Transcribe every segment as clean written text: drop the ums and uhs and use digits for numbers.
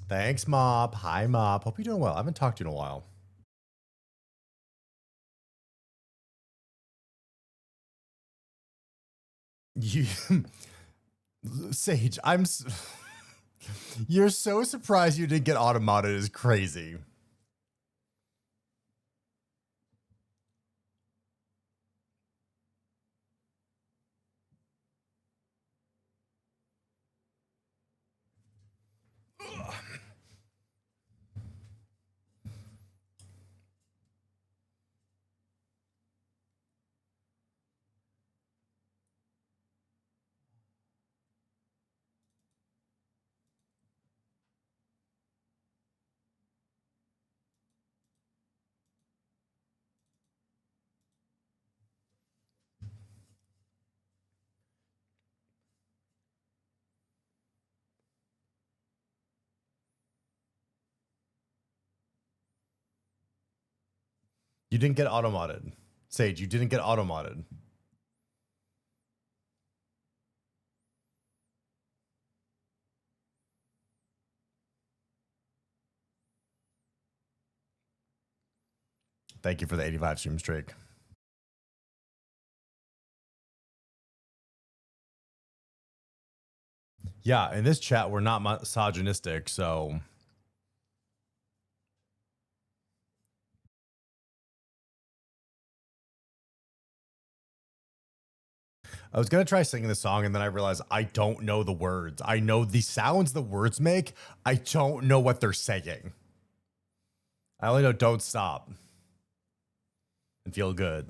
Thanks, Mop. Hi, Mop. Hope you're doing well. I haven't talked to you in a while. You, Sage, you're so surprised you didn't get automated is crazy. You didn't get automated. Sage, you didn't get automated. Thank you for the 85 stream streak. Yeah, in this chat, we're not misogynistic, so... I was going to try singing the song, and then I realized I don't know the words. I know the sounds the words make. I don't know what they're saying. I only know don't stop and feel good.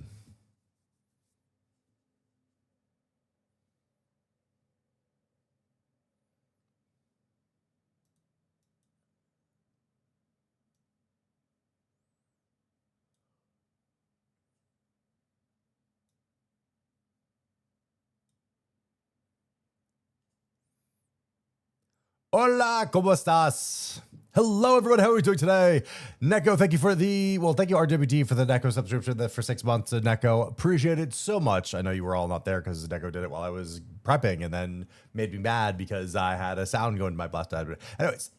Hola, ¿cómo estás? Hello, everyone. How are we doing today? Neko, thank you for thank you, RWD, for the Neko subscription for 6 months. Neko, appreciate it so much. I know you were all not there because Neko did it while I was prepping and then made me mad because I had a sound going to my blast. Anyways,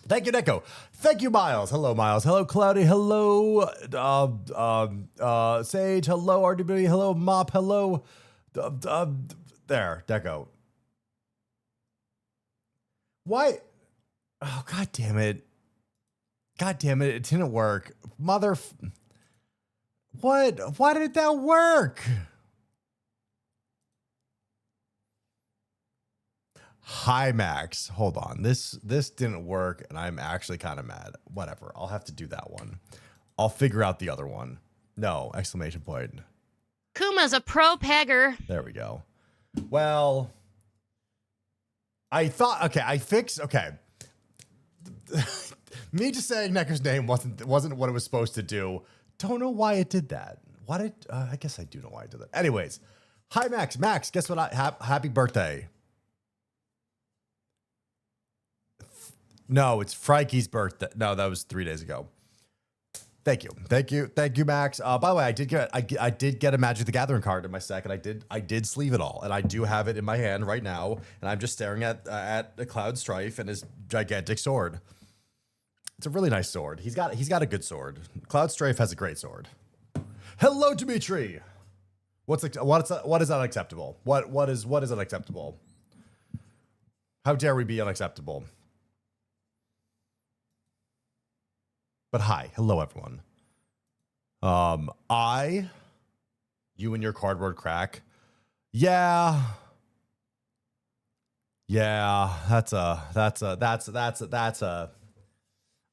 thank you, Neko. Thank you, Miles. Hello, Miles. Hello, Cloudy. Hello, Sage. Hello, RWD. Hello, Mop. Hello. There, Neko. Why? Oh, God damn it. God damn it. It didn't work. What? Why did that work? Hi, Max. Hold on. This didn't work, and I'm actually kind of mad. Whatever. I'll have to do that one. I'll figure out the other one. No, exclamation point. Kuma's a pro pegger. There we go. Well, I thought, okay, I fixed, okay. Me just saying Necker's name wasn't what it was supposed to do. Don't know why it did that. Why did, I guess I do know why I did that. Anyways, hi, Max. Max, guess what? Happy birthday. No, it's Frikey's birthday. No, that was 3 days ago. Thank you, Max. By the way, I did get a Magic the Gathering card in my stack, and I did sleeve it all, and I do have it in my hand right now, and I'm just staring at the Cloud Strife and his gigantic sword. It's a really nice sword. He's got a good sword. Cloud Strife has a great sword. Hello, Dimitri. What is unacceptable? What is unacceptable? How dare we be unacceptable? But hi, hello everyone. You and your cardboard crack. Yeah, that's a.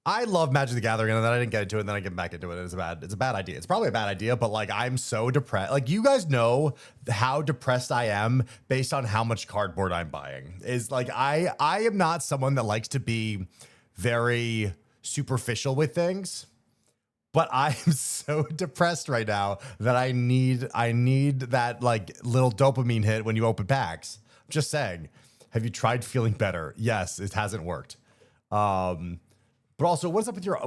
I love Magic the Gathering, and then I didn't get into it, and then I get back into it. It's a bad idea. It's probably a bad idea, but like I'm so depressed. Like you guys know how depressed I am based on how much cardboard I'm buying. Is like I am not someone that likes to be very superficial with things, but I'm so depressed right now that I need that like little dopamine hit when you open packs. I'm just saying. Have you tried feeling better? Yes, it hasn't worked. But also, what's up with your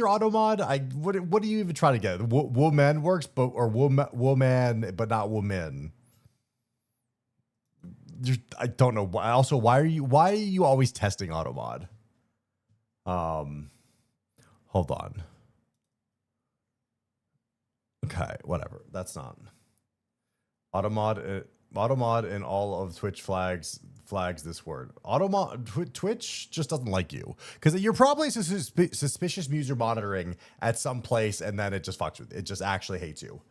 auto mod? What do you even try to get? Woman works, but or woman, but not woman. I don't know. Also, why are you always testing auto mod? Hold on. Okay, whatever. That's not automod and all of Twitch flags this word. Twitch just doesn't like you because you're probably suspicious user monitoring at some place, and then it just fucks with it. It just actually hates you.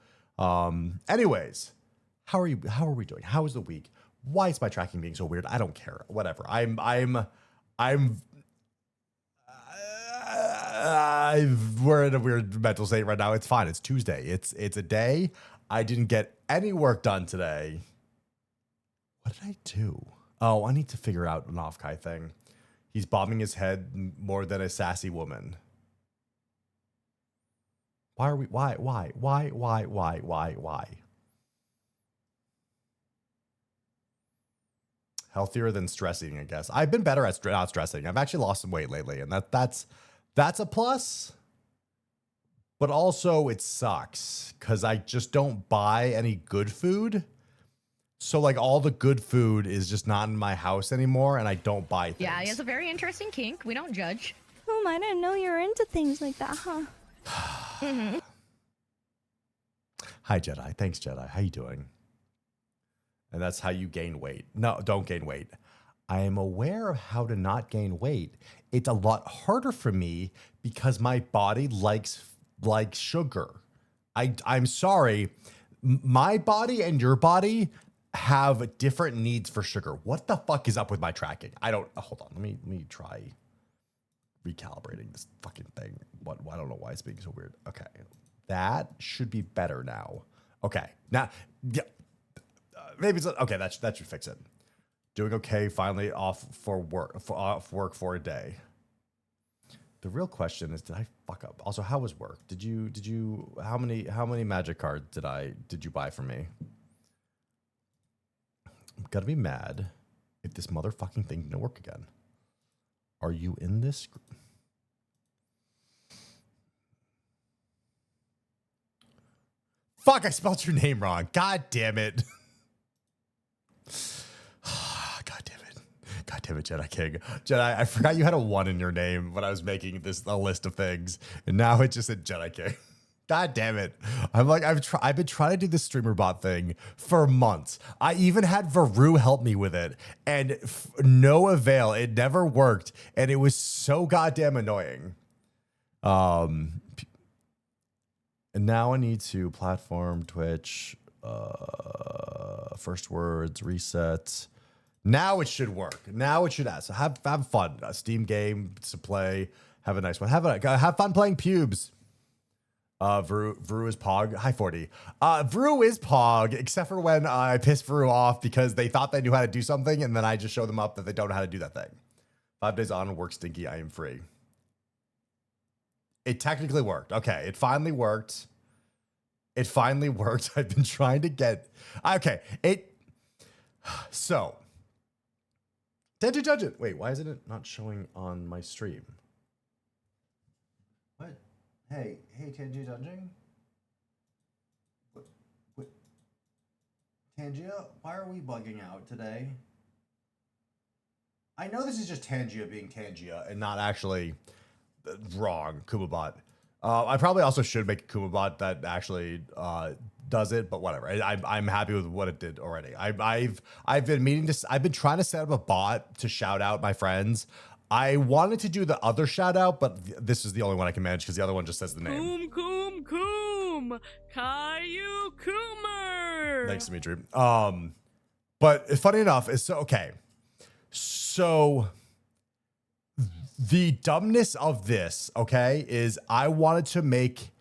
Anyways, how are we doing? How was the week? Why is my tracking being so weird? I don't care. Whatever. We're in a weird mental state right now. It's fine. It's Tuesday. It's a day. I didn't get any work done today. What did I do? Oh, I need to figure out an Offkai thing. He's bobbing his head more than a sassy woman. Why? Healthier than stressing, I guess. I've been better at not stressing. I've actually lost some weight lately, and that's a plus. But also it sucks because I just don't buy any good food. So like all the good food is just not in my house anymore, and I don't buy things. Yeah, he has a very interesting kink. We don't judge. I didn't know you were into things like that, huh? Mm-hmm. Hi, Jedi. Thanks, Jedi. How you doing? And that's how you gain weight. No, don't gain weight. I am aware of how to not gain weight. It's a lot harder for me because my body likes sugar. I'm sorry. My body and your body have different needs for sugar. What the fuck is up with my tracking? Hold on. Let me try recalibrating this fucking thing. I don't know why it's being so weird. Okay. That should be better now. Okay. Now, yeah. Maybe it's okay. That should fix it. Doing okay. Finally off work for a day. The real question is, did I fuck up? Also, how was work? Did you how many magic cards did you buy for me? I'm gonna be mad if this motherfucking thing didn't work again. Are you in this? Fuck, I spelled your name wrong. God damn it. God damn it, Jedi King. Jedi, I forgot you had a 1 in your name when I was making a list of things. And now it just said Jedi King. God damn it. I'm like, I've been trying to do this streamer bot thing for months. I even had Varu help me with it. And no avail. It never worked. And it was so goddamn annoying. And now I need to platform, Twitch, first words, reset. Now it should work. Now it should ask. So have fun. A Steam game to play. Have a nice one. Have fun playing pubes. Vru is Pog. Hi, 40. Vru is Pog, except for when I piss Vru off because they thought they knew how to do something, and then I just show them up that they don't know how to do that thing. 5 days on, work stinky, I am free. It technically worked. Okay, it finally worked. I've been trying to get... Okay, So... Tenji Dungeon. Wait, why isn't it not showing on my stream? What? Hey, Tenji Dungeon? What? Tangia, why are we bugging out today? I know this is just Tangia being Tangia and not actually wrong, Kumabot. I probably also should make a Kumabot that actually does it, but whatever. I'm happy with what it did already. I've been trying to set up a bot to shout out my friends. I wanted to do the other shout out, but this is the only one I can manage because the other one just says the name. Coom, Caillou Coomer. Thanks, Dimitri. But funny enough, it's okay. So the dumbness of this, okay, is I wanted to make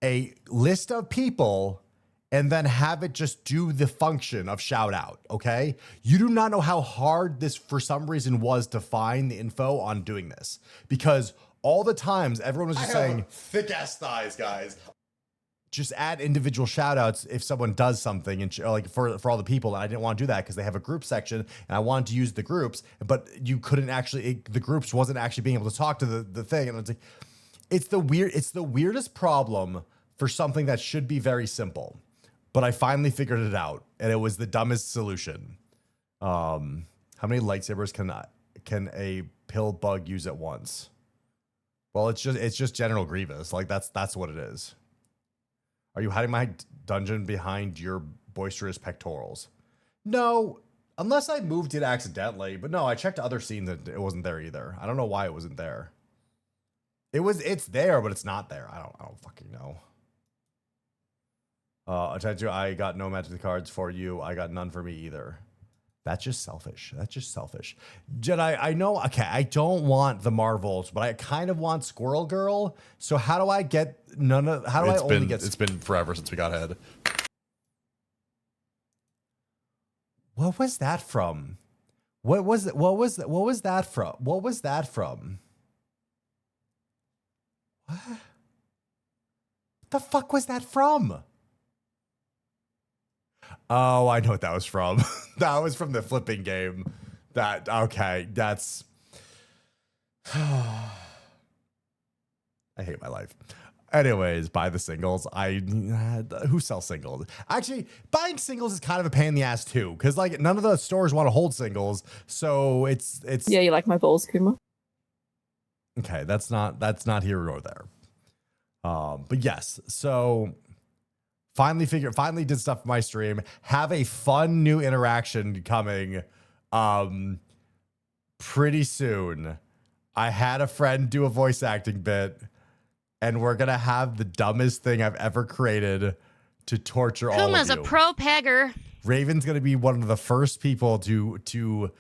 a list of people and then have it just do the function of shout out, okay? You do not know how hard this, for some reason, was to find the info on doing this. Because all the times, everyone was just saying, thick-ass thighs, guys. Just add individual shout outs if someone does something, and like for all the people. And I didn't want to do that because they have a group section, and I wanted to use the groups, but you couldn't actually, the groups wasn't actually being able to talk to the thing. And it's like, it's the weirdest problem for something that should be very simple. But I finally figured it out, and it was the dumbest solution. How many lightsabers can a pill bug use at once. Well, it's just General Grievous. Like that's what it is. Are you hiding my dungeon behind your boisterous pectorals? No, unless I moved it accidentally. But no, I checked other scenes and it wasn't there either. I don't know why it wasn't there. It's there, but it's not there. I don't fucking know. I got no magic cards for you. I got none for me either. That's just selfish. That's just selfish. Jedi, I know, okay, I don't want the Marvels, but I kind of want Squirrel Girl. So how do I get none of, how do I only get... It's been forever since we got head. What was that from? What was that from? What was that from? What the fuck was that from? Oh, I know what that was from. That was from the flipping game. Okay, that's... I hate my life. Anyways, buy the singles. Who sells singles? Actually, buying singles is kind of a pain in the ass too, because like none of the stores want to hold singles. So it's Yeah, you like my balls, Kuma? okay. That's not here nor there. But yes, so finally did stuff for my stream. Have a fun new interaction coming pretty soon. I had a friend do a voice acting bit, and we're gonna have the dumbest thing I've ever created to torture all of you. Kuma's a pro pegger. Raven's gonna be one of the first people to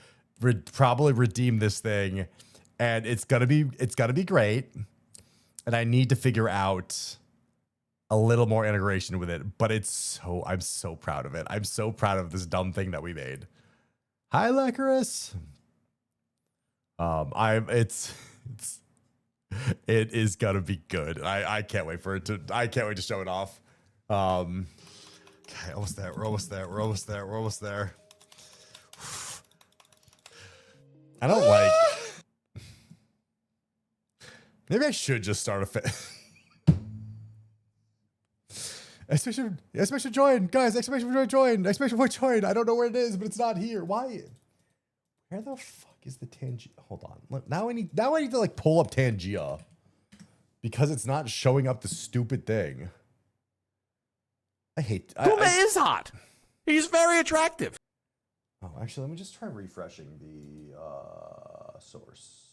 probably redeem this thing, and it's gonna be great. And I need to figure out a little more integration with it, but I'm so proud of it. I'm so proud of this dumb thing that we made. Hi, Lecurus. It is gonna be good. I can't wait for it to. I can't wait to show it off. Okay, almost there. We're almost there. We're almost there. We're almost there. I don't like. Maybe I should just start a fit. Exclamation join, guys! Exclamation point join! Exclamation point join! I don't know where it is, but it's not here. Why? Where the fuck is the Tangia? Hold on. Look, now I need to like pull up Tangia because it's not showing up the stupid thing. I hate. Kuma is hot. He's very attractive. Oh, actually, let me just try refreshing the source.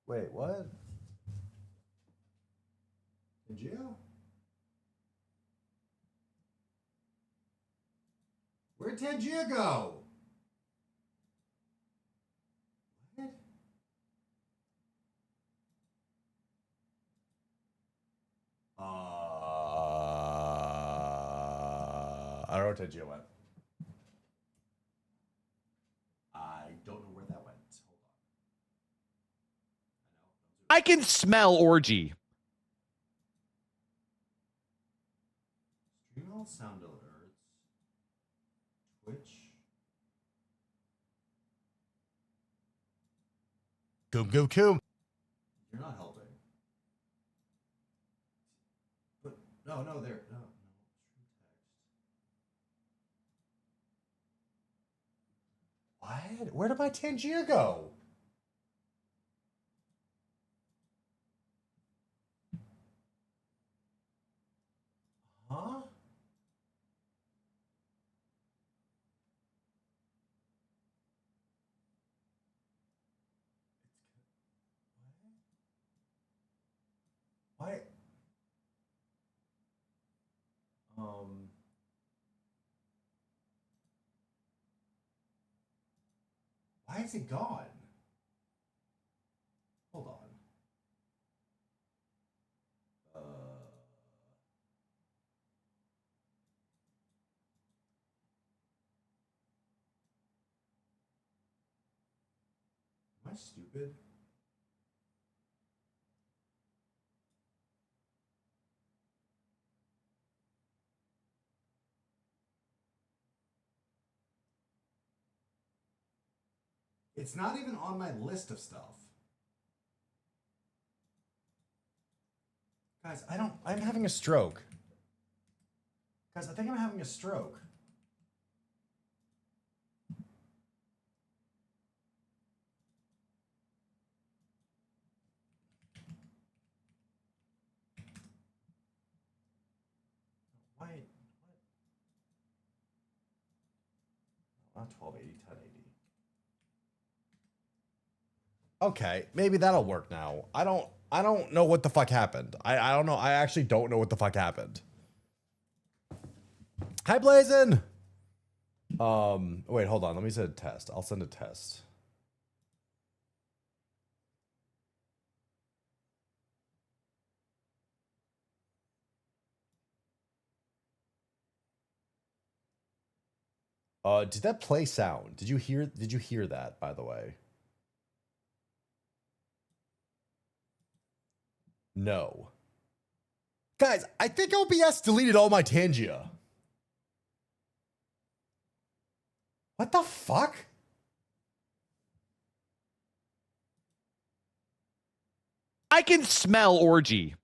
Wait, what? Tangia? Where'd Tangia go? What? I don't know where Tangia went. I don't know where that went. I can smell orgy. Stream all sound alerts. Twitch. Coom. You're not helping. But no, there. No. What? Where did my Tangier go? Huh? Why? Why is it gone? Hold on. Am I stupid? It's not even on my list of stuff. Guys, I'm having a stroke. Guys, I think I'm having a stroke. Why? Not 1280, 1080. Okay, maybe that'll work now. I don't know what the fuck happened. I don't know. I actually don't know what the fuck happened. Hi, Blazin. Wait, hold on. Let me send a test. I'll send a test. Did that play sound? Did you hear that, by the way? No. Guys, I think OBS deleted all my Tangia. What the fuck? I can smell orgy.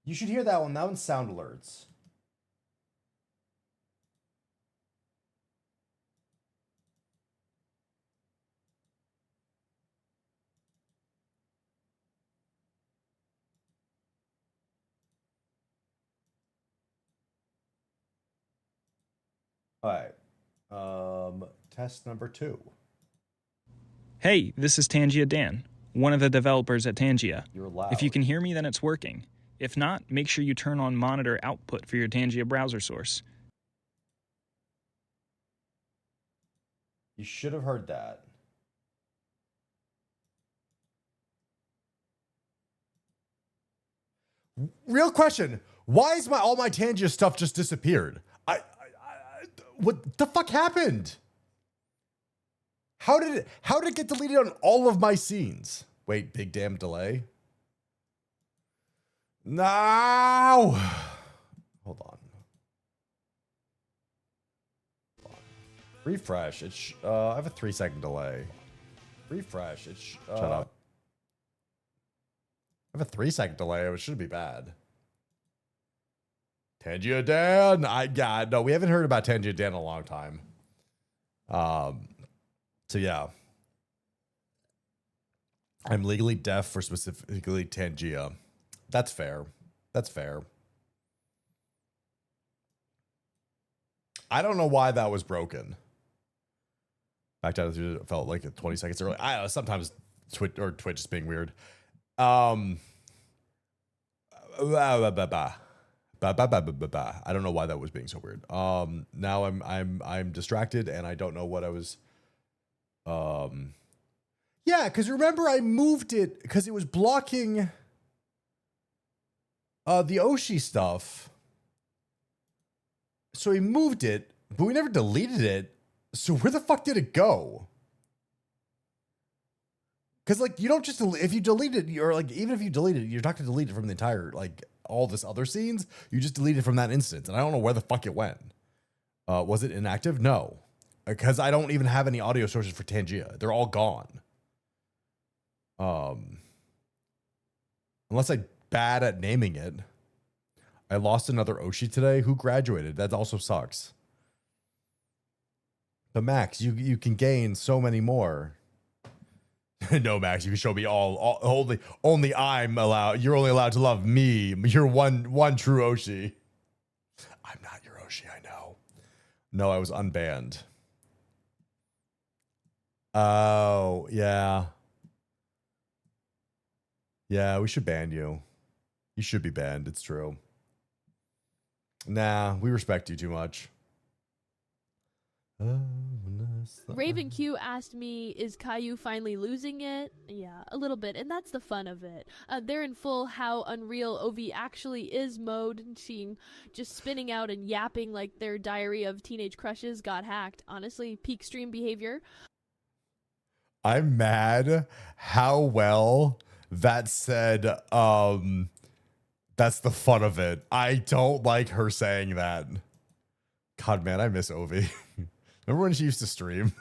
You should hear that one. That one's sound alerts. All right. Test number 2. Hey, this is Tangia Dan, one of the developers at Tangia. You're loud. If you can hear me, then it's working. If not, make sure you turn on monitor output for your Tangia browser source. You should have heard that. Real question. Why is all my Tangia stuff just disappeared? What the fuck happened? How did it get deleted on all of my scenes? Wait, big damn delay. No. Hold on. Refresh. I have a 3-second delay. Refresh. Shut up. I have a 3-second delay. It shouldn't be bad. Tangia Dan. No, we haven't heard about Tangia Dan in a long time. So yeah. I'm legally deaf for specifically Tangia. That's fair. That's fair. I don't know why that was broken. Backed out of felt like 20 seconds early. I don't know, sometimes Twitch is being weird. I don't know why that was being so weird. Now I'm distracted and I don't know what I was. Yeah, because remember I moved it because it was blocking the Oshi stuff. So we moved it, but we never deleted it. So where the fuck did it go? Because like you don't just if you delete it, or like even if you delete it, you're not gonna delete it from the entire like all this other scenes. You just delete it from that instance, and I don't know where the fuck it went. Was it inactive? No, because I don't even have any audio sources for Tangia. They're all gone. Unless I'm bad at naming it. I lost another Oshi today. Who graduated? That also sucks. But Max, you can gain so many more. No, Max, you can show me all only I'm allowed. You're only allowed to love me. You're one true Oshi. I'm not your Oshi, I know. No, I was unbanned. Oh, yeah. Yeah, we should ban you. You should be banned. It's true. Nah, we respect you too much. Raven Q asked me, is Caillou finally losing it? Yeah, a little bit, and that's the fun of it. They're in full how unreal OV actually is mode, and seeing just spinning out and yapping like their diary of teenage crushes got hacked. Honestly, peak stream behavior. I'm mad how well that said, that's the fun of it. I don't like her saying that. God, man, I miss Ovi. Remember when she used to stream?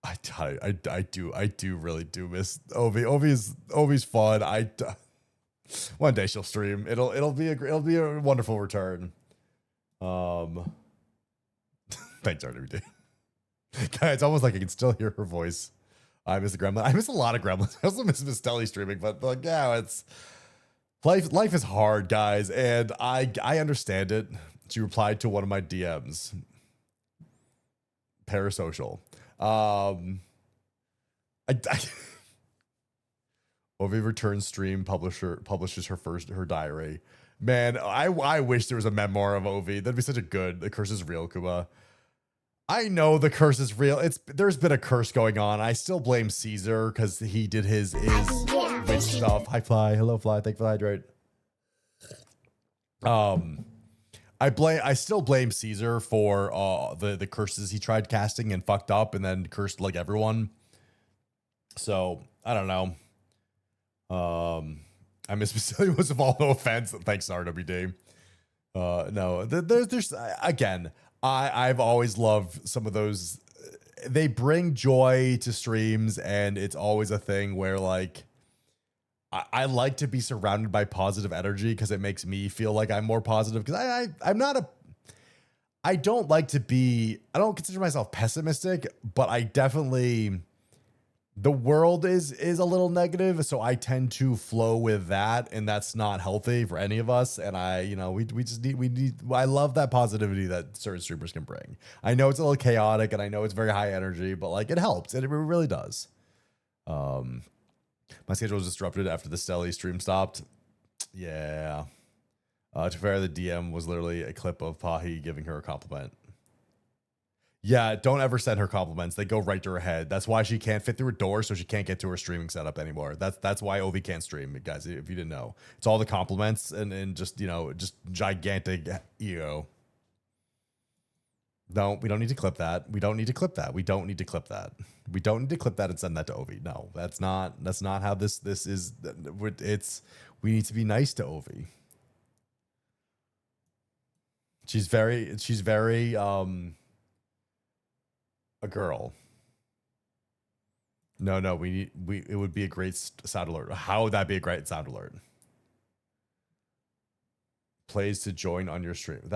I do really do miss Ovi. Ovi's fun. One day she'll stream. It'll be a wonderful return. Thanks, RWD. Guys, it's almost like I can still hear her voice. I miss the gremlin. I miss a lot of gremlins. I also miss Miss Telly streaming, but like, yeah, it's life is hard, guys, and I understand it. She replied to one of my DMs. Parasocial. Ovi returns stream, publishes her diary. Man, I wish there was a memoir of Ovi. That'd be such a good. The curse is real, Kuma. I know the curse is real. There's been a curse going on. I still blame Caesar because he did his witch stuff. Hi Fly, hello Fly. Thank you for the hydrate. I still blame Caesar for the curses he tried casting and fucked up and then cursed like everyone. So I don't know. I miss Vasily most of all. No offense. Thanks, RWD. No, there's again. I've always loved some of those. They bring joy to streams, and it's always a thing where like I like to be surrounded by positive energy because it makes me feel like I'm more positive. Because I don't like to be. I don't consider myself pessimistic, but I definitely. The world is a little negative, so I tend to flow with that, and that's not healthy for any of us. And we need. I love that positivity that certain streamers can bring. I know it's a little chaotic, and I know it's very high energy, but like it helps, and it really does. My schedule was disrupted after the Stelly stream stopped. Yeah. To be fair, the DM was literally a clip of Pahi giving her a compliment. Yeah, don't ever send her compliments. They go right to her head. That's why she can't fit through a door, so she can't get to her streaming setup anymore. That's why Ovi can't stream, guys, if you didn't know. It's all the compliments and just, just gigantic ego. No, we don't need to clip that. We don't need to clip that. We don't need to clip that. We don't need to clip that and send that to Ovi. No, that's not how this is. We need to be nice to Ovi. She's very a girl. No, it would be a great sound alert. How would that be a great sound alert? Plays to join on your stream.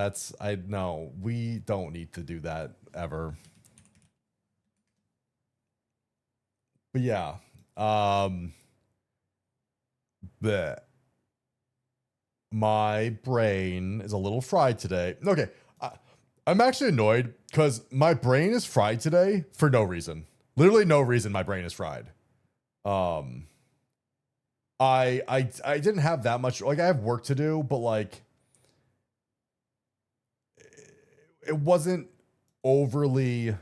No, we don't need to do that ever. But yeah. My brain is a little fried today. Okay. I'm actually annoyed because my brain is fried today for no reason. Literally no reason my brain is fried. I didn't have that much, like I have work to do, but like it wasn't overly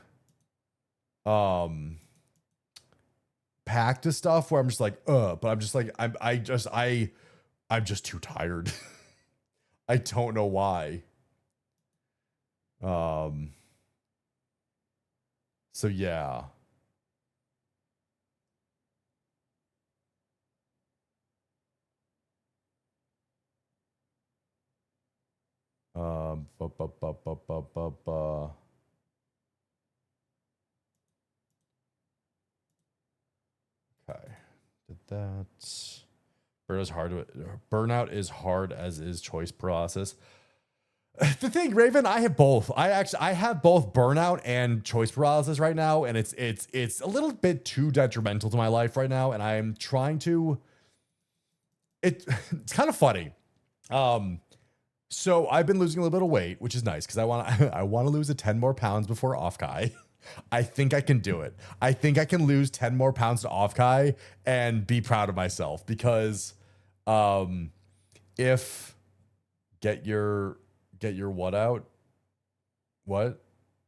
packed to stuff where I'm just like, but I'm just like I'm just too tired. I don't know why. So yeah. Okay. Did that. Burnout is hard as is choice paralysis. The thing, Raven, I have both. I have both burnout and choice paralysis right now, and it's a little bit too detrimental to my life right now, and I'm trying to. It's kind of funny. So I've been losing a little bit of weight, which is nice because I want to lose 10 more pounds before off-kai. I think I can do it. I think I can lose 10 more pounds to off-kai and be proud of myself because if get your what out? What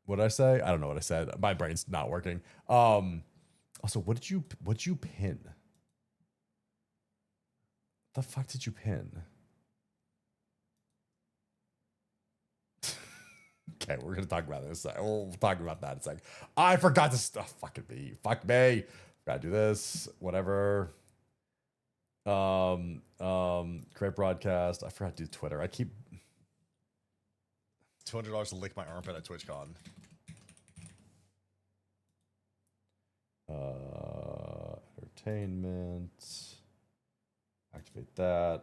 did I say? I don't know what I said. My brain's not working. Also, what did you pin? The fuck did you pin? Okay, we're gonna talk about this. We'll talk about that in a second. I forgot to fuck me. Gotta do this. Whatever. Create broadcast. I forgot to do Twitter. I keep $200 to lick my armpit at TwitchCon. Entertainment. Activate that.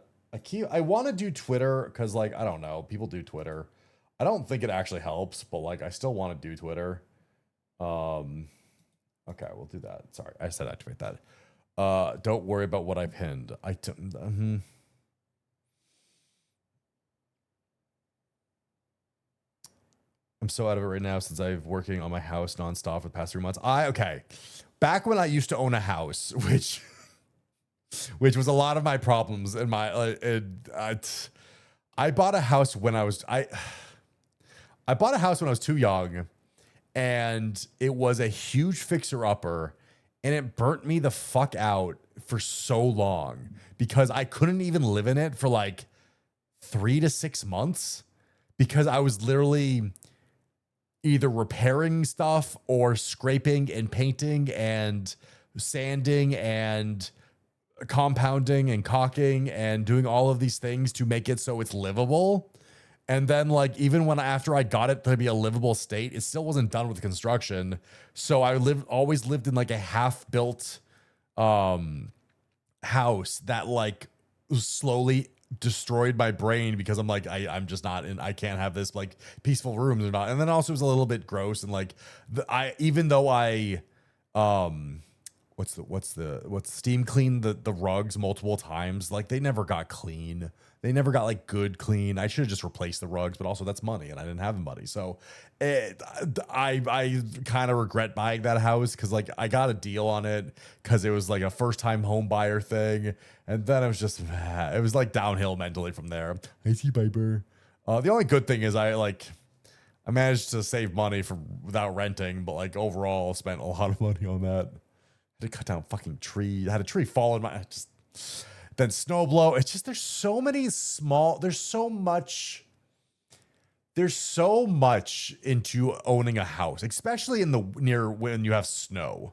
I want to do Twitter because, like, I don't know. People do Twitter. I don't think it actually helps, but like, I still want to do Twitter. Okay, we'll do that. Sorry, I said activate that. Don't worry about what I pinned. I'm so out of it right now since I've working on my house nonstop for the past 3 months. Okay. Back when I used to own a house, which was a lot of my problems in my I bought a house when I bought a house when I was too young, and it was a huge fixer-upper, and it burnt me the fuck out for so long because I couldn't even live in it for like 3 to 6 months because I was literally either repairing stuff or scraping and painting and sanding and compounding and caulking and doing all of these things to make it so it's livable. And then, like, even when after I got it to be a livable state, it still wasn't done with the construction. So I always lived in like a half-built house that like slowly destroyed my brain because I'm like, I'm just not in, I can't have this like peaceful rooms or not. And then also it was a little bit gross. And like even though I what's steam cleaned the rugs multiple times, like they never got clean. They never got like good clean. I should have just replaced the rugs, but also that's money and I didn't have the money. So I kind of regret buying that house because like I got a deal on it because it was like a first time home buyer thing. And then it was just, it was like downhill mentally from there. I see Piper. The only good thing is I managed to save money without renting, but like overall spent a lot of money on that. I had to cut down a fucking tree. I had a tree fall in my, then snow blow. It's just, there's so much into owning a house, especially in the near when you have snow.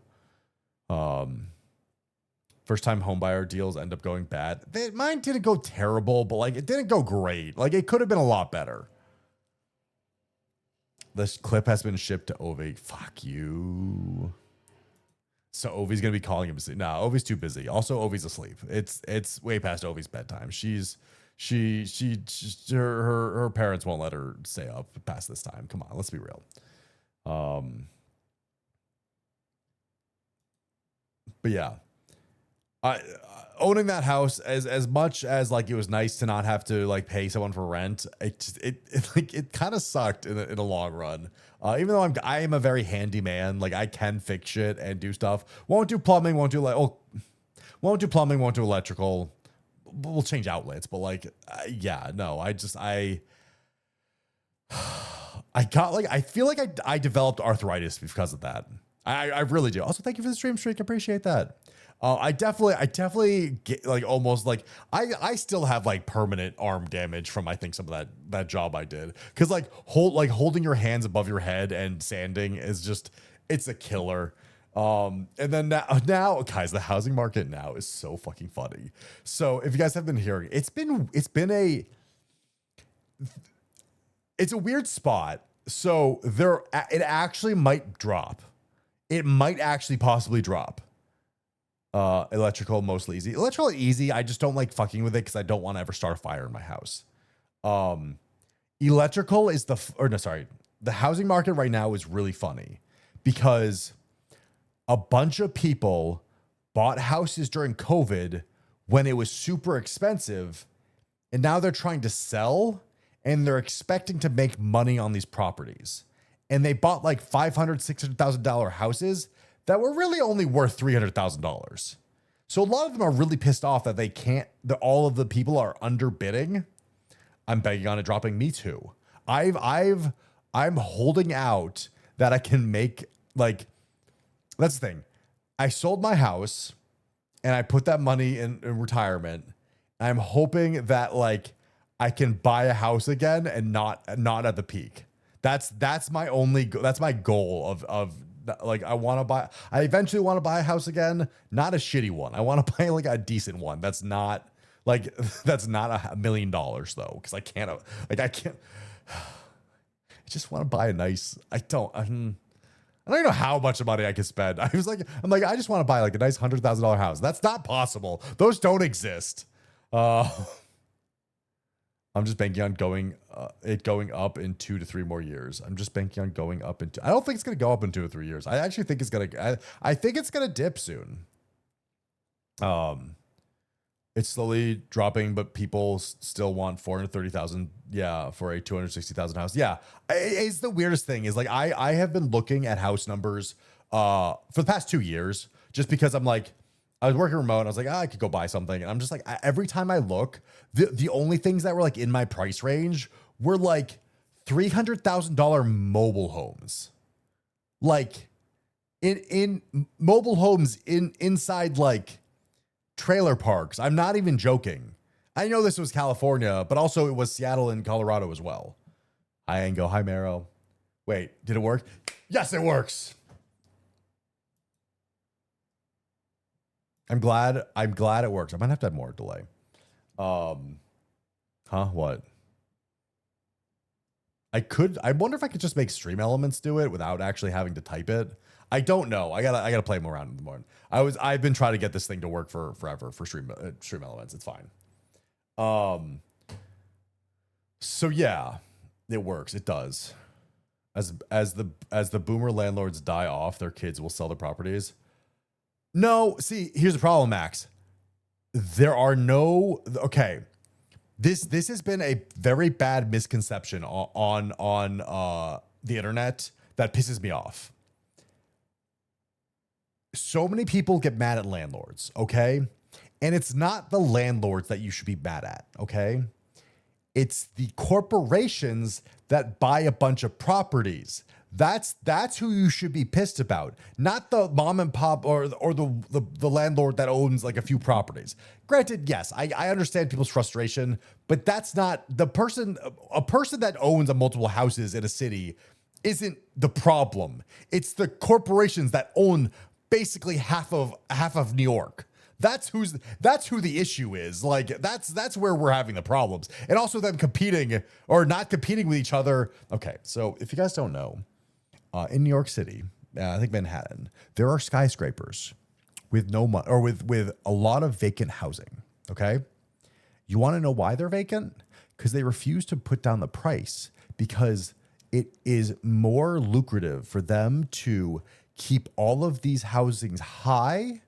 First time homebuyer deals end up going bad. Mine didn't go terrible, but like it didn't go great. Like it could have been a lot better. This clip has been shipped to Ovi. Fuck you. So Ovi's gonna be calling him. Nah, Ovi's too busy. Also, Ovi's asleep. It's way past Ovi's bedtime. Her parents won't let her stay up past this time. Come on, let's be real. But yeah, owning that house as much as like it was nice to not have to like pay someone for rent, it kind of sucked in a long run. Even though I am a very handy man, like I can fix shit and do stuff. Won't do plumbing, won't do electrical. We'll change outlets, but like, yeah, no, I got like, I feel like I developed arthritis because of that. I really do. Also, thank you for the stream streak. Appreciate that. I definitely get like almost like I still have like permanent arm damage from I think some of that job I did because like holding your hands above your head and sanding is just, it's a killer. And then now guys, the housing market now is so fucking funny. So if you guys have been hearing, it's a weird spot. So it actually might drop. It might actually possibly drop. Electrical mostly easy. Electrical easy. I just don't like fucking with it because I don't want to ever start a fire in my house. Electrical is the housing market right now is really funny because a bunch of people bought houses during COVID when it was super expensive, and now they're trying to sell and they're expecting to make money on these properties. And they bought like $500,000, $600,000 houses that were really only worth $300,000. So a lot of them are really pissed off that all of the people are underbidding. I'm begging on it dropping. Me too. I'm holding out that I can make like, that's the thing. I sold my house and I put that money in retirement. I'm hoping that like I can buy a house again and not at the peak. That's my goal of like I eventually want to buy a house again, not a shitty one. I want to buy like a decent one. That's not $1 million though, because I just want to buy a nice. I don't even know how much money I can spend. I'm like, I just want to buy like a nice $100,000 house. That's not possible. Those don't exist. I'm just banking on it going up in 2 to 3 more years. I'm just banking on going up in I don't think it's gonna go up in 2 or 3 years. I actually think it's gonna. I think it's gonna dip soon. It's slowly dropping, but people still want 430,000. Yeah, for a 260,000 house. Yeah, it's the weirdest thing. Is like I have been looking at house numbers for the past 2 years just because I'm like, I was working remote. And I was like, I could go buy something, and I'm just like, every time I look, the only things that were like in my price range were like $300,000 mobile homes, like in mobile homes inside like trailer parks. I'm not even joking. I know this was California, but also it was Seattle and Colorado as well. Hi, Ango. Hi, Maro. Wait, did it work? Yes, it works. I'm glad it works. I might have to have more delay. What? I wonder if I could just make stream elements do it without actually having to type it. I don't know. I gotta play more around in the morning. I've been trying to get this thing to work for forever for stream elements. It's fine. So yeah, it works. It does. As the boomer landlords die off, their kids will sell their properties. No, see, here's the problem, Max. There are no okay. This has been a very bad misconception on the internet that pisses me off. So many people get mad at landlords, okay? And it's not the landlords that you should be mad at, okay? It's the corporations that buy a bunch of properties. That's who you should be pissed about, not the mom and pop or the landlord that owns like a few properties. Granted, yes, I understand people's frustration, but that's not the person. A person that owns a multiple houses in a city isn't the problem. It's the corporations that own basically half of New York. That's who the issue is. Like that's where we're having the problems. And also them competing or not competing with each other. Okay, so if you guys don't know, in New York City, I think Manhattan, there are skyscrapers with no money or with a lot of vacant housing. Okay, you want to know why they're vacant? Because they refuse to put down the price because it is more lucrative for them to keep all of these housings high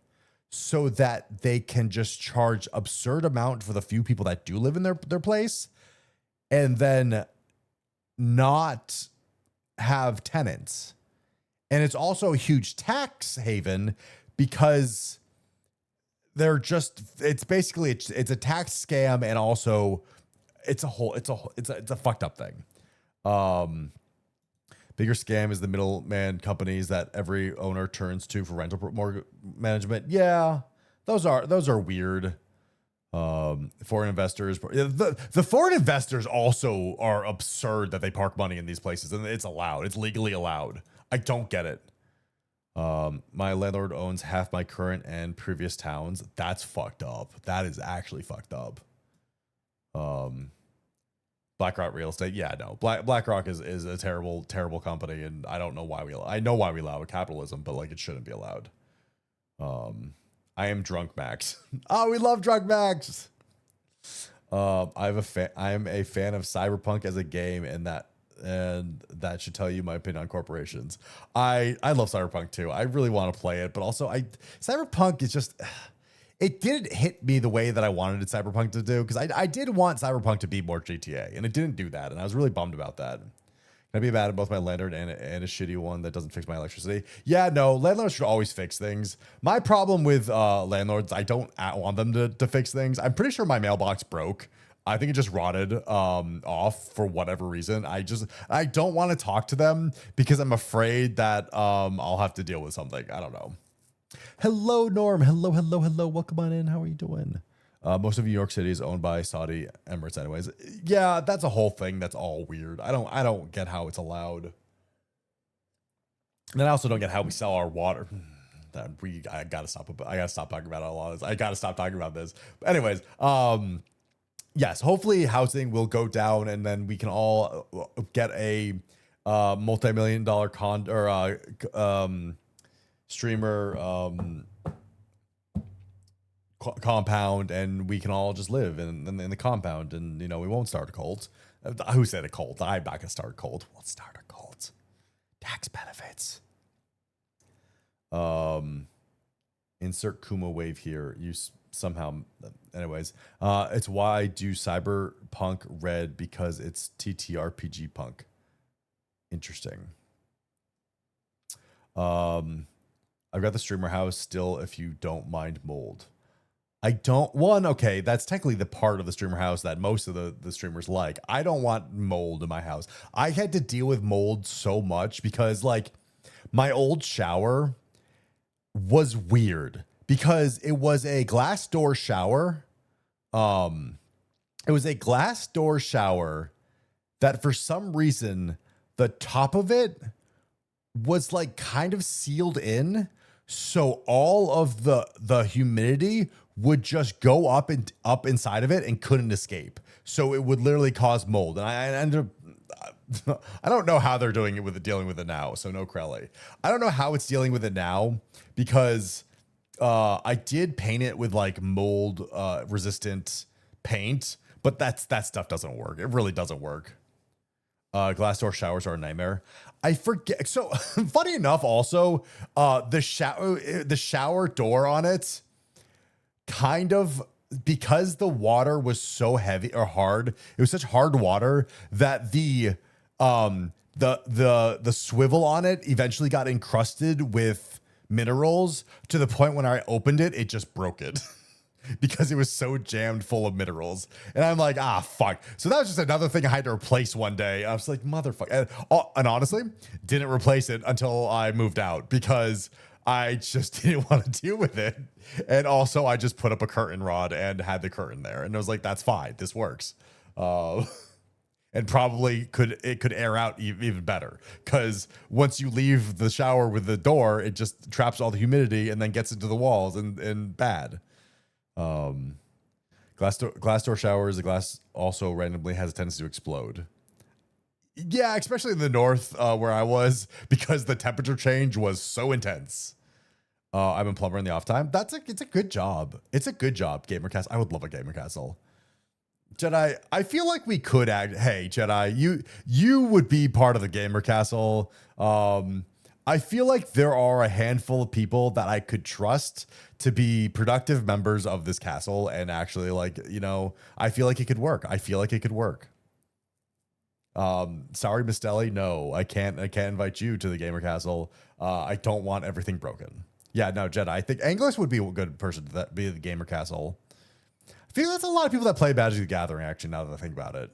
so that they can just charge absurd amount for the few people that do live in their place and then not have tenants. And it's also a huge tax haven because it's basically it's a tax scam, and also it's a fucked up thing. Bigger scam is the middleman companies that every owner turns to for rental mortgage management. Yeah, those are weird. Foreign investors. The foreign investors also are absurd that they park money in these places, and it's allowed. It's legally allowed. I don't get it. My landlord owns half my current and previous towns. That's fucked up. That is actually fucked up. BlackRock Real Estate. Yeah, no. BlackRock is a terrible, terrible company, and I don't know why I know why we allow capitalism, but like it shouldn't be allowed. I am Drunk Max. Oh, we love Drunk Max. I am a fan of Cyberpunk as a game, and that should tell you my opinion on corporations. I love Cyberpunk too. I really want to play it, but also Cyberpunk is just. It didn't hit me the way that I wanted Cyberpunk to do, because I did want Cyberpunk to be more GTA, and it didn't do that, and I was really bummed about that. Can I be mad at both my landlord and a shitty one that doesn't fix my electricity? Yeah, no, landlords should always fix things. My problem with landlords, I don't want them to fix things. I'm pretty sure my mailbox broke. I think it just rotted off for whatever reason. I don't want to talk to them because I'm afraid that I'll have to deal with something. I don't know. Hello, Norm. Hello. Welcome on in. How are you doing? Most of New York City is owned by Saudi Emirates anyways. Yeah, that's a whole thing. That's all weird. I don't get how it's allowed. And I also don't get how we sell our water. I gotta stop talking about a lot of this. I gotta stop talking about this. But anyways, yes, hopefully housing will go down, and then we can all get a multi-million-dollar streamer compound, and we can all just live in the compound, and you know, we won't start a cult. Who said a cult? I'm not gonna start a cult. We'll start a cult. Tax benefits. Insert Kuma wave here. You somehow, anyways. It's why I do Cyberpunk Red, because it's TTRPG punk. Interesting. I've got the streamer house still, if you don't mind mold. I don't okay, that's technically the part of the streamer house that most of the streamers like. I don't want mold in my house. I had to deal with mold so much because like my old shower was weird because it was a glass door shower. It was a glass door shower that for some reason the top of it was like kind of sealed in, so all of the humidity would just go up inside of it and couldn't escape. So it would literally cause mold. And I ended up, I don't know how they're doing it with dealing with it now. So no Crelly. I don't know how it's dealing with it now because I did paint it with like mold resistant paint, but that stuff doesn't work. It really doesn't work. Glass door showers are a nightmare. I forget. So funny enough, also the shower door on it, kind of, because the water was so heavy or hard, it was such hard water that the swivel on it eventually got encrusted with minerals to the point when I opened it, it just broke it. Because it was so jammed full of minerals. And I'm like, fuck. So that was just another thing I had to replace one day. I was like, motherfucker. And honestly, didn't replace it until I moved out because I just didn't want to deal with it. And also, I just put up a curtain rod and had the curtain there. And I was like, that's fine. This works. And probably it could air out even better. Because once you leave the shower with the door, it just traps all the humidity and then gets into the walls and bad. Glass door showers, the glass also randomly has a tendency to explode. Yeah, especially in the north where I was, because the temperature change was so intense. I'm a plumber in the off time. It's a good job. It's a good job, Gamer Castle. I would love a Gamer Castle. Jedi, I feel like we could hey, Jedi, you would be part of the Gamer Castle. I feel like there are a handful of people that I could trust to be productive members of this castle, and actually, like, you know, I feel like it could work. Sorry, Miss Deli, no, I can't invite you to the Gamer Castle. I don't want everything broken. Yeah, no, Jedi, I think Anglers would be a good person to be the Gamer Castle. I feel that's a lot of people that play Magic the Gathering, actually, now that I think about it.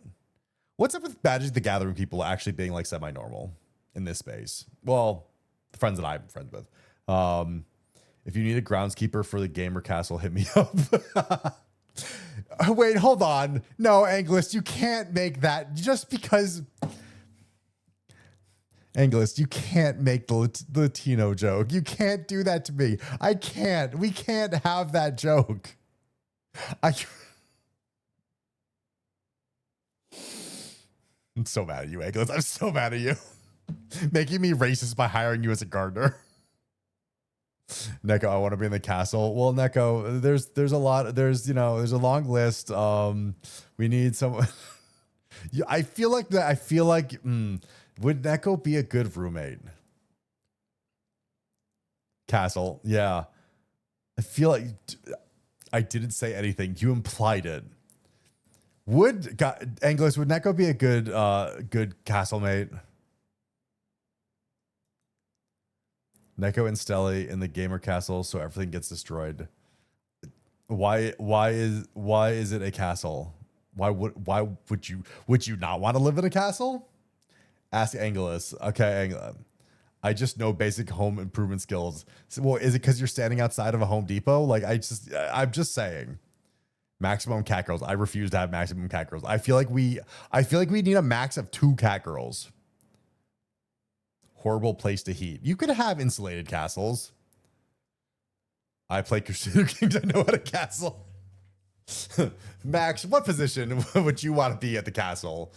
What's up with Magic the Gathering people actually being like semi-normal in this space? Well, the friends that I'm friends with. If you need a groundskeeper for the Gamer Castle, hit me up. Wait, hold on. No, Anglist, you can't make that just because. Anglist, you can't make the Latino joke. You can't do that to me. I can't. We can't have that joke. I'm so mad at you, Anglist. I'm so mad at you. Making me racist by hiring you as a gardener. Neko, I want to be in the castle. Well, Neko, there's a lot. There's a long list. We need someone. I feel like would Neko be a good roommate? Castle, yeah. I feel like I didn't say anything. You implied it. Anglos, would Neko be a good castle mate? Neko and Stelly in the Gamer Castle, so everything gets destroyed. Why is it a castle? Why would you not want to live in a castle? Ask Angelus. Okay, Angelus. I just know basic home improvement skills. So, well, is it because you're standing outside of a Home Depot? Like, I'm just saying. Maximum cat girls. I refuse to have maximum cat girls. I feel like we need a max of 2 cat girls. Horrible place to heat. You could have insulated castles. I play Crusader Kings. I know how to castle. Max, what position would you want to be at the castle?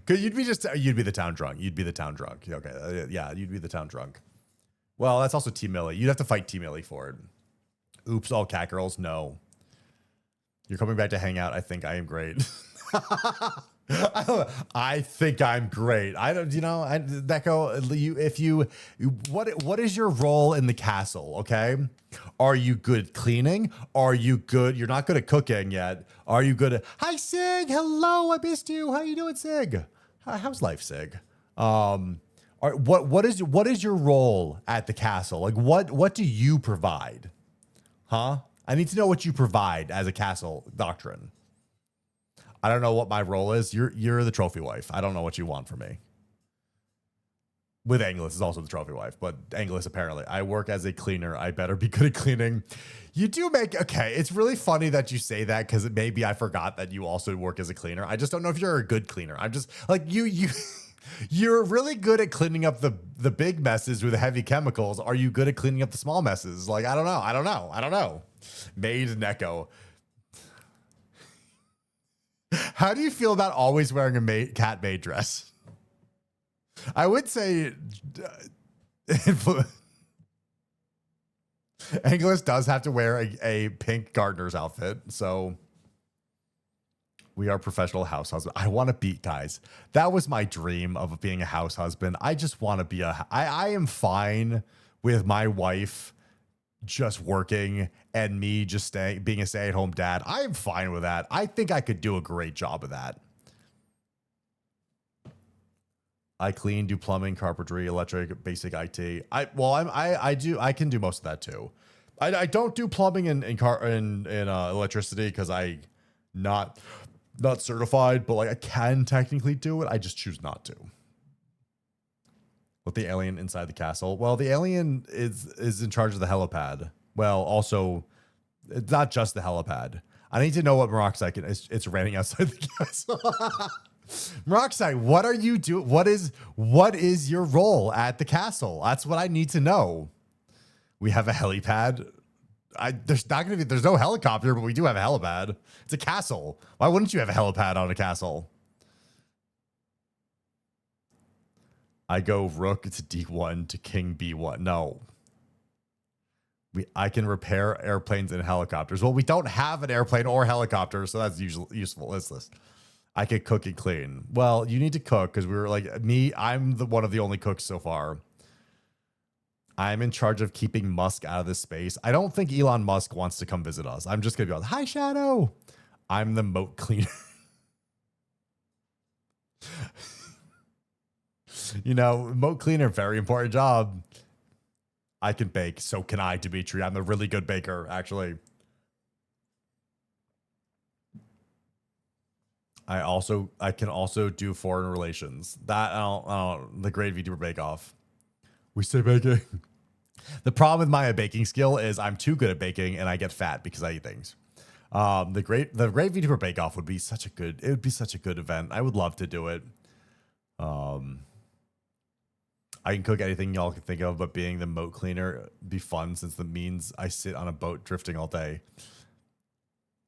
Cause you'd be the town drunk. You'd be the town drunk. Okay, yeah, you'd be the town drunk. Well, that's also T Millie. You'd have to fight T Millie for it. Oops, all cat girls. No, you're coming back to hang out. I think I am great. I think I'm great. I don't, Neko, what is your role in the castle? Okay. Are you good at cleaning? Are you good? You're not good at cooking yet. Are you good at, hi Sig. Hello. I missed you. How you doing, Sig? How's life, Sig? What is your role at the castle? Like what do you provide? Huh? I need to know what you provide as a castle doctrine. I don't know what my role is. You're the trophy wife. I don't know what you want from me. With Angelus is also the trophy wife, but Angelus apparently. I work as a cleaner. I better be good at cleaning. You do make, okay, it's really funny that you say that because maybe I forgot that you also work as a cleaner. I just don't know if you're a good cleaner. I'm just like you're really good at cleaning up the big messes with heavy chemicals. Are you good at cleaning up the small messes? Like, I don't know. Maid Neko. How do you feel about always wearing a cat maid dress? I would say Angelus does have to wear a pink gardener's outfit. So we are professional house husband. I want to beat guys. That was my dream of being a house husband. I just want to be I am fine with my wife just working and me just being a stay-at-home dad. I am fine with that. I think I could do a great job of that. I clean, do plumbing, carpentry, electric, basic IT. I can do most of that too. I don't do plumbing and electricity because I not certified, but like I can technically do it. I just choose not to. With the alien inside the castle. Well, the alien is in charge of the helipad. Well, also, it's not just the helipad. I need to know what Maroxite it's raining outside the castle. Maroxite, what are you doing? What is your role at the castle? That's what I need to know. We have a helipad. There's no helicopter, but we do have a helipad. It's a castle. Why wouldn't you have a helipad on a castle? I go rook to D1 to king B1. No. I can repair airplanes and helicopters. Well, we don't have an airplane or helicopter, so that's useful. This. I could cook and clean. Well, you need to cook because we were like I'm one of the only cooks so far. I'm in charge of keeping Musk out of this space. I don't think Elon Musk wants to come visit us. I'm just gonna be like, hi Shadow. I'm the moat cleaner. Moat cleaner, very important job. I can bake, so can I, Dimitri. I'm a really good baker, actually. I can also do foreign relations. That the Great VTuber Bake Off. We say baking. The problem with my baking skill is I'm too good at baking and I get fat because I eat things. The Great VTuber Bake Off would be such a good event. I would love to do it. I can cook anything y'all can think of, but being the moat cleaner be fun since it means I sit on a boat drifting all day.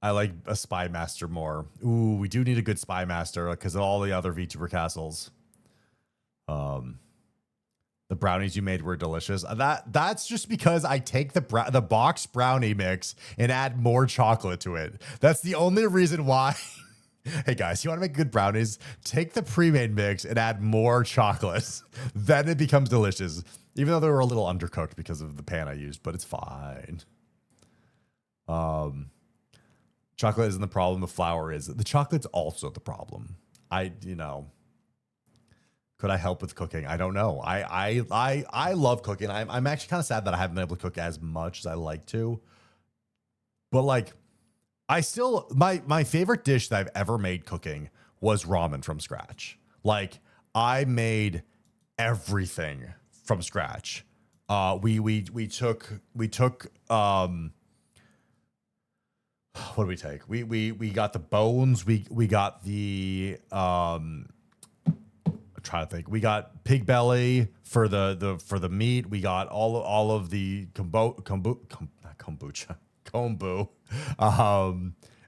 I like a spy master more. Ooh, we do need a good spy master because of all the other VTuber castles. The brownies you made were delicious. That's just because I take the box brownie mix and add more chocolate to it. That's the only reason why. Hey guys, you want to make good brownies? Take the pre-made mix and add more chocolate. Then it becomes delicious. Even though they were a little undercooked because of the pan I used, but it's fine. Chocolate isn't the problem, the flour is. The chocolate's also the problem. Could I help with cooking? I don't know. I love cooking. I'm actually kind of sad that I haven't been able to cook as much as I like to. But like, I still, my favorite dish that I've ever made cooking was ramen from scratch. Like, I made everything from scratch. We took what did we take? We got the bones. We got the I'm trying to think. We got pig belly for the meat. We got all of the kombucha. kombu.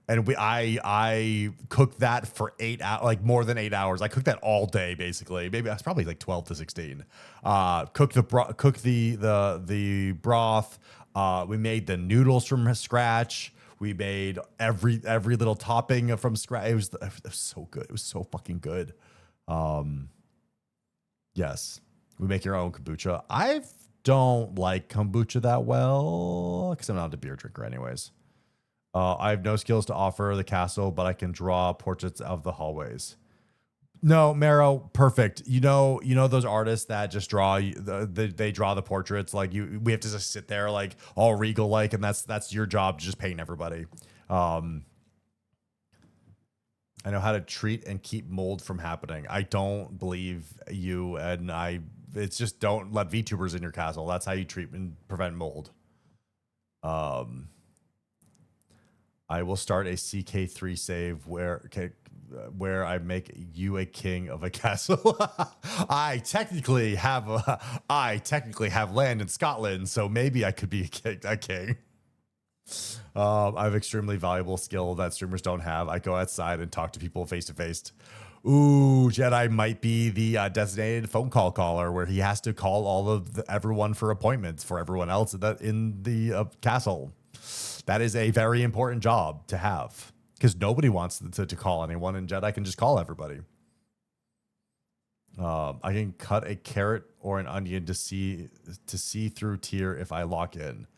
And I cooked that for 8 hours, like more than 8 hours. I cooked that all day, basically. Maybe that's probably like 12 to 16. Cooked the broth. We made the noodles from scratch. We made every little topping from scratch. It was so good. It was so fucking good. Yes, we make your own kombucha. I don't like kombucha that well because I'm not a beer drinker, anyways. I have no skills to offer the castle, but I can draw portraits of the hallways. No, Marrow, perfect. You know those artists that just draw. They draw the portraits. Like we have to just sit there like all regal like, and that's your job, just paint everybody. I know how to treat and keep mold from happening. I don't believe you, and it's just don't let VTubers in your castle. That's how you treat and prevent mold. I will start a CK3 save where I make you a king of a castle. I technically have land in Scotland, so maybe I could be a king. I have extremely valuable skill that streamers don't have. I go outside and talk to people face to face. Ooh, Jedi might be the designated phone call caller where he has to call all of everyone for appointments for everyone else in the castle. That is a very important job to have because nobody wants to call anyone, and Jedi can just call everybody. I can cut a carrot or an onion to see through tier if I lock in.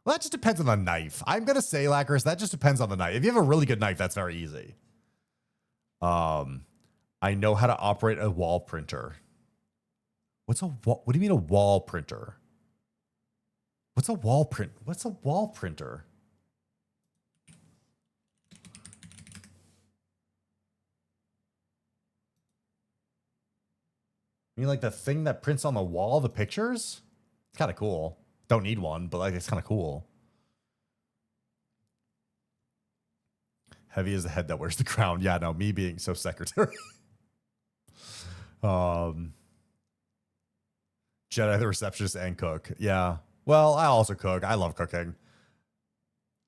Well, that just depends on the knife. I'm gonna say, Lacris, that just depends on the knife. If you have a really good knife, that's very easy. I know how to operate a wall printer. What do you mean a wall printer? What's a wall printer? You mean like the thing that prints on the wall, the pictures? It's kind of cool. Don't need one, but like it's kind of cool. Heavy is the head that wears the crown. Yeah, no, me being so secretary. Jedi the receptionist and cook. Yeah. Well, I also cook. I love cooking.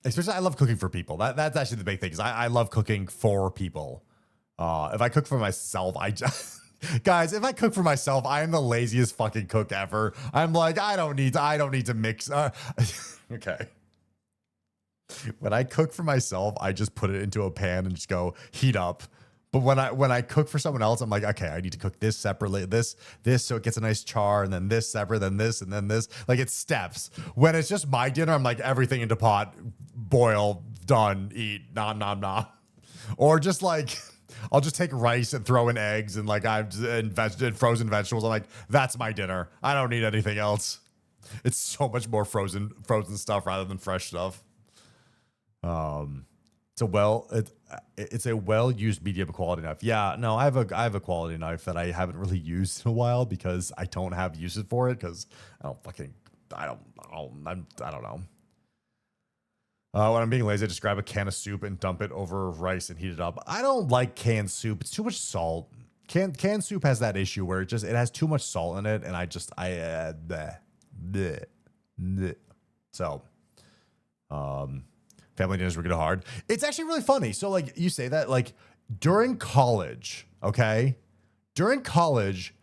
Especially I love cooking for people. That's actually the big thing. Is I love cooking for people. If I cook for myself, guys, if I cook for myself, I am the laziest fucking cook ever. I'm like, I don't need to mix. Okay. When I cook for myself, I just put it into a pan and just go heat up. But when I cook for someone else, I'm like, okay, I need to cook this separately, this so it gets a nice char, and then this separate, then this, and then this. Like it's steps. When it's just my dinner, I'm like everything into pot, boil, done, eat, nom nom nom. Or just like I'll just take rice and throw in eggs and like and frozen vegetables. I'm like, that's my dinner. I don't need anything else. It's so much more frozen stuff rather than fresh stuff. It's a well-used medium quality knife. Yeah, no, I have a quality knife that I haven't really used in a while because I don't have uses for it because I don't know. When I'm being lazy, I just grab a can of soup and dump it over rice and heat it up. I don't like canned soup. It's too much salt. Canned soup has that issue where it has too much salt in it, and bleh. So, family dinners were good hard. It's actually really funny. So like you say that like during college, okay? During college,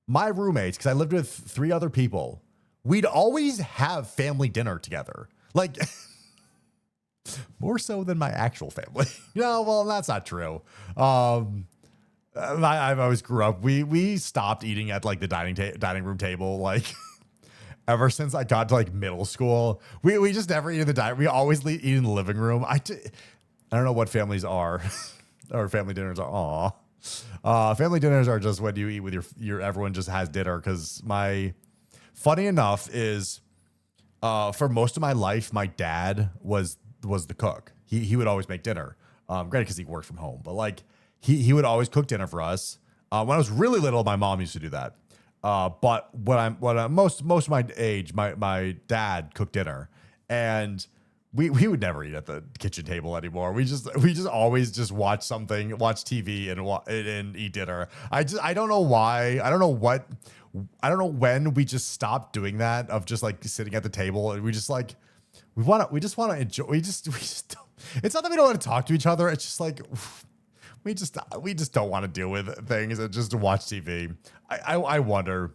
my roommates, because I lived with 3 other people, we'd always have family dinner together. Like more so than my actual family. No, well, that's not true. I've always grew up. We stopped eating at like the dining room table like ever since I got to like middle school. We just never eat in the dining. We always eat in the living room. I don't know what families are or family dinners are. Family dinners are just when you eat with your everyone just has dinner. Because funny enough is for most of my life, my dad was the cook. He would always make dinner. Granted, because he worked from home, but like he would always cook dinner for us. When I was really little, my mom used to do that. But when I'm most of my age, my dad cooked dinner, and we would never eat at the kitchen table anymore. We just always just watch something, watch TV, and eat dinner. I don't know why. I don't know when we just stopped doing that of just like sitting at the table, and we just like we just want to enjoy. We just don't, it's not that we don't want to talk to each other. It's just like we just don't want to deal with things and just to watch TV. I wonder,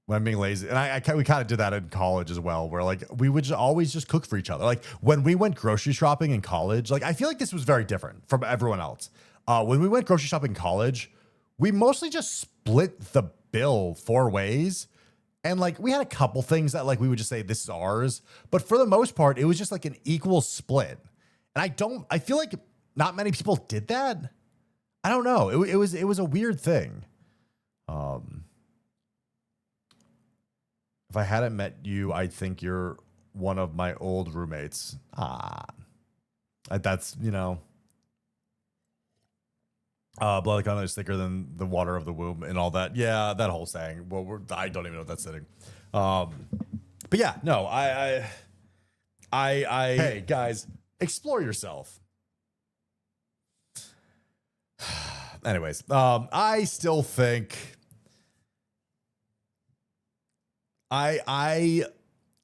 when I'm being lazy, and we kind of did that in college as well, where like we would always just cook for each other. Like when we went grocery shopping in college, like I feel like this was very different from everyone else. When we went grocery shopping in college, we mostly just split the bill 4 ways. And like we had a couple things that like we would just say this is ours, but for the most part, it was just like an equal split. And I feel like not many people did that. I don't know. It was a weird thing. If I hadn't met you, I think you're one of my old roommates. That's, you know, blood of the continent is thicker than the water of the womb and all that. Yeah, that whole saying. Well, I don't even know if that's sitting. But yeah, no, hey guys, explore yourself. Anyways, I still think I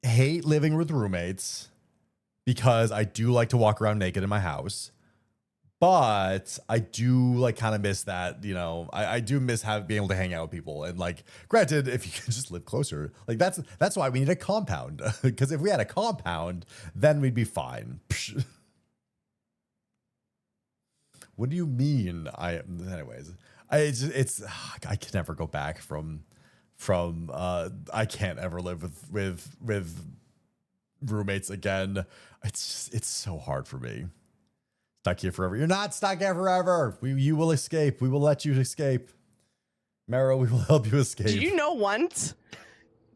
hate living with roommates because I do like to walk around naked in my house. But I do like kind of miss that, you know, I do miss being able to hang out with people. And like, granted, if you can just live closer, like that's why we need a compound. Because if we had a compound, then we'd be fine. What do you mean? Anyways, I can never go back from I can't ever live with roommates again. It's so hard for me. Stuck here forever. You're not stuck here forever. You will escape. We will let you escape. Mero, we will help you escape. Did you know once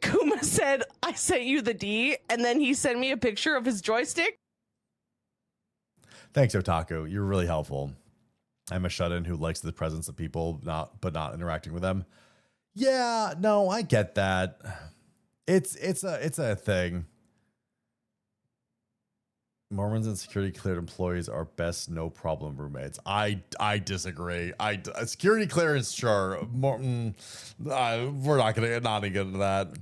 Kuma said, I sent you the D, and then he sent me a picture of his joystick? Thanks, Otaku. You're really helpful. I'm a shut-in who likes the presence of people, but not interacting with them. Yeah, no, I get that. It's a thing. Mormons and security cleared employees are best no problem roommates. I disagree. Security clearance, sure. We're not gonna get into that.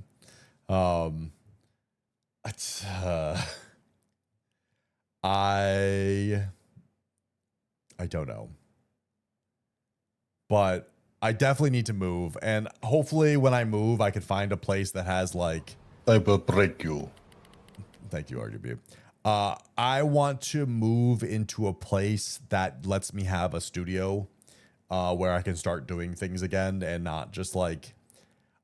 I don't know, but I definitely need to move, and hopefully when I move, I can find a place that has like. I will break you. Thank you, RGB. I want to move into a place that lets me have a studio where I can start doing things again and not just like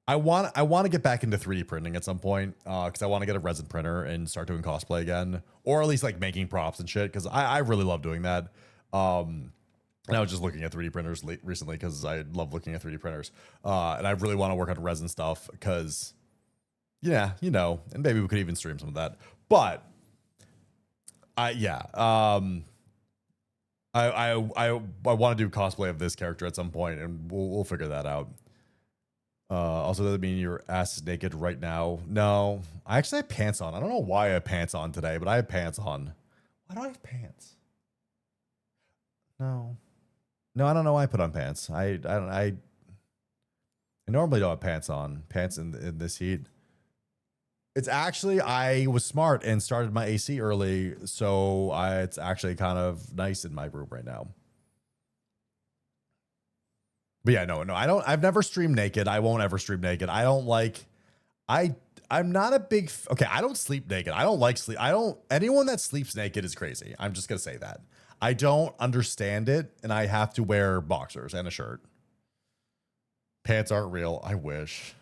I want to get back into 3D printing at some point because I want to get a resin printer and start doing cosplay again, or at least like making props and shit because I really love doing that. And I was just looking at 3D printers recently because I love looking at 3D printers, and I really want to work on resin stuff because yeah, you know, and maybe we could even stream some of that, but. I want to do cosplay of this character at some point, and we'll figure that out. Also, does that mean your ass is naked right now? No, I actually have pants on. I don't know why I have pants on today, but I have pants on. Why do I have pants? No, I don't know why I put on pants. I normally don't have pants on. Pants in this heat. It's actually, I was smart and started my AC early, so it's actually kind of nice in my room right now. But yeah, no, I've never streamed naked. I won't ever stream naked. I don't like, I'm not a big, okay, I don't sleep naked. I don't like sleep. Anyone that sleeps naked is crazy. I'm just going to say that. I don't understand it, and I have to wear boxers and a shirt. Pants aren't real. I wish.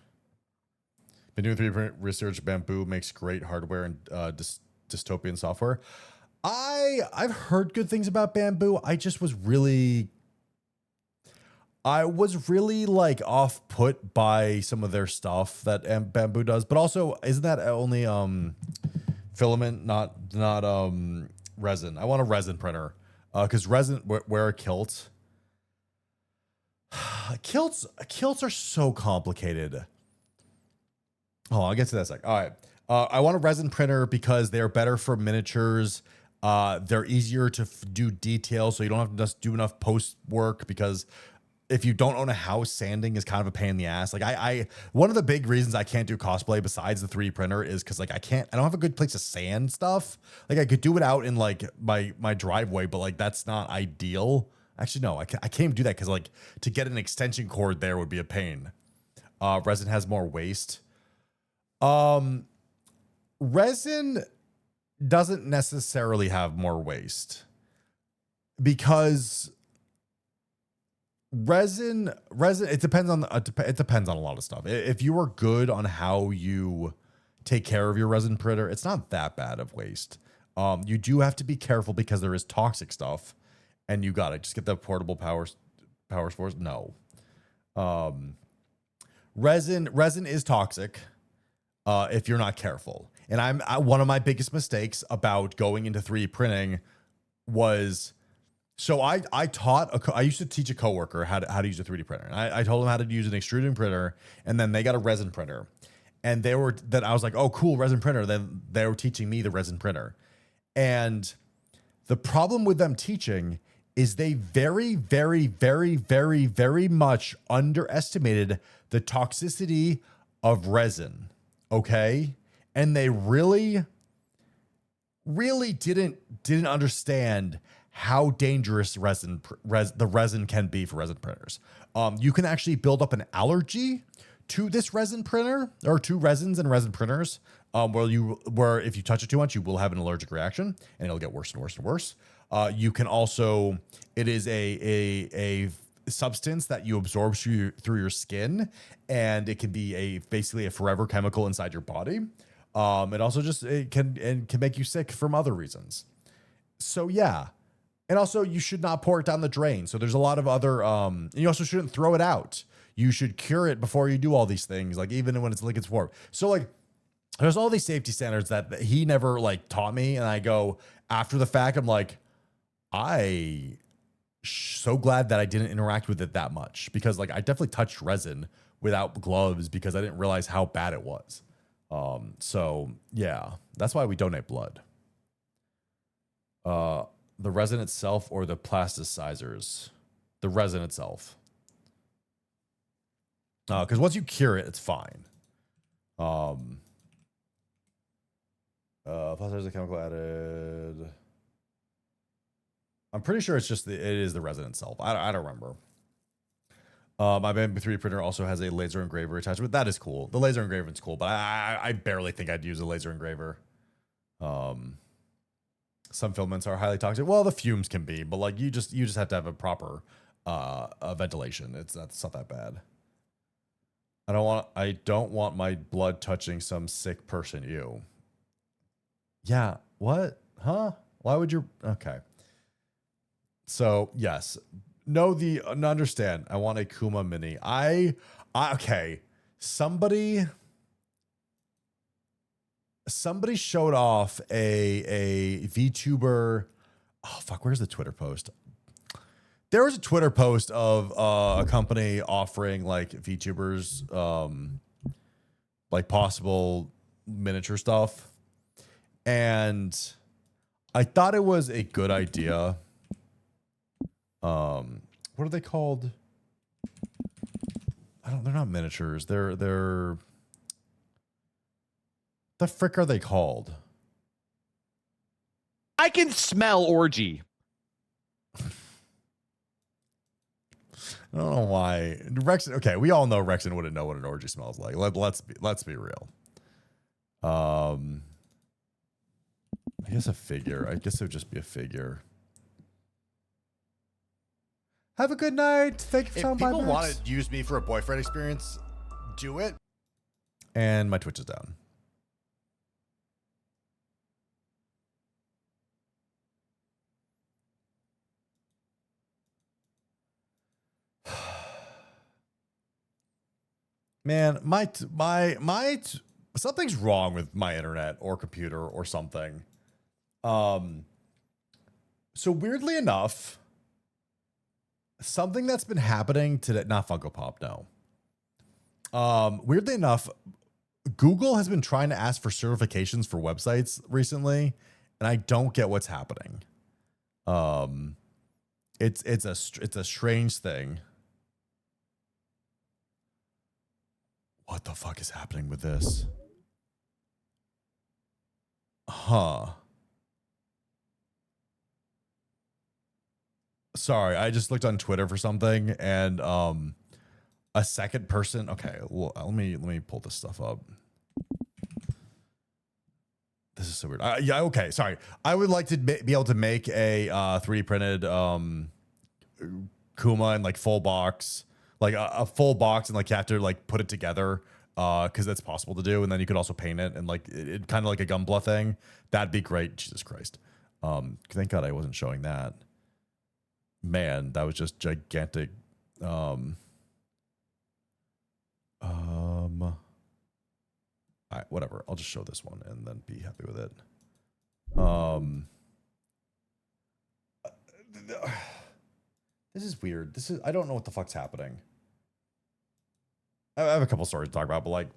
Been doing 3D print research. Bamboo makes great hardware and dystopian software. I've heard good things about Bamboo. I was really like off put by some of their stuff that Bamboo does. But also, isn't that only filament, not resin? I want a resin printer because resin wear a kilt. Kilts are so complicated. Oh, I'll get to that in a sec. All right. I want a resin printer because they're better for miniatures. They're easier to do details, so you don't have to just do enough post work because if you don't own a house, sanding is kind of a pain in the ass. Like I one of the big reasons I can't do cosplay besides the 3D printer is because like I don't have a good place to sand stuff. Like I could do it out in like my driveway, but like that's not ideal. Actually, no, I can't even do that because like to get an extension cord there would be a pain. Resin has more waste. Resin doesn't necessarily have more waste because resin it depends on a lot of stuff. If you are good on how you take care of your resin printer, it's not that bad of waste. You do have to be careful because there is toxic stuff, and you gotta just get the portable power source. No, resin is toxic if you're not careful. And one of my biggest mistakes about going into 3D printing was, so I used to teach a coworker how to use a 3D printer. And I told them how to use an extruding printer, and then they got a resin printer. And I was like, oh, cool, resin printer. Then they were teaching me the resin printer. And the problem with them teaching is they very, very, very, very, very much underestimated the toxicity of resin. Okay? And they really, really didn't understand how dangerous the resin can be for resin printers. You can actually build up an allergy to this resin printer, or to resins and resin printers, where if you touch it too much, you will have an allergic reaction, and it'll get worse and worse and worse. You can also, it is a substance that you absorb through your skin, and it can be basically a forever chemical inside your body. It also can make you sick from other reasons. So yeah. And also you should not pour it down the drain. So there's a lot of other, you also shouldn't throw it out. You should cure it before you do all these things. Like even when it's liquid form. So like there's all these safety standards that he never like taught me. And I go after the fact, I'm like, so glad that I didn't interact with it that much, because like I definitely touched resin without gloves because I didn't realize how bad it was. So yeah, that's why we donate blood. The resin itself or the plasticizers? The resin itself. Because once you cure it, it's fine. Plasticizers, the chemical added. I'm pretty sure it is the resin itself. I don't remember. My Bamboo 3D printer also has a laser engraver attachment. That is cool. The laser engraver is cool, but I barely think I'd use a laser engraver. Some filaments are highly toxic. Well, the fumes can be, but like you just have to have a proper ventilation. It's not that bad. I don't want my blood touching some sick person. Ew. Yeah. What? Huh? Why would you? Okay. So yes. Understand. I want a Kuma Mini. Okay. Somebody showed off a VTuber. Oh fuck, where's the Twitter post? There was a Twitter post of a company offering like VTubers like possible miniature stuff. And I thought it was a good idea. What are they called? They're not miniatures. They're the frick are they called? I can smell orgy. I don't know why. Rexon, okay, we all know Rexon wouldn't know what an orgy smells like. Let's be real. I guess a figure. I guess it would just be a figure. Have a good night. Thank you for If coming by. people Max. want to use me for a boyfriend experience, do it. And my Twitch is down. Man, something's wrong with my internet or computer or something. So weirdly enough, something that's been happening today, not Funko Pop, no. Weirdly enough, Google has been trying to ask for certifications for websites recently, and I don't get what's happening. It's a strange thing. What the fuck is happening with this? Huh. Sorry, I just looked on Twitter for something and a second person. Okay, well, let me pull this stuff up. This is so weird. Yeah, okay, sorry. I would like to be able to make a 3D printed Kuma in like full box, like a full box, and like you have to like put it together because that's possible to do, and then you could also paint it and like it kind of like a Gunpla thing. That'd be great. Jesus Christ. Thank God I wasn't showing that. Man, that was just gigantic. All right, whatever. I'll just show this one and then be happy with it. This is weird. I don't know what the fuck's happening. I have a couple stories to talk about, but like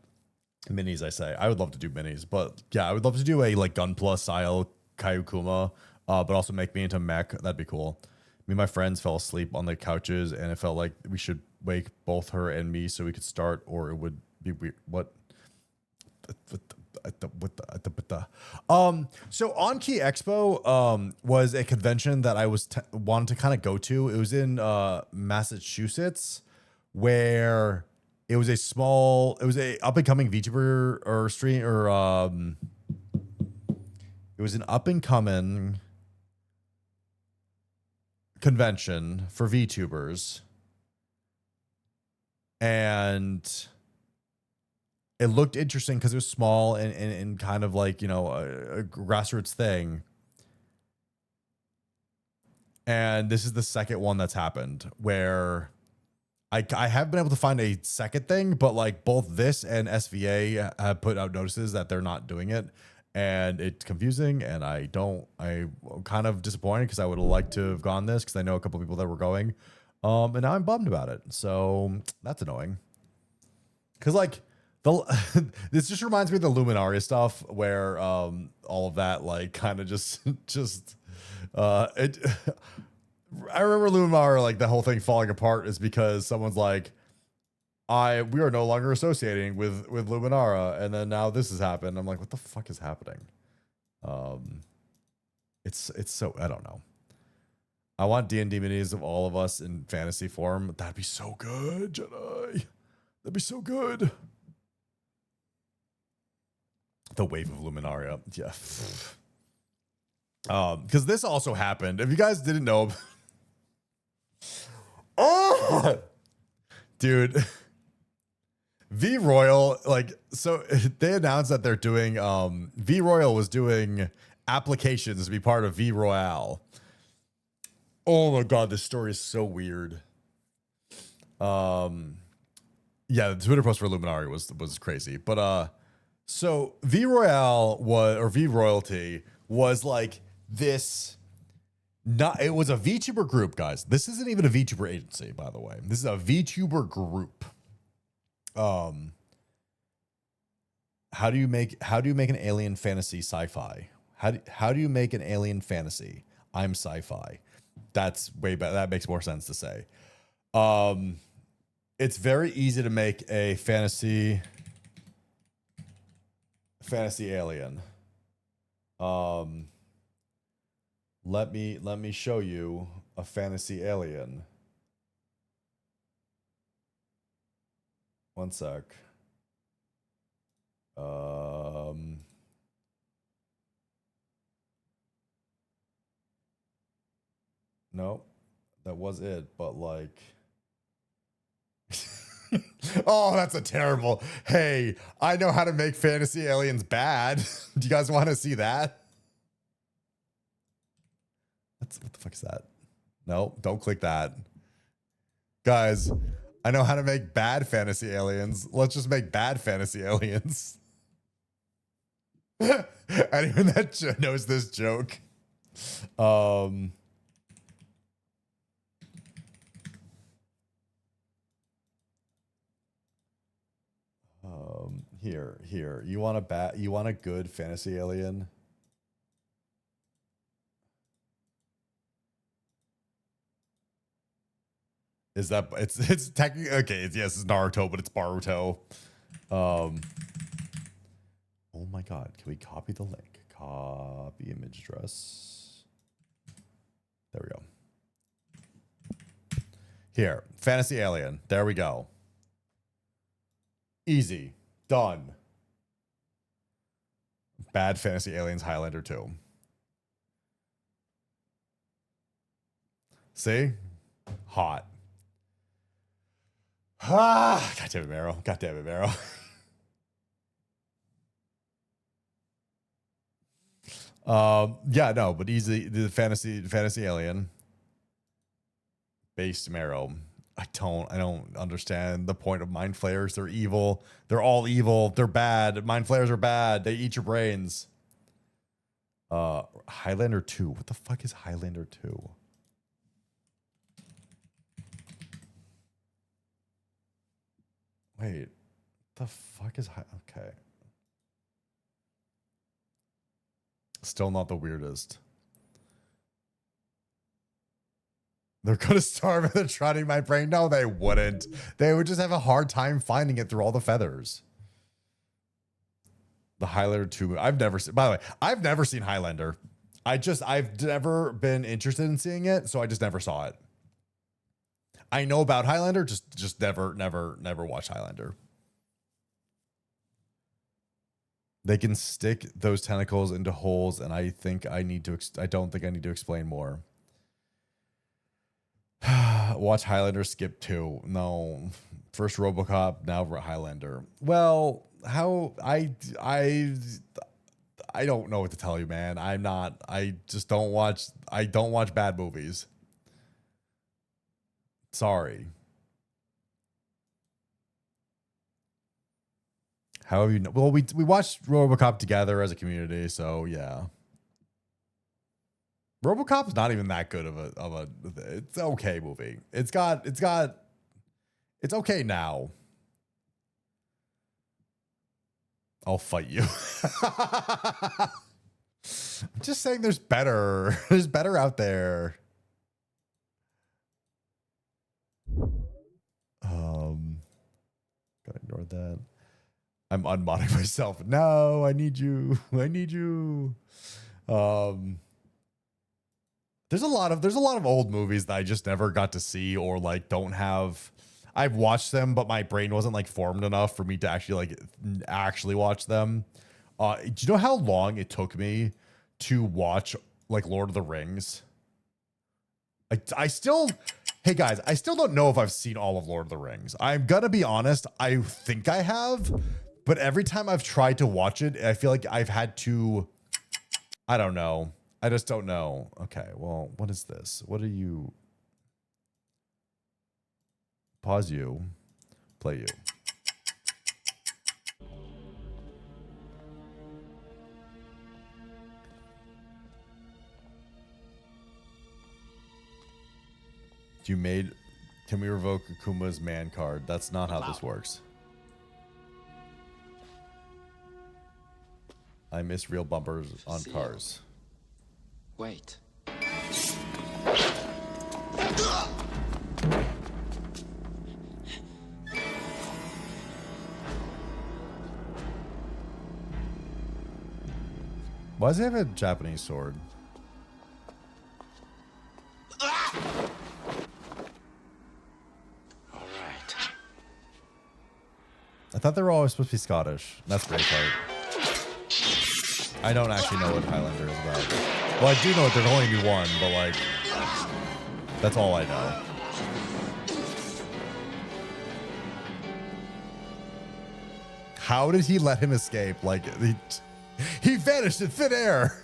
minis, I say. I would love to do minis, but yeah, I would love to do a like Gunpla style Kayukuma, but also make me into mech. That'd be cool. Me and my friends fell asleep on the couches and it felt like we should wake both her and me so we could start, or it would be weird. What? So On-Key Expo was a convention that I was wanted to kind of go to. It was in Massachusetts, where it was a up and coming VTuber or stream or it was an up and coming convention for VTubers, and it looked interesting because it was small and kind of like, you know, a grassroots thing. And this is the second one that's happened where I have been able to find a second thing, but like both this and SVA have put out notices that they're not doing it. And it's confusing, and I'm kind of disappointed because I would have liked to have gone this because I know a couple of people that were going. And now I'm bummed about it. So that's annoying. Because like, this just reminds me of the Luminaria stuff where all of that like kind of just it I remember Luminaria, like the whole thing falling apart is because someone's like, we are no longer associating with Luminara, and then now this has happened. I'm like, what the fuck is happening? It's so, I don't know. I want D&D minis of all of us in fantasy form. That'd be so good, Jedi. That'd be so good. The wave of Luminaria. Yeah. Because this also happened. If you guys didn't know. Oh, dude. V Royal, like, so they announced that they're doing, V Royal was doing applications to be part of V Royale. Oh my God, this story is so weird. Yeah, the Twitter post for Luminari was crazy. But, so V Royale or V Royalty was like this, it was a VTuber group, guys. This isn't even a VTuber agency, by the way. This is a VTuber group. How do you make an alien fantasy sci-fi? How do you make an alien fantasy? I'm sci-fi. That's way better. That makes more sense to say. It's very easy to make a fantasy alien. Let me show you a fantasy alien. One sec. No, that was it, but like, oh, that's a terrible. Hey, I know how to make fantasy aliens bad. Do you guys want to see that? What the fuck is that? No, don't click that. Guys, I know how to make bad fantasy aliens. Let's just make bad fantasy aliens. Anyone that knows this joke. Here. You want a good fantasy alien? Is that it's technically okay? Yes, it's Naruto, but it's Baruto. Oh my god, can we copy the link? Copy image address. There we go. Here, Fantasy Alien. There we go. Easy. Done. Bad Fantasy Aliens Highlander 2. See? Hot. Ah, God damn it, Mero. God damn it, Mero. Yeah, no, but easy. The fantasy alien based Marrow. I don't understand the point of mind flayers. They're evil. They're all evil. They're bad. Mind flayers are bad. They eat your brains. Highlander 2. What the fuck is Highlander 2? Wait. The fuck is okay. Still not the weirdest. They're gonna starve if they're trotting my brain. No, they wouldn't. They would just have a hard time finding it through all the feathers. The Highlander 2. I've never seen, by the way, I've never seen Highlander. I've never been interested in seeing it, so I just never saw it. I know about Highlander, just never watched Highlander. They can stick those tentacles into holes, and I don't think I need to explain more. Watch Highlander, skip 2. No. First RoboCop, now Highlander. Well, how I don't know what to tell you, man. I don't watch bad movies. Sorry. How have you know? Well, we watched RoboCop together as a community, so yeah. RoboCop's not even that good of a it's okay movie. It's okay now. I'll fight you. I'm just saying there's better. There's better out there. Gotta ignore that. I'm unmodding myself. No, I need you. I need you. There's a lot of old movies that I just never got to see or like don't have. I've watched them, but my brain wasn't like formed enough for me to actually watch them. Do you know how long it took me to watch like Lord of the Rings? I still, hey guys, I still don't know if I've seen all of Lord of the Rings. I'm gonna be honest, I think I have, but every time I've tried to watch it, I feel like I've had to, I don't know. I just don't know. Okay, well, what is this? What are you? Pause you. Play you. Can we revoke Akuma's man card? That's not how this works. I miss real bumpers on cars. Wait. Why does he have a Japanese sword? All right. I thought they were always supposed to be Scottish. That's great part. I don't actually know what Highlander is about. Well, I do know that there'd only be one, but like, that's all I know. How did he let him escape? Like, he vanished in thin air.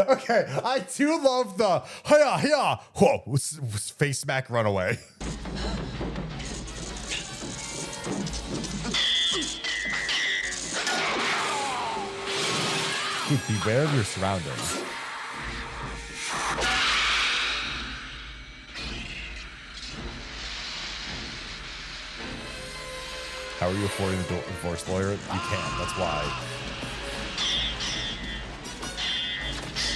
Okay, I do love the hiya hiya whoa face smack runaway. Dude, beware of your surroundings. How are you affording a divorce lawyer? You can't. That's why.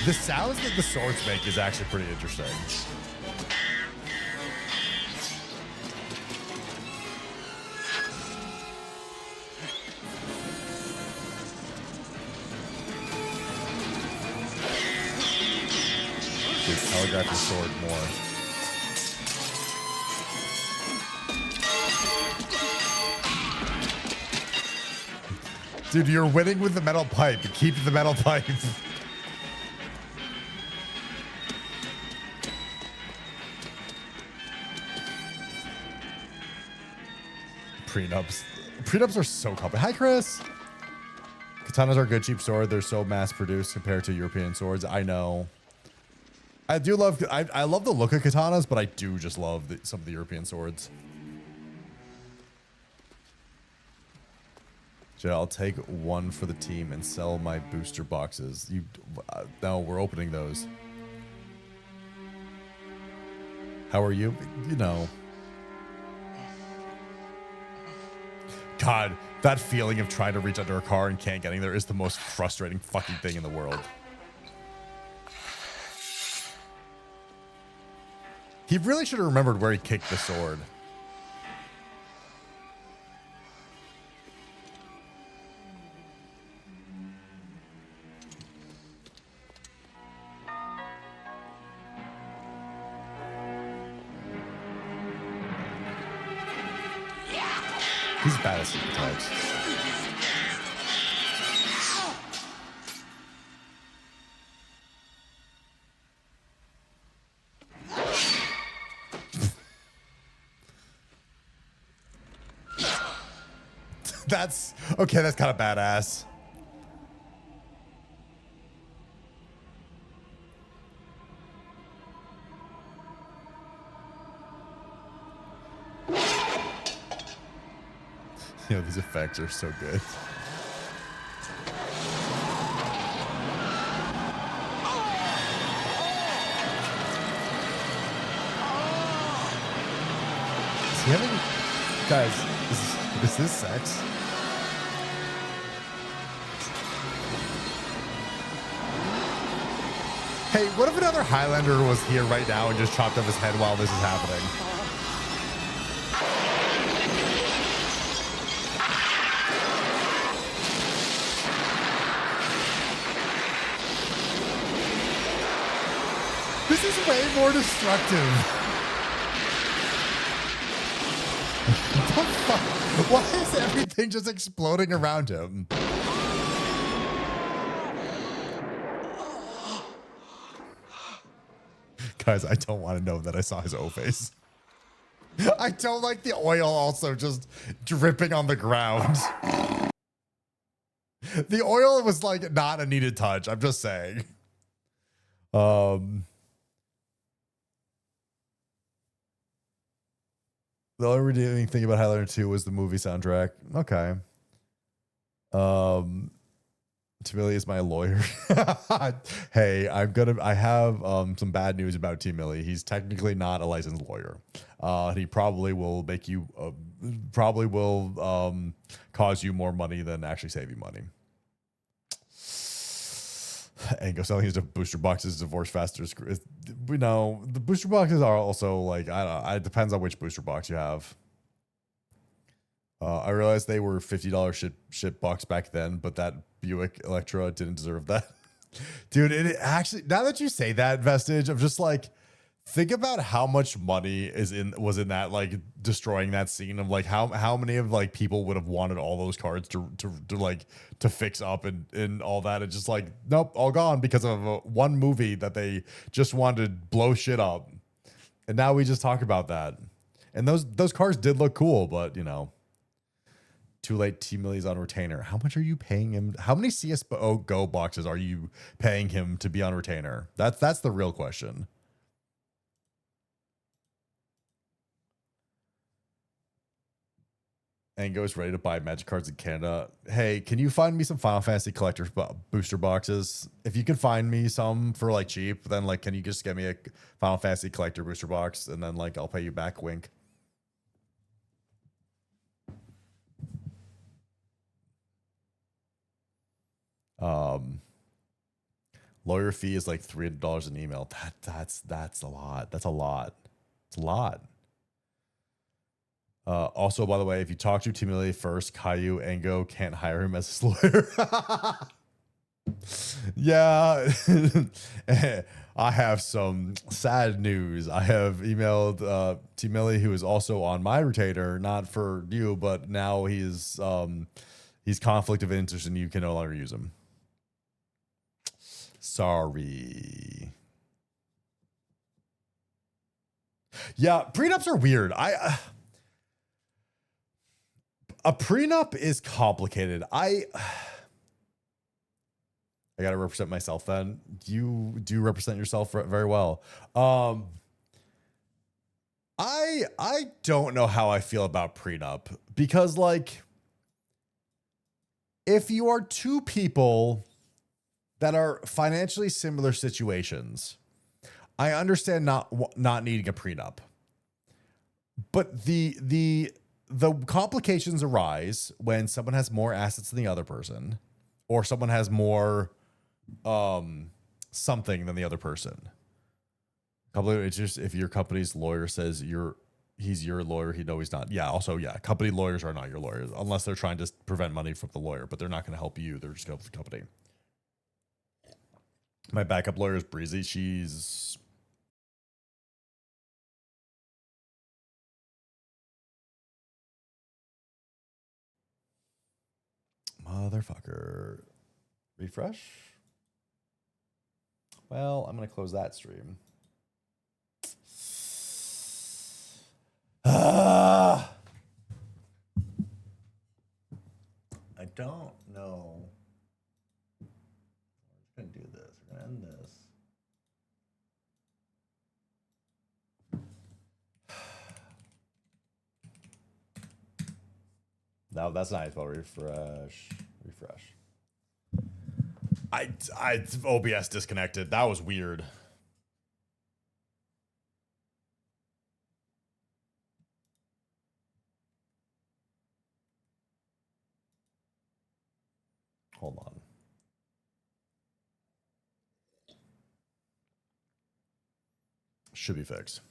The sounds that the swords make is actually pretty interesting. Please telegraph your sword more. Dude, you're winning with the metal pipe. Keep the metal pipe. Prenups. Prenups are so complicated. Hi, Chris. Katanas are a good cheap sword. They're so mass produced compared to European swords. I know. I do love. I love the look of katanas, but I do just love some of the European swords. Jay, I'll take one for the team and sell my booster boxes. You, no, we're opening those. How are you? You know. God, that feeling of trying to reach under a car and can't getting there is the most frustrating fucking thing in the world. He really should have remembered where he kicked the sword. He's bad at secret types. That's okay. That's kind of badass. You know, these effects are so good. Is he having... Guys, is this sex? Hey, what if another Highlander was here right now and just chopped off his head while this is happening? This is way more destructive. What the fuck? Why is everything just exploding around him? Guys, I don't want to know that I saw his O-face. I don't like the oil also just dripping on the ground. The oil was like not a needed touch. I'm just saying. The only redeeming thing about Highlander 2 was the movie soundtrack. Okay. T. Millie is my lawyer. Hey, I have some bad news about T. Millie. He's technically not a licensed lawyer. He probably will make you cause you more money than actually save you money. And go selling his booster boxes, divorce faster. We know the booster boxes are also like, I don't know, it depends on which booster box you have. I realized they were $50 shit box back then, but that Buick Electra didn't deserve that. Dude, it actually, now that you say that, Vestige, I'm just like, think about how much money was in that, like destroying that scene of like how many of like people would have wanted all those cards to fix up and all that. It's just like, nope, all gone because of one movie that they just wanted to blow shit up. And now we just talk about that. And those cards did look cool, but you know, too late. T. Millie's on retainer. How much are you paying him? How many CS:GO Go boxes are you paying him to be on retainer? That's the real question. And goes ready to buy Magic cards in Canada. Hey, can you find me some Final Fantasy collector's booster boxes? If you can find me some for like cheap, then like, can you just get me a Final Fantasy collector booster box and then like I'll pay you back? Wink. Lawyer fee is like $300 an email. That's a lot. That's a lot. It's a lot. Also, by the way, if you talk to Timili first, Caillou Ango can't hire him as his lawyer. Yeah. I have some sad news. I have emailed Timili, who is also on my retainer, not for you, but now he's conflict of interest and you can no longer use him. Sorry. Yeah, prenups are weird. A prenup is complicated. I gotta represent myself then. You do represent yourself very well. I don't know how I feel about prenup because, like, if you are two people that are financially similar situations, I understand not needing a prenup. But the complications arise when someone has more assets than the other person, or someone has more something than the other person. It's just if your company's lawyer says he's your lawyer, he's not. Yeah, also, yeah, company lawyers are not your lawyers unless they're trying to prevent money from the lawyer, but they're not going to help you. They're just going to help the company. My backup lawyer is Breezy. She's motherfucker. Refresh. Well, I'm going to close that stream. I don't know. We're going to do this. We're going to end this. No, that's nice. Well, refresh. OBS disconnected. That was weird. Hold on. Should be fixed.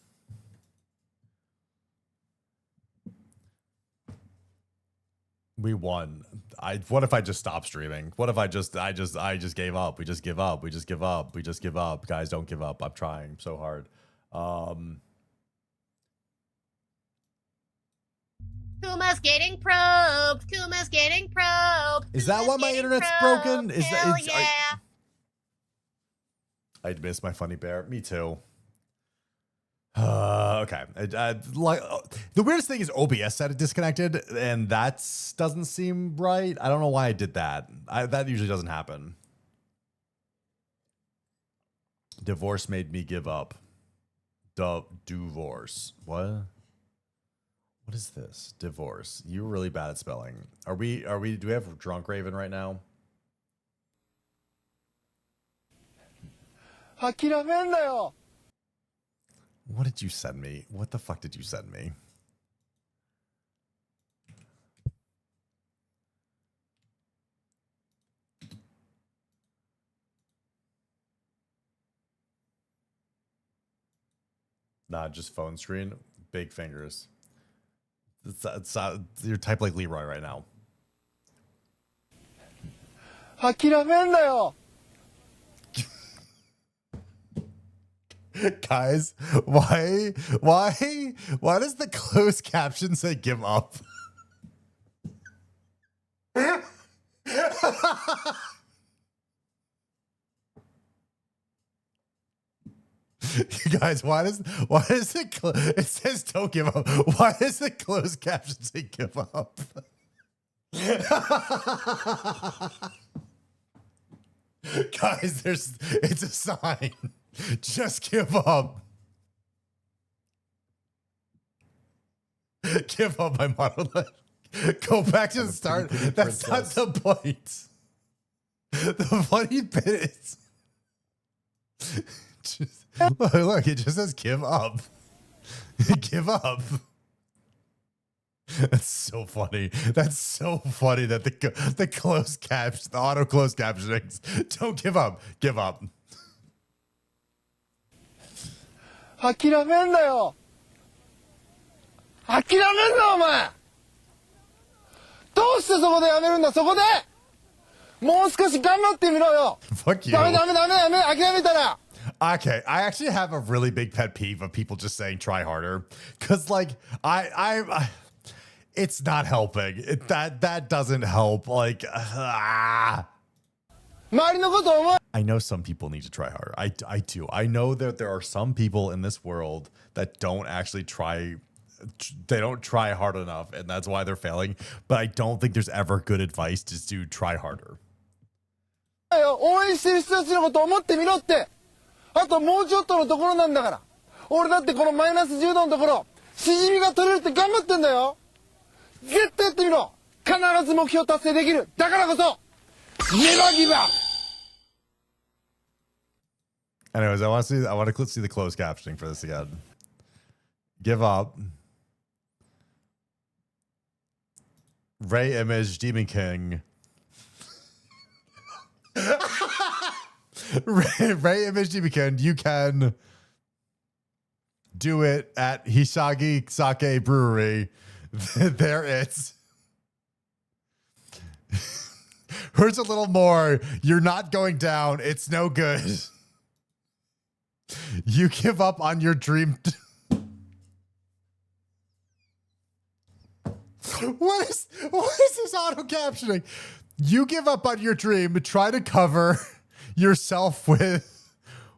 We won. What if I just stop streaming? What if I just gave up? We just give up. We just give up. We just give up. Guys, don't give up. I'm trying so hard. Kuma's getting probed. Kuma's getting probed. Is that why my internet's broken? Is Hell that yeah. I miss my funny bear. Me too. Okay. Like the weirdest thing is OBS said it disconnected, and that doesn't seem right. I don't know why I did that. That usually doesn't happen. Divorce made me give up. Divorce. What? What is this? Divorce. You're really bad at spelling. Do we have Drunk Raven right now? What did you send me? What the fuck did you send me? Nah, just phone screen. Big fingers. You type like Leroy right now. Guys, why does the closed caption say give up? You guys, why does it says don't give up? Why does the closed caption say give up? Guys, it's a sign. Just give up. Give up my monolith. Go back to the start. That's not the point. The funny bit is look, it just says give up. Give up. That's so funny. That's so funny that the closed caps, the auto closed captionings, don't give up. Give up. 諦めんなよ。諦めんなお前。どうしてそこでやめるんだそこで。もう少し頑張ってみろよ。 Fuck you. ダメ諦めたら。 Okay, I actually have a really big pet peeve of people just saying try harder, because like I it's not helping. That doesn't help. Like I know some people need to try harder. I do. I know that there are some people in this world that don't actually try. They don't try hard enough, and that's why they're failing. But I don't think there's ever good advice to do try harder. 応援してる人たちのことを思ってみろって。あともうちょっとのところなんだから。俺だってこのマイナス10度のところ、しじみが取れるって頑張ってんだよ。絶対やってみろ。必ず目標達成できる。だからこそ、Never give up. Anyways, I want to see the closed captioning for this again. Give up. Ray Image, Demon King. Ray Image, Demon King, you can do it at Hisagi Sake Brewery. There it's. Hurts a little more. You're not going down. It's no good. You give up on your dream. What is this auto captioning? You give up on your dream, try to cover yourself with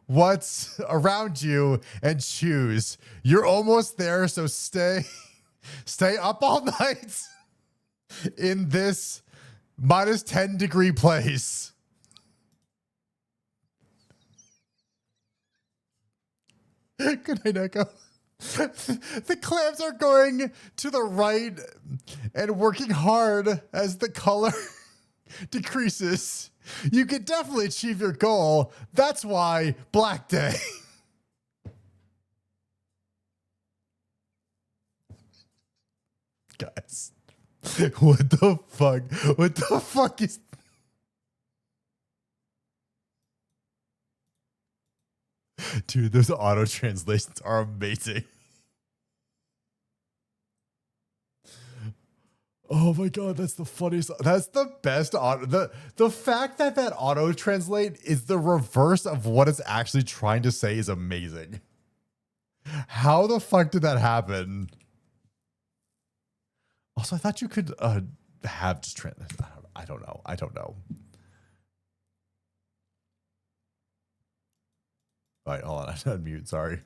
what's around you and choose. You're almost there, so stay up all night in this minus 10-degree place. Good night, Echo. The clams are going to the right and working hard as the color decreases. You can definitely achieve your goal. That's why Black Day. Guys, what the fuck? What the fuck is... Dude, those auto translations are amazing. Oh my god, that's the funniest. That's the best auto. The fact that auto translate is the reverse of what it's actually trying to say is amazing. How the fuck did that happen? Also, I thought you could have just translate. I don't know. All right, hold on. I should unmute. Sorry.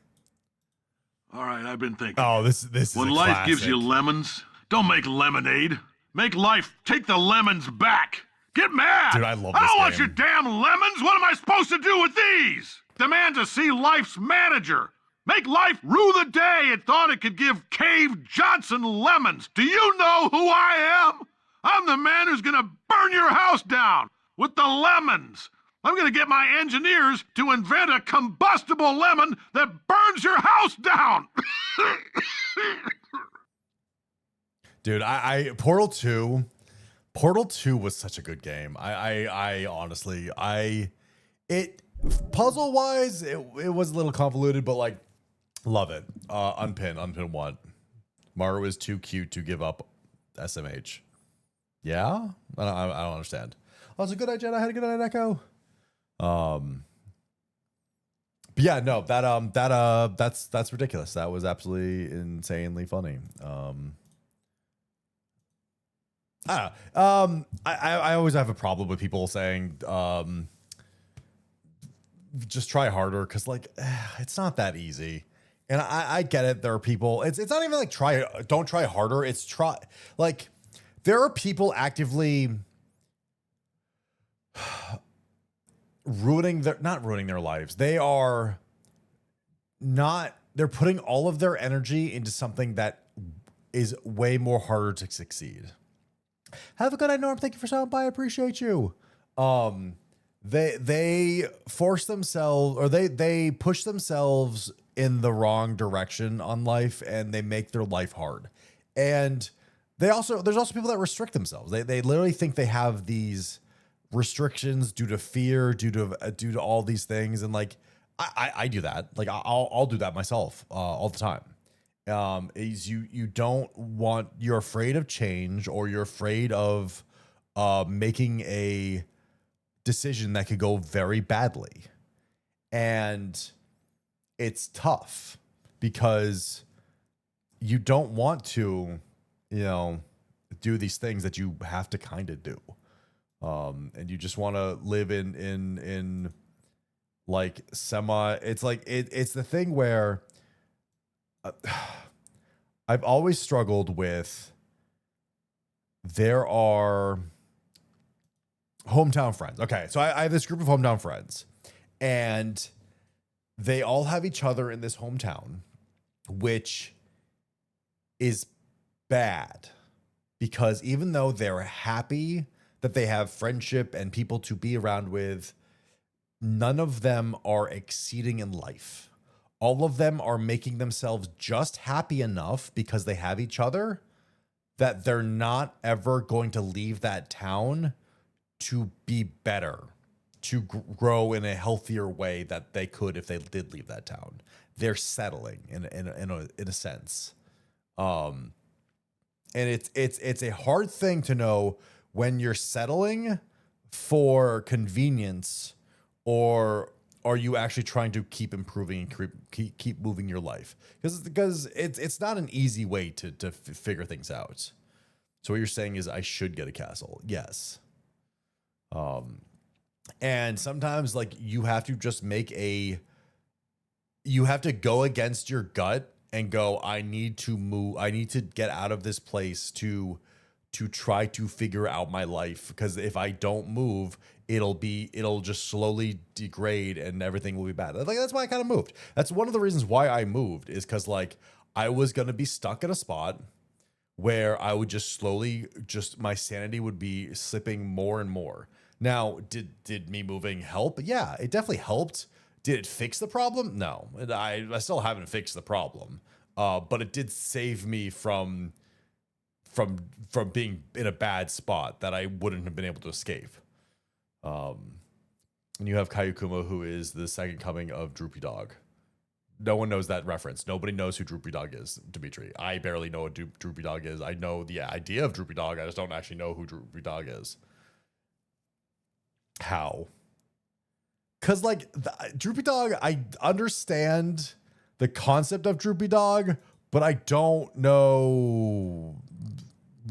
All right, I've been thinking. Oh, this is when life gives you lemons, don't make lemonade. Make life take the lemons back. Get mad. Dude, I love this I don't want game. your damn lemons. What am I supposed to do with these? Demand to see life's manager. Make life rue the day it thought it could give Cave Johnson lemons. Do you know who I am? I'm the man who's gonna burn your house down with the lemons. I'm going to get my engineers to invent a combustible lemon that burns your house down. Dude, Portal 2 was such a good game. I honestly, puzzle wise, it was a little convoluted, but like, love it. Unpin what? Mario is too cute to give up SMH. Yeah? I don't understand. Oh, it's a good night, Jedi. I had a good night, Echo. But yeah, no, that's ridiculous. That was absolutely insanely funny. I always have a problem with people saying, just try harder. Cause like, it's not that easy. And I get it. There are people, it's not even like don't try harder. It's like there are people actively not ruining their lives. They're putting all of their energy into something that is way more harder to succeed. Have a good night, Norm. Thank you for stopping by. I appreciate you. They force themselves, or they push themselves in the wrong direction on life, and they make their life hard. And there's also people that restrict themselves. They literally think they have these restrictions due to fear, due to all these things, and like I do that. Like I'll do that myself all the time. Is you don't want, you're afraid of change, or you're afraid of making a decision that could go very badly, and it's tough because you don't want to, do these things that you have to kind of do. And you just want to live in like it's like, it's the thing where I've always struggled with, there are hometown friends. Okay. So I have this group of hometown friends, and they all have each other in this hometown, which is bad, because even though they're happy that they have friendship and people to be around with, none of them are exceeding in life. All of them are making themselves just happy enough because they have each other, that they're not ever going to leave that town to be better, to grow in a healthier way that they could if they did leave that town. They're settling in a sense. And it's a hard thing to know when you're settling for convenience, or are you actually trying to keep improving and keep moving your life? Because it's not an easy way to figure things out. So what you're saying is I should get a castle. Yes. And sometimes like you have to just you have to go against your gut and go, I need to move. I need to get out of this place to try to figure out my life. Because if I don't move, it'll just slowly degrade and everything will be bad. Like, that's why I kind of moved. That's one of the reasons why I moved, is because like I was going to be stuck in a spot where I would just slowly, my sanity would be slipping more and more. Now, did me moving help? Yeah, it definitely helped. Did it fix the problem? No, I still haven't fixed the problem. But it did save me from being in a bad spot that I wouldn't have been able to escape. And you have Kayukuma, who is the second coming of Droopy Dog. No one knows that reference. Nobody knows who Droopy Dog is, Dimitri. I barely know what Droopy Dog is. I know the idea of Droopy Dog. I just don't actually know who Droopy Dog is. How? Because like Droopy Dog, I understand the concept of Droopy Dog, but I don't know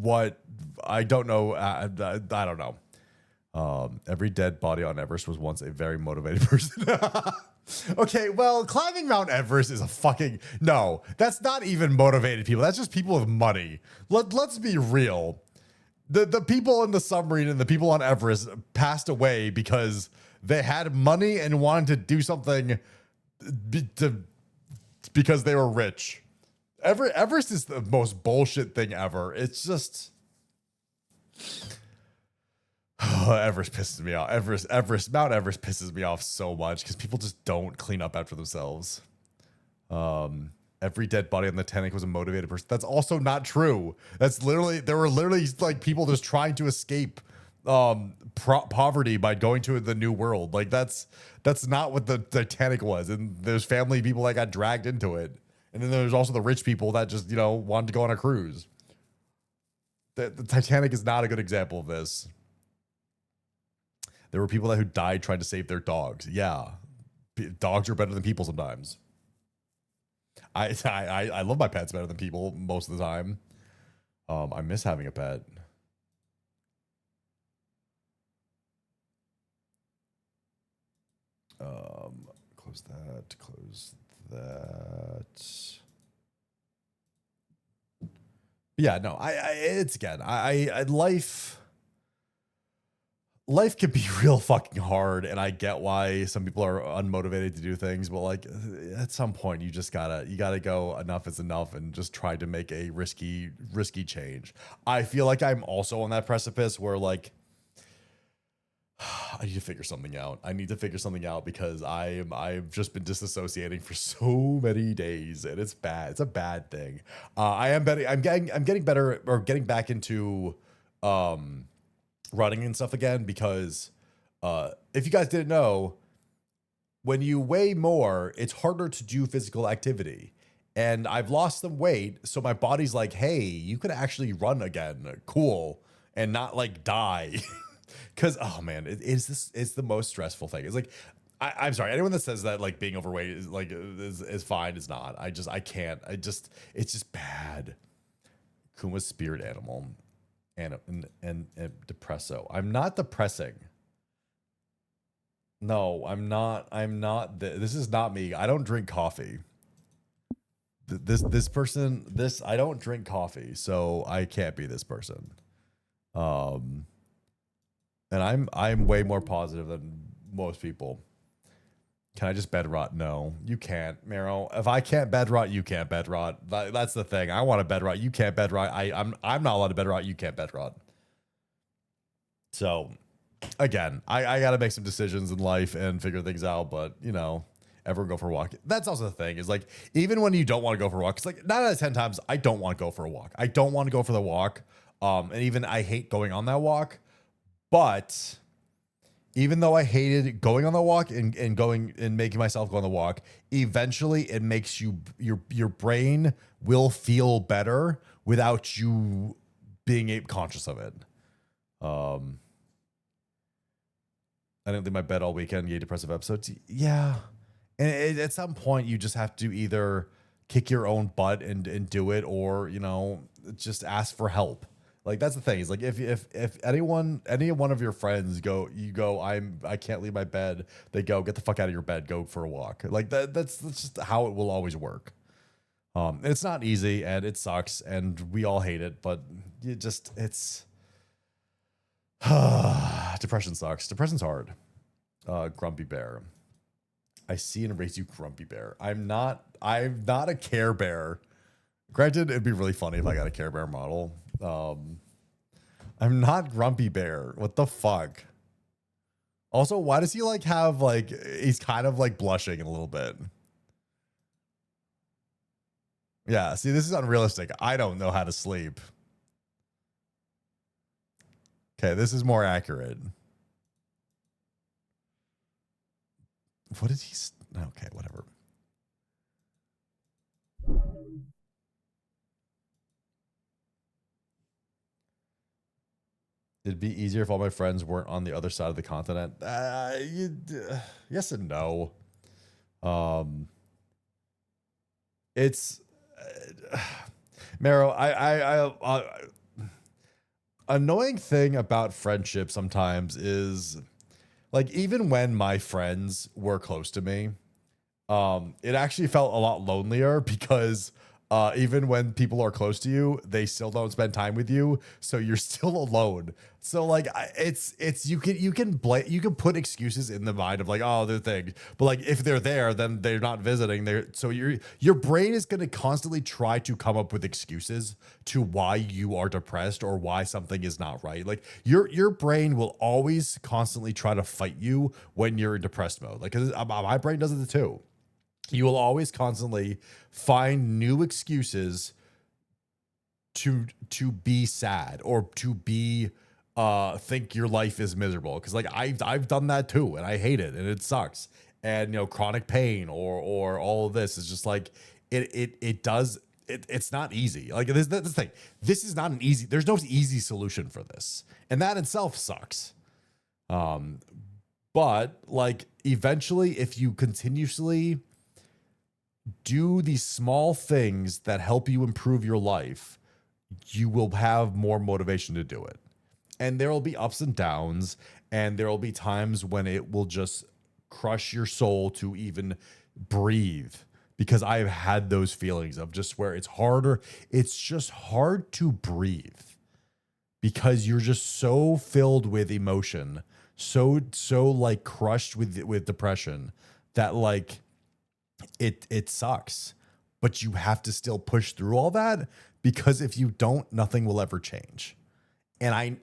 what. I don't know. I don't know. Every dead body on Everest was once a very motivated person. Okay, well, climbing Mount Everest is a fucking... No, that's not even motivated people. That's just people with money. Let's be real. The people in the submarine and the people on Everest passed away because they had money and wanted to do something because they were rich. Everest is the most bullshit thing ever. It's just... Everest pisses me off. Mount Everest pisses me off so much because people just don't clean up after themselves. Every dead body on the Titanic was a motivated person. That's also not true. There were literally like people just trying to escape poverty by going to the New World. Like that's not what the Titanic was. And there's family people that got dragged into it. And then there's also the rich people that just, wanted to go on a cruise. The Titanic is not a good example of this. There were people who died trying to save their dogs. Yeah. Dogs are better than people sometimes. I love my pets better than people most of the time. I miss having a pet. Close that. Yeah, no, life can be real fucking hard, and I get why some people are unmotivated to do things, but like at some point you gotta go, enough is enough, and just try to make a risky change. I feel like I'm also on that precipice where like I need to figure something out. I need to figure something out because I've just been disassociating for so many days, and it's bad. It's a bad thing. I am better. I'm getting better, or getting back into running and stuff again, because if you guys didn't know, when you weigh more, it's harder to do physical activity. And I've lost some weight, so my body's like, hey, you could actually run again. Cool. And not like die. Because, oh man, it's the most stressful thing. It's like, I'm sorry, anyone that says that like being overweight is like is fine is not. I can't. It's just bad. Kuma's spirit animal and depresso. I'm not depressing. No, I'm not. This is not me. I don't drink coffee. This person, I don't drink coffee, so I can't be this person. And I'm way more positive than most people. Can I just bed rot? No, you can't, Mero. If I can't bed rot, you can't bed rot. That's the thing. I want to bed rot. You can't bed rot. I'm not allowed to bed rot. You can't bed rot. So, again, I got to make some decisions in life and figure things out. But you know, everyone go for a walk. That's also the thing. Is like, even when you don't want to go for a walk, it's like 9 out of 10 times I don't want to go for a walk. I don't want to go for the walk. And even I hate going on that walk. But even though I hated going on the walk and going and making myself go on the walk, eventually it makes your brain will feel better without you being conscious of it. I didn't leave my bed all weekend. Yay, depressive episodes. Yeah. And at some point you just have to either kick your own butt and do it, or, you know, just ask for help. Like, that's the thing. Is like, if any one of your friends I can't leave my bed, they go, get the fuck out of your bed, go for a walk. Like that's just how it will always work. And it's not easy, and it sucks, and we all hate it, but it's depression sucks. Depression's hard. Grumpy Bear. I see and raise you, Grumpy Bear. I'm not a Care Bear. Granted, it'd be really funny if I got a Care Bear model. I'm not Grumpy Bear. What the fuck? Also, why does he like have like, he's kind of like blushing a little bit. Yeah, see, this is unrealistic. I don't know how to sleep. Okay, this is more accurate. What did he? Okay, whatever. It'd be easier if all my friends weren't on the other side of the continent. Yes and no. It's Mero. Annoying thing about friendship sometimes is, like, even when my friends were close to me, it actually felt a lot lonelier because even when people are close to you, they still don't spend time with you, so you're still alone. So like, you can put excuses in the mind of like, oh, they're things, but like if they're there, then they're not visiting. So your brain is going to constantly try to come up with excuses to why you are depressed or why something is not right. Like your brain will always constantly try to fight you when you're in depressed mode. Like, 'cause my brain does it too. You will always constantly find new excuses to be sad or to be think your life is miserable. Because like I've done that too, and I hate it, and it sucks. And you know, chronic pain or all of this is just like it's not easy. Like that's the thing. This is not an easy. There's no easy solution for this, and that itself sucks. But like eventually, if you continuously do these small things that help you improve your life, you will have more motivation to do it. And there will be ups and downs, and there will be times when it will just crush your soul to even breathe, because I've had those feelings of just where it's harder. It's just hard to breathe because you're just so filled with emotion, so like crushed with depression that like it sucks, but you have to still push through all that, because if you don't, nothing will ever change. And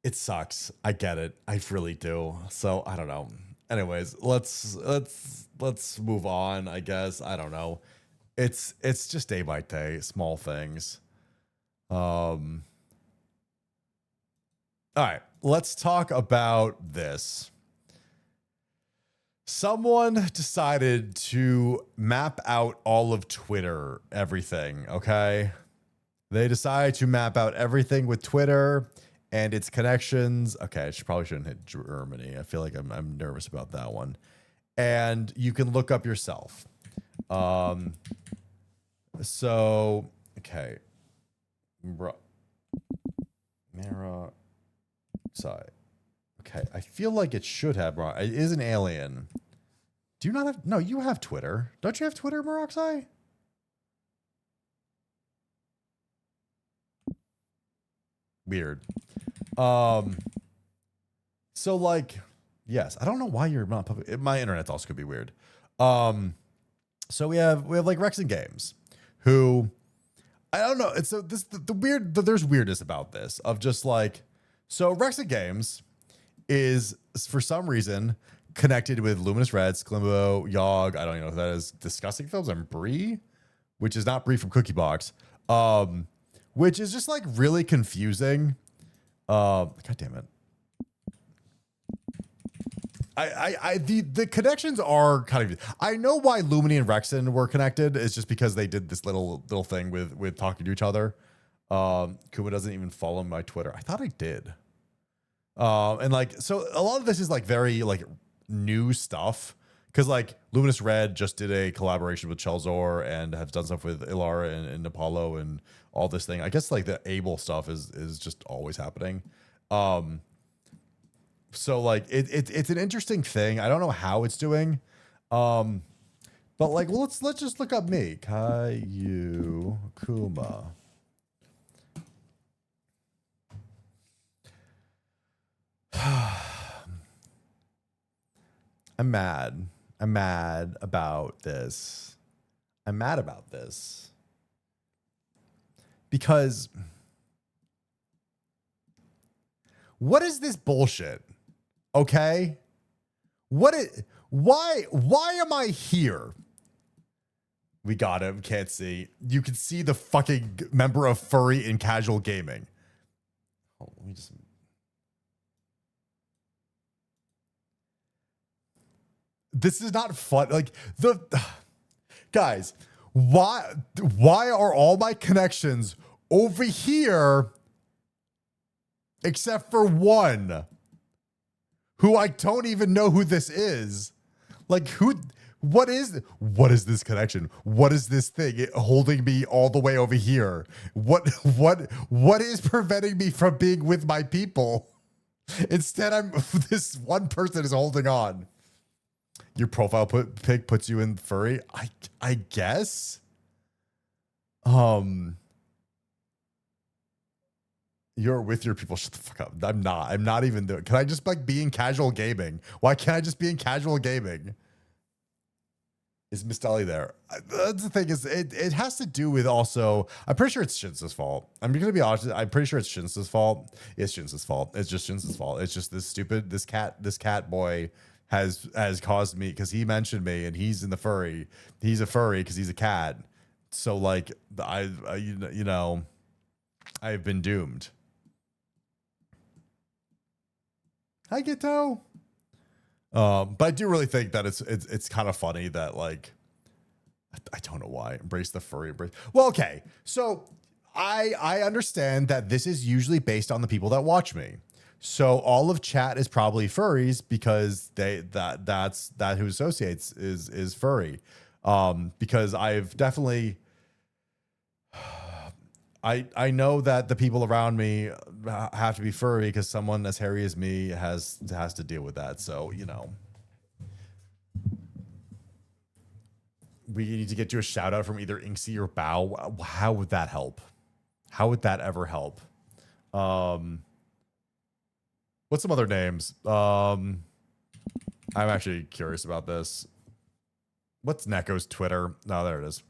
It sucks. I get it. I really do. So I don't know. Anyways, let's move on, I guess. I don't know. It's just day by day, small things. All right, let's talk about this. Someone decided to map out all of Twitter, everything, okay? They decided to map out everything with Twitter and its connections. Okay, I probably shouldn't hit Germany. I feel like I'm nervous about that one. And you can look up yourself. So, okay. Mara side. Okay, I feel like it should have. It is an alien. Do you not have? No, you have Twitter. Don't you have Twitter, Maroxai? Weird. So like, yes, I don't know why you're not public. My internet's also could be weird. So we have like Rex and Games, who I don't know. It's so this the weird. There's weirdness about this of just like, so Rex and Games is for some reason connected with Luminous Red, Sklimbo, Yogg. I don't even know who that is. Discussing Films and Bree, which is not Bree from Cookie Box. Which is just like really confusing. God damn it. The connections are kind of. I know why Lumini and Rexon were connected. It's just because they did this little thing with talking to each other. Kuma doesn't even follow my Twitter. I thought I did. And like, so a lot of this is like very like new stuff. Because like Luminous Red just did a collaboration with Chelzor and have done stuff with Ilara and Apollo and all this thing. I guess like the Able stuff is just always happening. So like it's an interesting thing. I don't know how it's doing. But like, well, let's just look up me. Caillou Kuma. I'm mad. I'm mad about this. I'm mad about this. Because what is this bullshit? Okay? Why am I here? We got him. Can't see. You can see the fucking member of Furry in Casual Gaming. Oh, let me just. This is not fun. Like guys, why are all my connections over here except for one who I don't even know who this is? Like what is this connection? What is this thing holding me all the way over here? What is preventing me from being with my people? Instead, this one person is holding on. Your profile pic puts you in Furry. I guess. You're with your people. Shut the fuck up. I'm not even doing. Can I just like be in Casual Gaming? Why can't I just be in Casual Gaming? Is Miss Dolly there? That's the thing is it has to do with also. I'm pretty sure it's Shinsa's fault. I'm gonna be honest. I'm pretty sure it's Shinsa's fault. It's Shinsa's fault. It's just Shinsa's fault. It's just this cat boy has caused me because he mentioned me and he's in the furry. He's a furry because he's a cat. So like you know, I've been doomed. Hi, Gito. But I do really think that it's kind of funny that like I don't know why embrace the furry embrace. Well, okay, so I understand that this is usually based on the people that watch me. So all of chat is probably furries because that's who associates is furry. Because I've definitely I know that the people around me have to be furry because someone as hairy as me has to deal with that. So, you know, we need to get you a shout out from either Inksy or Bao. How would that help? How would that ever help? What's some other names? I'm actually curious about this. What's Neko's Twitter? No, there it is.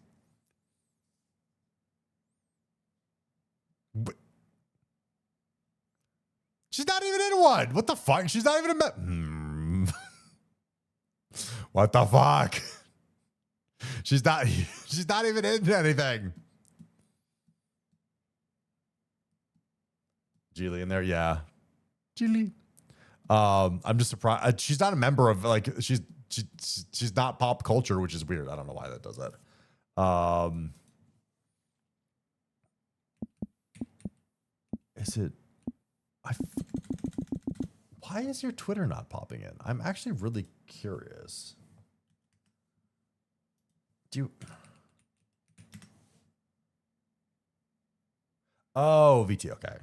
She's not even in one. What the fuck? She's not even What the fuck? She's not even in anything. Geely in there, yeah. Geely. I'm just surprised. She's not a member of like she's not pop culture, which is weird. I don't know why that does that. Is it? Why is your Twitter not popping in? I'm actually really curious. Do you? Oh, VT. Okay.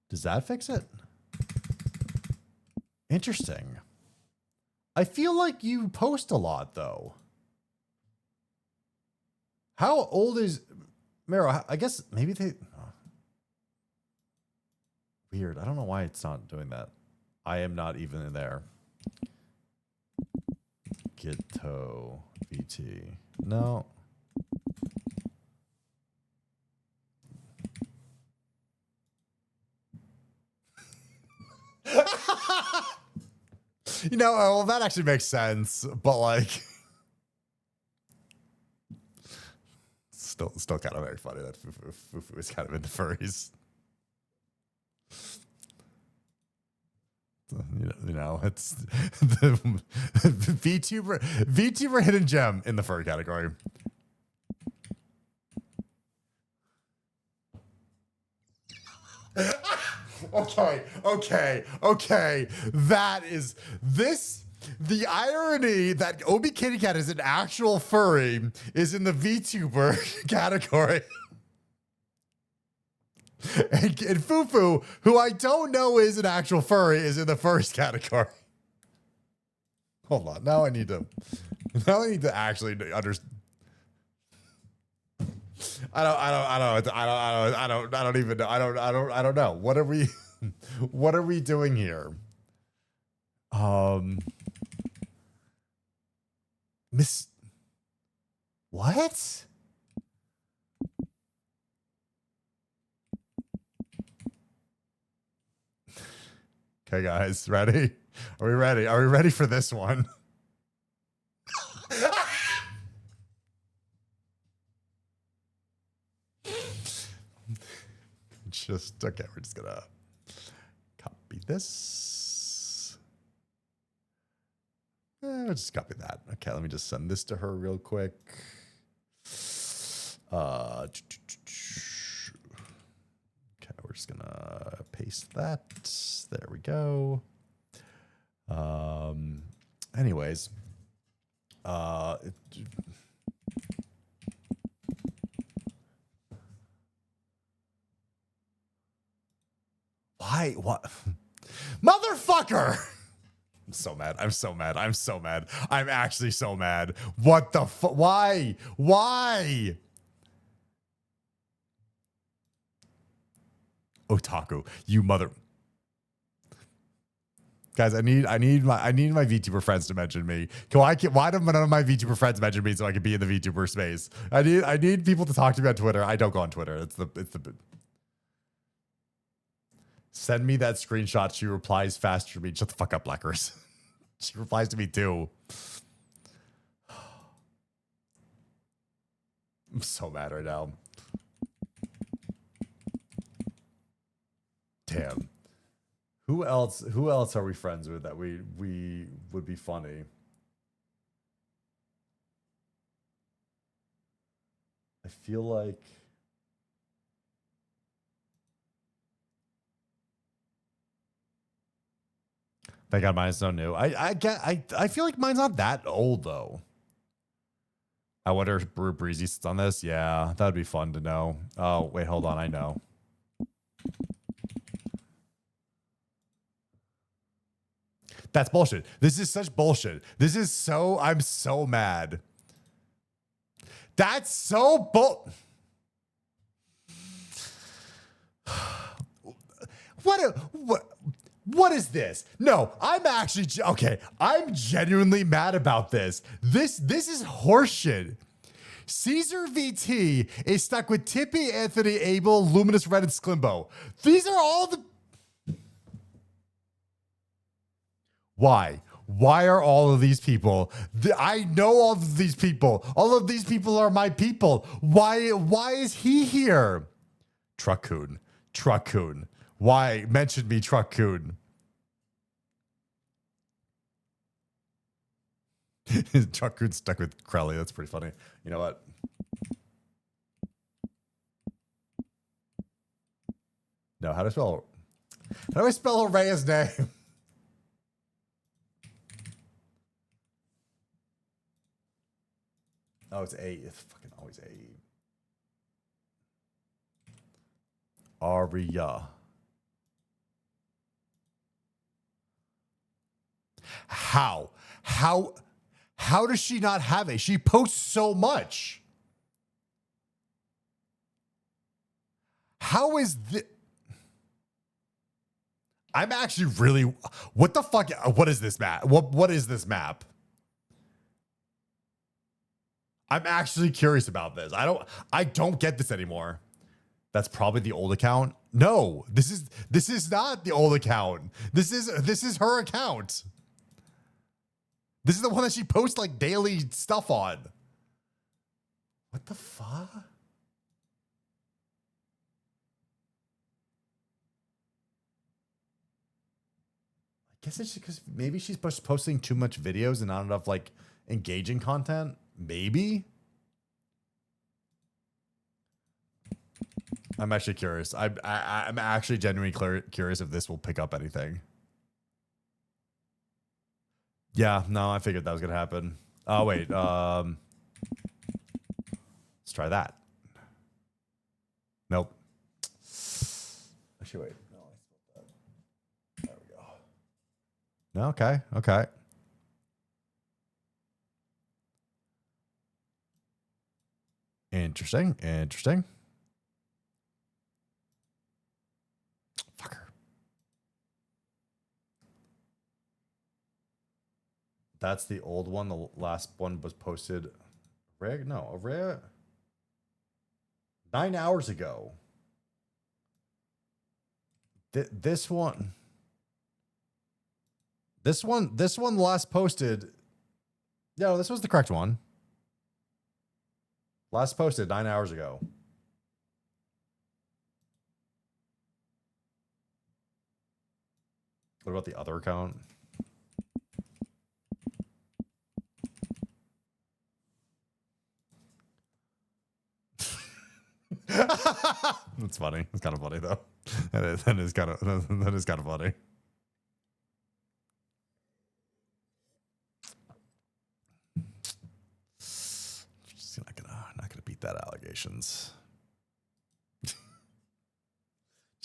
Does that fix it? Interesting. I feel like you post a lot though. How old is Mero? I guess maybe they. Oh. Weird. I don't know why it's not doing that. I am not even in there. Gitto VT. No. You know, well, that actually makes sense, but like, still kind of very funny that Fufu is kind of into furries. You know, it's the VTuber hidden gem in the furry category. Okay. That is this. The irony that Obi Kitty Cat is an actual furry is in the VTuber category. And Fufu, who I don't know is an actual furry, is in the first category. Hold on. Now I need to actually understand. I don't even know. I don't know. What are we doing here? Miss what? Okay, guys, ready? Are we ready? Are we ready for this one? Just okay, we're just gonna copy this. We'll just copy that. Okay, let me just send this to her real quick. Okay, we're just gonna paste that. There we go. Anyways, why? What? Motherfucker! I'm so mad. I'm so mad. I'm so mad. I'm actually so mad. What the fuck? Why? Why? Otaku, you mother. Guys, I need my VTuber friends to mention me. Why don't none of my VTuber friends mention me so I can be in the VTuber space? I need people to talk to me on Twitter. I don't go on Twitter. It's the Send me that screenshot. She replies faster to me. Shut the fuck up, Blackers. She replies to me too. I'm so mad right now. Damn. Who else are we friends with that we would be funny? I feel like thank God mine's so new. I feel like mine's not that old though. I wonder if Breezy sits on this. Yeah, that'd be fun to know. Oh, wait, hold on. I know. That's bullshit. This is such bullshit. This is so, I'm so mad. That's so What is this? No, I'm actually, okay, I'm genuinely mad about this. This is horseshit. Caesar VT is stuck with Tippy, Anthony, Abel, Luminous Red, and Sklimbo. These are all the... Why? Why are all of these people? I know all of these people. All of these people are my people. Why is he here? Truck-coon. Truck-coon. Why? Mention me, Truck-coon. Truck-coon stuck with Crowley. That's pretty funny. You know what? No, how do I spell Araya's name? Oh, it's A. It's fucking always A. Aria. How? How does she not have A? She posts so much. How is this? I'm actually really... What the fuck? What is this map? What is this map? I'm actually curious about this. I don't get this anymore. That's probably the old account. No, this is not the old account. This is her account. This is the one that she posts like daily stuff on. What the fuck? I guess it's because maybe she's posting too much videos and not enough like engaging content. Maybe. I'm actually curious. I'm actually genuinely curious if this will pick up anything. Yeah, no, I figured that was gonna happen. Oh wait, let's try that. Nope. Actually, wait. No, I spelled that. There we go. No, okay, okay. Interesting, interesting. Fucker. That's the old one. The last one was posted. No, 9 hours ago. This one last posted. No, this was the correct one. Last posted 9 hours ago. What about the other account? That's funny. It's kind of funny though. That is kind of funny. Just not gonna beat that allegations. It's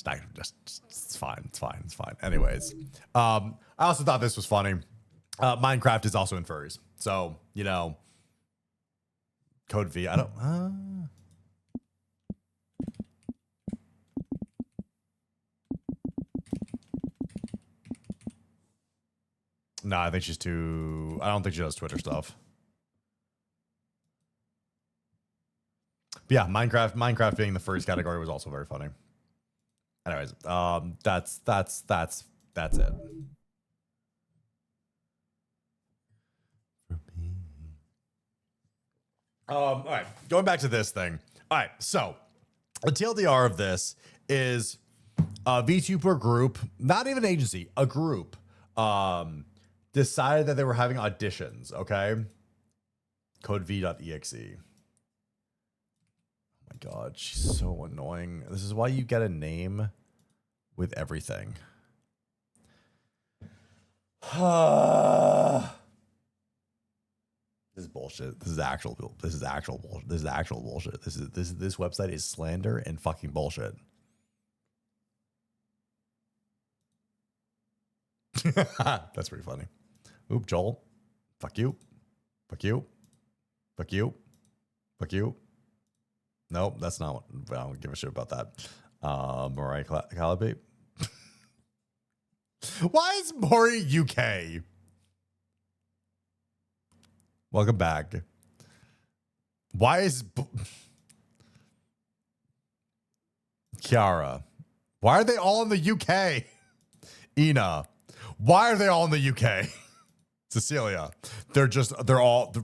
fine. It's fine. It's fine. Anyways, I also thought this was funny. Minecraft is also in furries, so you know. Code V. I don't. No, I think she's too... I don't think she does Twitter stuff. But yeah, Minecraft being the first category was also very funny. Anyways, that's it. All right, going back to this thing. All right, so the TLDR of this is a VTuber group, not even an agency, a group, decided that they were having auditions, okay? Codev.exe. Oh my god, she's so annoying. This is why you get a name with everything. This is bullshit. This is actual bullshit. This website is slander and fucking bullshit. That's pretty funny. Oop, Joel. Fuck you. Fuck you. Fuck you. Fuck you. Nope, that's not what I don't give a shit about that. Mariah Calabi. Why is Maury UK? Welcome back. Why is Kiara? Why are they all in the UK? Ina, why are they all in the UK? Cecilia, they're all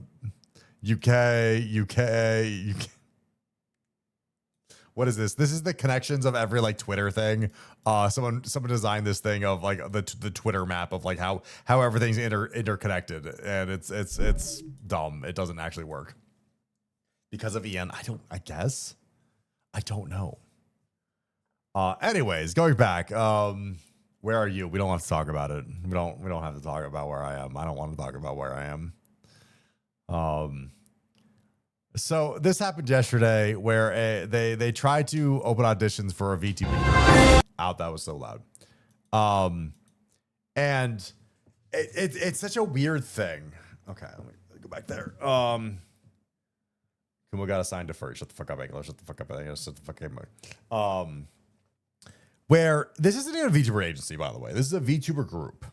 UK. What is this? This is the connections of every like Twitter thing. Someone designed this thing of like the Twitter map of like how everything's interconnected, and it's dumb. It doesn't actually work because of Ian. I guess I don't know. Anyways, going back. Where are you? We don't have to talk about it. We don't have to talk about where I am. I don't want to talk about where I am. So this happened yesterday where they tried to open auditions for a VTuber. Out, that was so loud. And it's such a weird thing. Okay, let me go back there. We got assigned to first. Shut the fuck up, Angela. Shut the fuck up, Angela. Shut the fuck up. Where this isn't a VTuber agency, by the way. This is a VTuber group.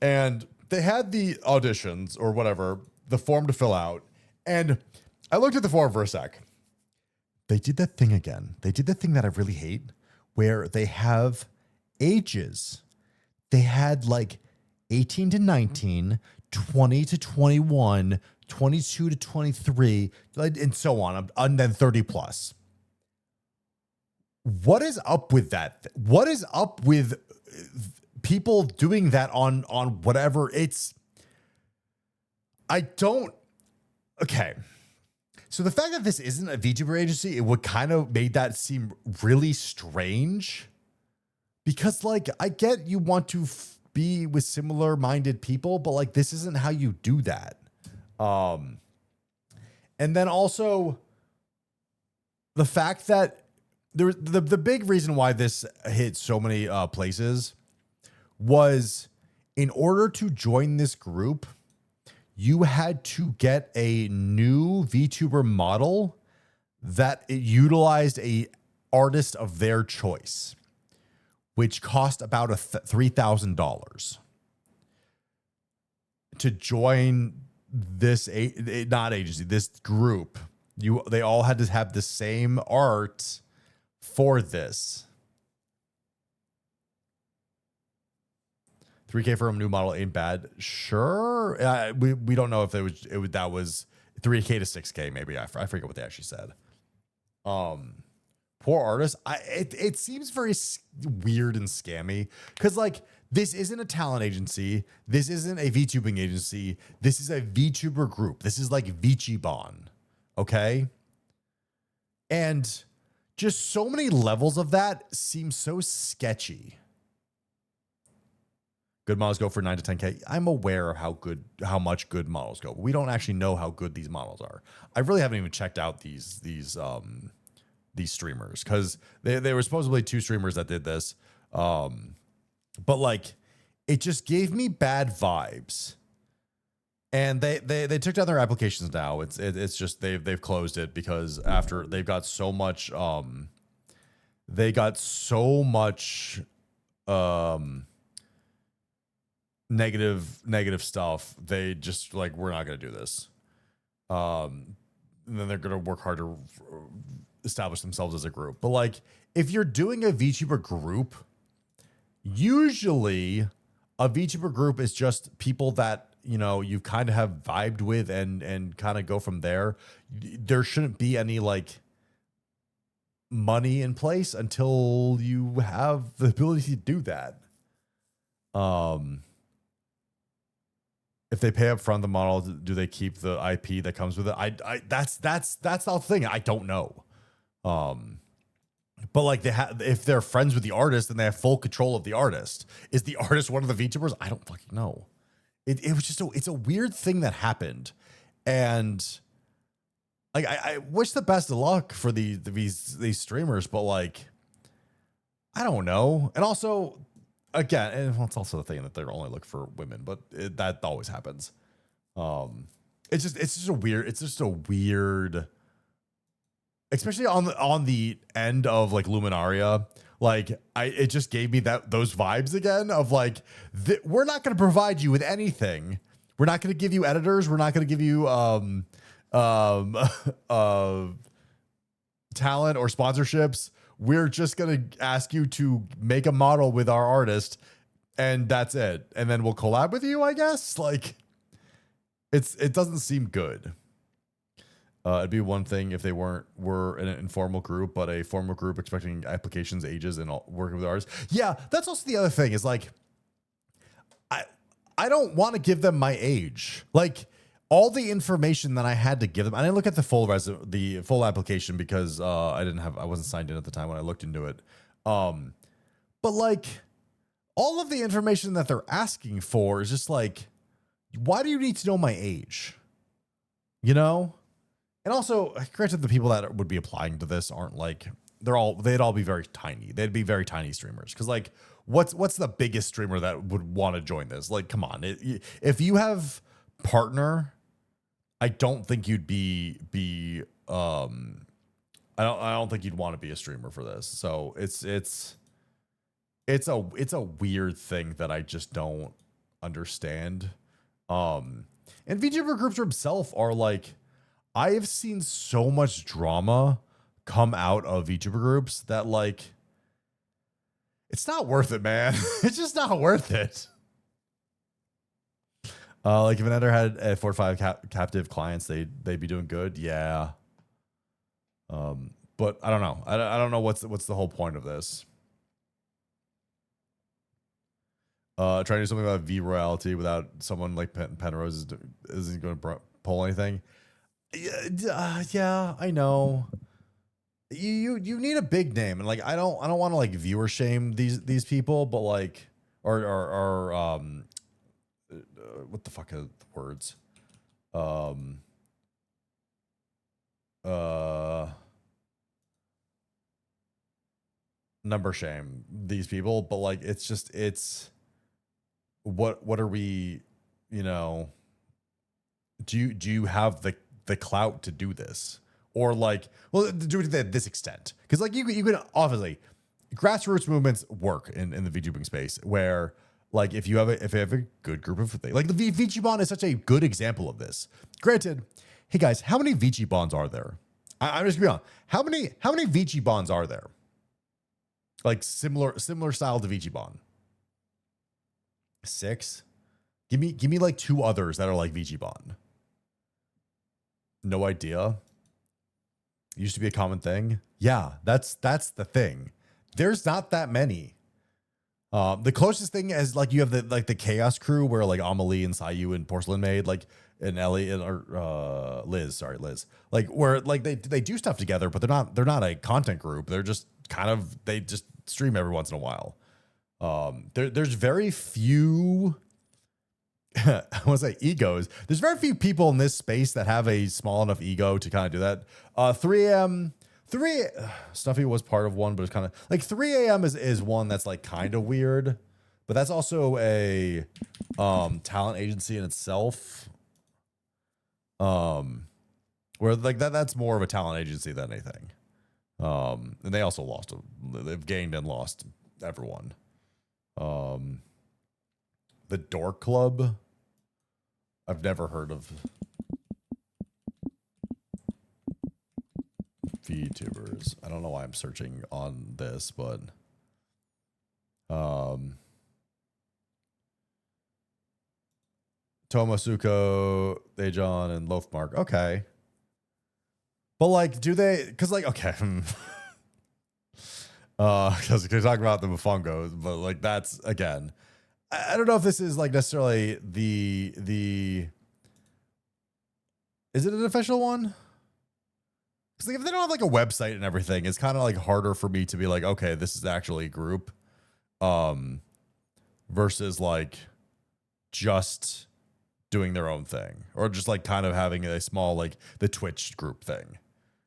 And they had the auditions or whatever, the form to fill out. And I looked at the form for a sec. They did that thing again. They did the thing that I really hate where they have ages. They had like 18 to 19, 20 to 21, 22 to 23, and so on, and then 30 plus. What is up with that? What is up with people doing that on whatever? Okay. So the fact that this isn't a VTuber agency, it would kind of made that seem really strange. Because like, I get you want to be with similar minded people, but like, this isn't how you do that. And then also the fact that the big reason why this hit so many places was in order to join this group, you had to get a new VTuber model that it utilized a artist of their choice, which cost about $3,000 to join this this group. They all had to have the same art for this. $3K for a new model ain't bad. Sure. We don't know if that was $3K to $6K. Maybe I forget what they actually said. Poor artist. It seems very weird and scammy because like this isn't a talent agency. This isn't a VTubing agency. This is a VTuber group. This is like Vichibon. Okay. And just so many levels of that seem so sketchy. Good models go for 9 to 10K. I'm aware of how much good models go. But we don't actually know how good these models are. I really haven't even checked out these streamers because they were supposedly 2 streamers that did this. But like, it just gave me bad vibes. And they took down their applications now. It's just they've closed it because after they've got so much negative stuff. They just like, we're not gonna do this. And then they're gonna work hard to establish themselves as a group. But like, if you're doing a VTuber group, usually a VTuber group is just people that you know you kind of have vibed with and kind of go from there. There shouldn't be any like money in place until you have the ability to do that. If they pay up front the model, do they keep the IP that comes with it? That's the thing. I don't know. But like if they're friends with the artist, then they have full control of the artist. Is the artist one of the VTubers? I don't fucking know. It was just it's a weird thing that happened, and like I wish the best of luck for these streamers, but like I don't know. And also, again, and it's also the thing that they're only looking for women, but that always happens. It's just a weird, especially on the end of like Luminaria. Like it just gave me those vibes again of like, we're not going to provide you with anything. We're not going to give you editors. We're not going to give you um, talent or sponsorships, we're just gonna ask you to make a model with our artist, and that's it. And then we'll collab with you, I guess. Like, it doesn't seem good. It'd be one thing if they were an informal group, but a formal group expecting applications, ages, and working with artists. Yeah, that's also the other thing is like, I don't want to give them my age. Like, all the information that I had to give them, I didn't look at the full application because I wasn't signed in at the time when I looked into it. But like, all of the information that they're asking for is just like, why do you need to know my age? You know? And also, granted, the people that would be applying to this aren't like, they'd all be very tiny. They'd be very tiny streamers. Cause like, what's the biggest streamer that would want to join this? Like, come on. If you have partner, I don't think you'd be I don't think you'd want to be a streamer for this. So it's a weird thing that I just don't understand. And VTuber groups themselves are like, I have seen so much drama come out of VTuber groups that like, it's not worth it, man. It's just not worth it. Like if an editor had 4 or 5 captive clients, they'd be doing good. Yeah. But I don't know. I don't know what's the whole point of this. Trying to do something about V royalty without someone like Penrose isn't going to pull anything. Yeah, I know. You need a big name, and like I don't want to like viewer shame these people, but like or what the fuck are the words? Number shame these people, but like it's what are we, you know, do you have the clout to do this? Or like, well, to do it to this extent. Because like you can obviously, grassroots movements work in the VTubing space where like if you have a good group of things, like the VTubon is such a good example of this. Granted, hey guys, how many VTubons are there? I'm just gonna be honest. How many VTubons are there? Like similar style to VTubon. 6? Give me like 2 others that are like VTubon. No idea. Used to be a common thing. Yeah, that's the thing. There's not that many. The closest thing is like you have the Chaos Crew where like Amelie and Sayu and Porcelain made like and Ellie or Liz, like where like they do stuff together, but they're not a content group. They're just they just stream every once in a while. There's very few. I want to say egos. There's very few people in this space that have a small enough ego to kind of do that. 3AM, Stuffy was part of one, but it's kind of like 3AM is one that's like kind of weird, but that's also a talent agency in itself. Where like that's more of a talent agency than anything. And they also they've gained and lost everyone. The Dork Club, I've never heard of. VTubers. I don't know why I'm searching on this, but Tomasuko, Dejon, and Loafmark. Okay. But like, do they, because like, okay. Because we're talking about the Mufungos, but like that's again, I don't know if this is like necessarily the is it an official one? Because like if they don't have like a website and everything, it's kind of like harder for me to be like, okay, this is actually a group, versus like just doing their own thing or just like kind of having a small like the Twitch group thing.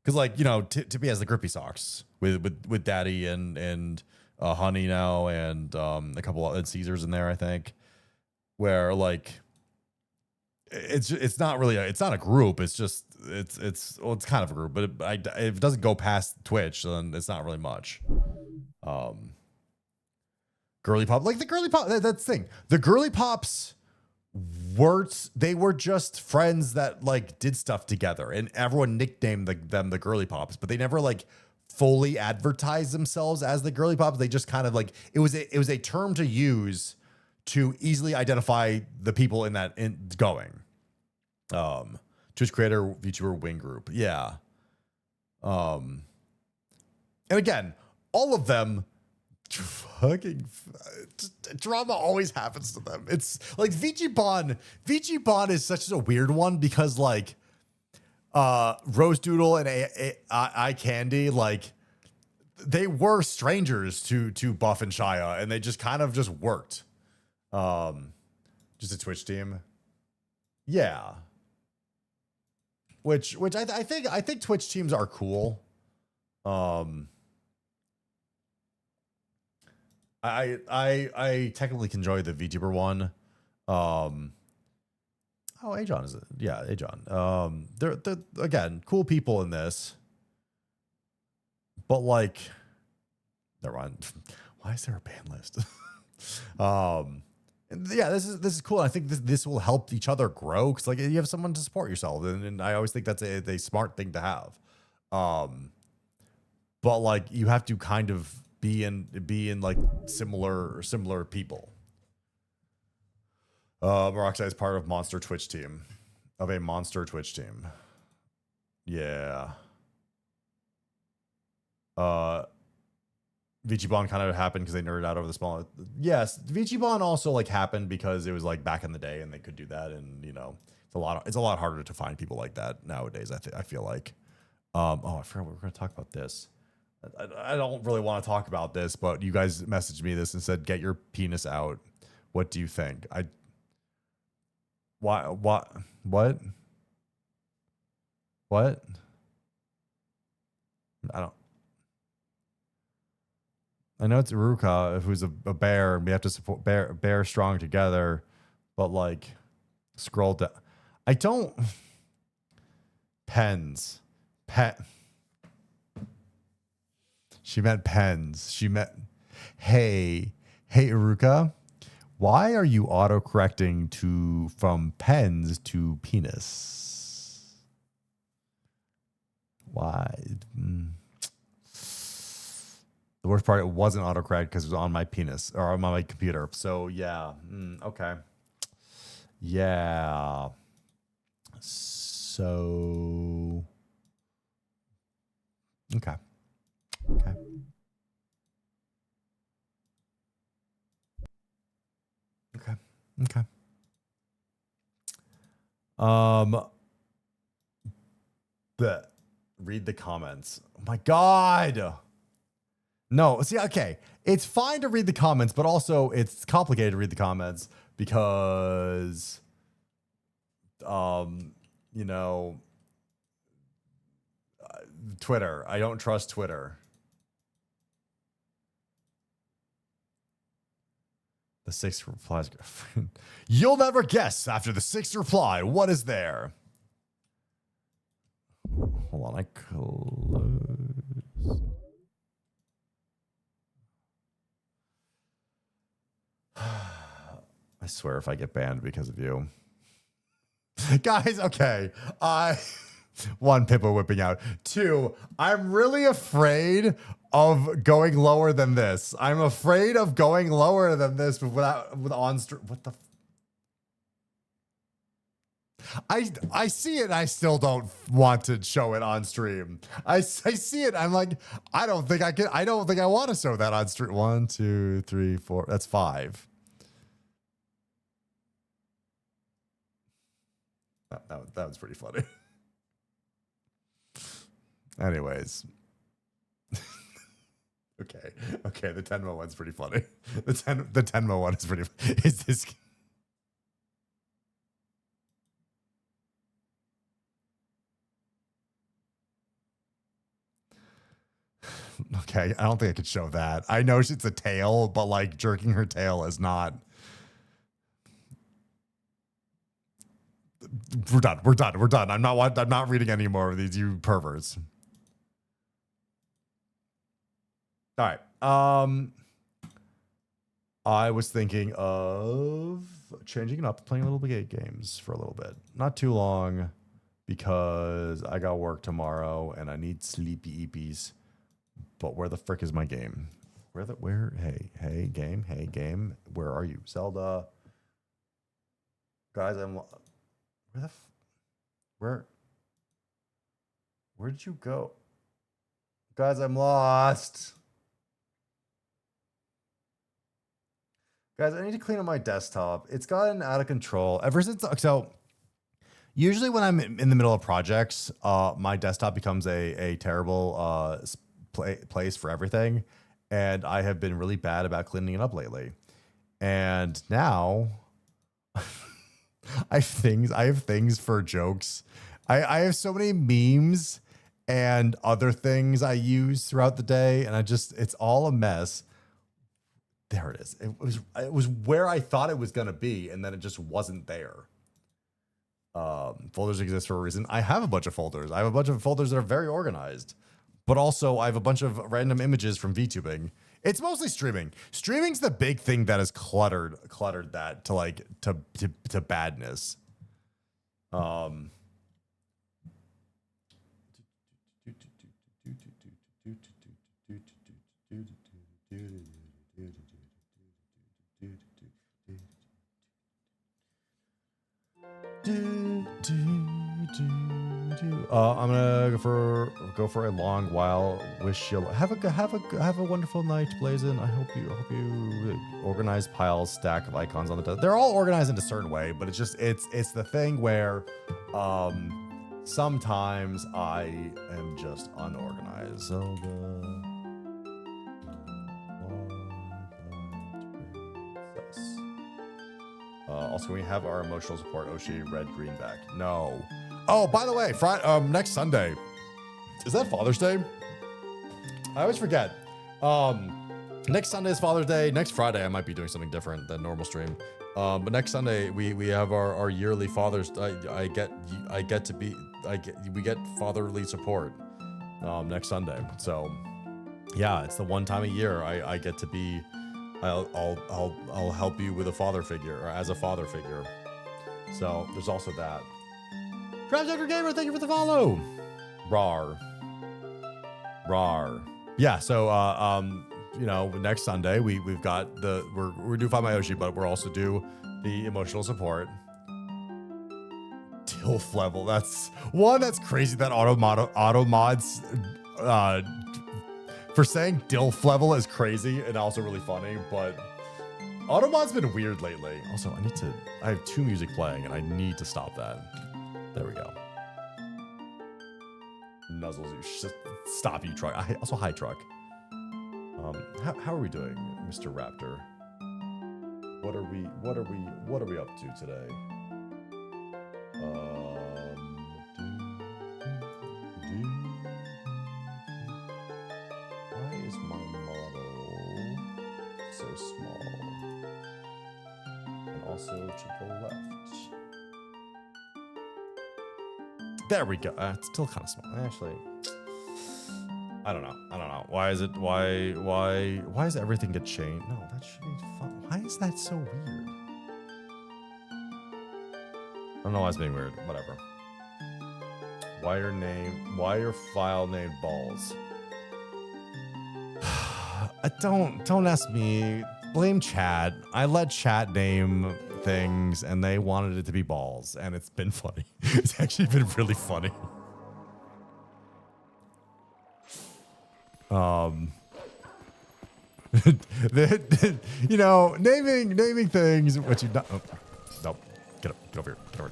Because like, you know, Tippy has the Grippy Socks with Daddy and Honey now and a couple of Caesars in there, I think, where like it's not really it's not a group. It's just it's kind of a group, but if it doesn't go past Twitch, then it's not really much. Girly Pop, like the Girly Pop, that's the thing. The Girly Pops they were just friends that like did stuff together, and everyone nicknamed them the Girly Pops, but they never like fully advertised themselves as the Girly Pops. They just kind of like it was a term to use to easily identify the people in going. Twitch creator, VTuber, Wing Group. Yeah. And again, all of them fucking drama always happens to them. It's like Vici Bon is such a weird one because like Rose Doodle and Eye Candy, like they were strangers to Buff and Shia, and they just kind of just worked. Just a Twitch team. Yeah. Which I think Twitch teams are cool. I technically can enjoy the VTuber one. Ajon is it? Yeah, Ajon. They're again cool people in this, but like, never mind. Why is there a ban list? And yeah, this is cool. I think this will help each other grow because like you have someone to support yourself, and I always think that's a smart thing to have. But like you have to kind of be in like similar people. Maroxai is part of a monster Twitch team. Yeah. Vici-Bon kind of happened because they nerded out over the small. Yes, Vici-Bon also like happened because it was like back in the day and they could do that, and you know it's a lot harder to find people like that nowadays. I feel like. I forgot we were going to talk about this. I don't really want to talk about this, but you guys messaged me this and said, "Get your penis out." What do you think? What? I know it's Iruka who's a bear, and we have to support bear strong together, but like scroll down. I don't pens. She meant pens. She meant hey Iruka, why are you autocorrecting from pens to penis? Why? The worst part, it wasn't autocorrect because it was on my penis or on my computer. So yeah, okay, yeah. So okay. Read the comments. Oh my God. No, see, okay. It's fine to read the comments, but also it's complicated to read the comments because, you know, Twitter. I don't trust Twitter. The sixth replies. You'll never guess after the sixth reply. What is there? Hold on, I close. I swear if I get banned because of you. Guys, okay. One, Pippo whipping out. Two, I'm really afraid of going lower than this. I'm afraid of going lower than this with on stream. What the? I see it. And I still don't want to show it on stream. I see it. I'm like, I don't think I can. I don't think I want to show that on stream. 1, 2, 3, 4. That's 5. That was pretty funny. Anyways. Okay, the Tenmo one's pretty funny. The Tenmo one is pretty funny. Is this okay, I don't think I could show that. I know it's a tail, but like jerking her tail is not. We're done. I'm not reading any more of these, you perverts. All right. I was thinking of changing it up, playing a little bit games for a little bit. Not too long, because I got work tomorrow and I need sleepy eepies. But where the frick is my game? Hey game, where are you? Zelda. Guys, where did you go? Guys, I'm lost. Guys, I need to clean up my desktop. It's gotten out of control ever since. So usually when I'm in the middle of projects, my desktop becomes a terrible place for everything. And I have been really bad about cleaning it up lately. And now I have things for jokes. I have so many memes and other things I use throughout the day. And it's all a mess. There it is. It was where I thought it was going to be. And then it just wasn't there. Folders exist for a reason. I have a bunch of folders. I have a bunch of folders that are very organized. But also, I have a bunch of random images from VTubing. It's mostly streaming. Streaming's the big thing that has cluttered that to badness. I'm gonna go for a long while. Wish you have a wonderful night, Blazin. I hope you organize piles, stack of icons on the desk. They're all organized in a certain way, but it's the thing where sometimes I am just unorganized. Zelda. Also, we have our emotional support Oshi red green back. No. Oh, by the way, next Sunday. Is that Father's Day? I always forget. Next Sunday is Father's Day. Next Friday, I might be doing something different than normal stream. But next Sunday, we have our yearly Father's. We get fatherly support next Sunday. So yeah, it's the one time a year I get to be. I'll help you with a father figure, or as a father figure. So there's also that. Transgender Gamer, thank you for the follow. Rar. Yeah. So next Sunday we've got we're do Find My Yoshi, but we're also do the emotional support. DILF level. That's crazy. That auto mods. For saying DILF level is crazy and also really funny, but Automod's been weird lately. Also, I have 2 music playing and I need to stop that. There we go. Nuzzles, stop you, truck. Also, hi, truck. How are we doing, Mr. Raptor? What are we up to today? Why is my model so small? And also to the left. There we go. It's still kind of small. Actually, I don't know. Why does everything get changed? No, that should be fun. Why is that so weird? I don't know why it's being weird. Whatever. Why your file named balls? Don't ask me. Blame chat. I let chat name things and they wanted it to be balls, and it's been funny. It's actually been really funny. Naming things, which you not. Oh, nope. Get over here.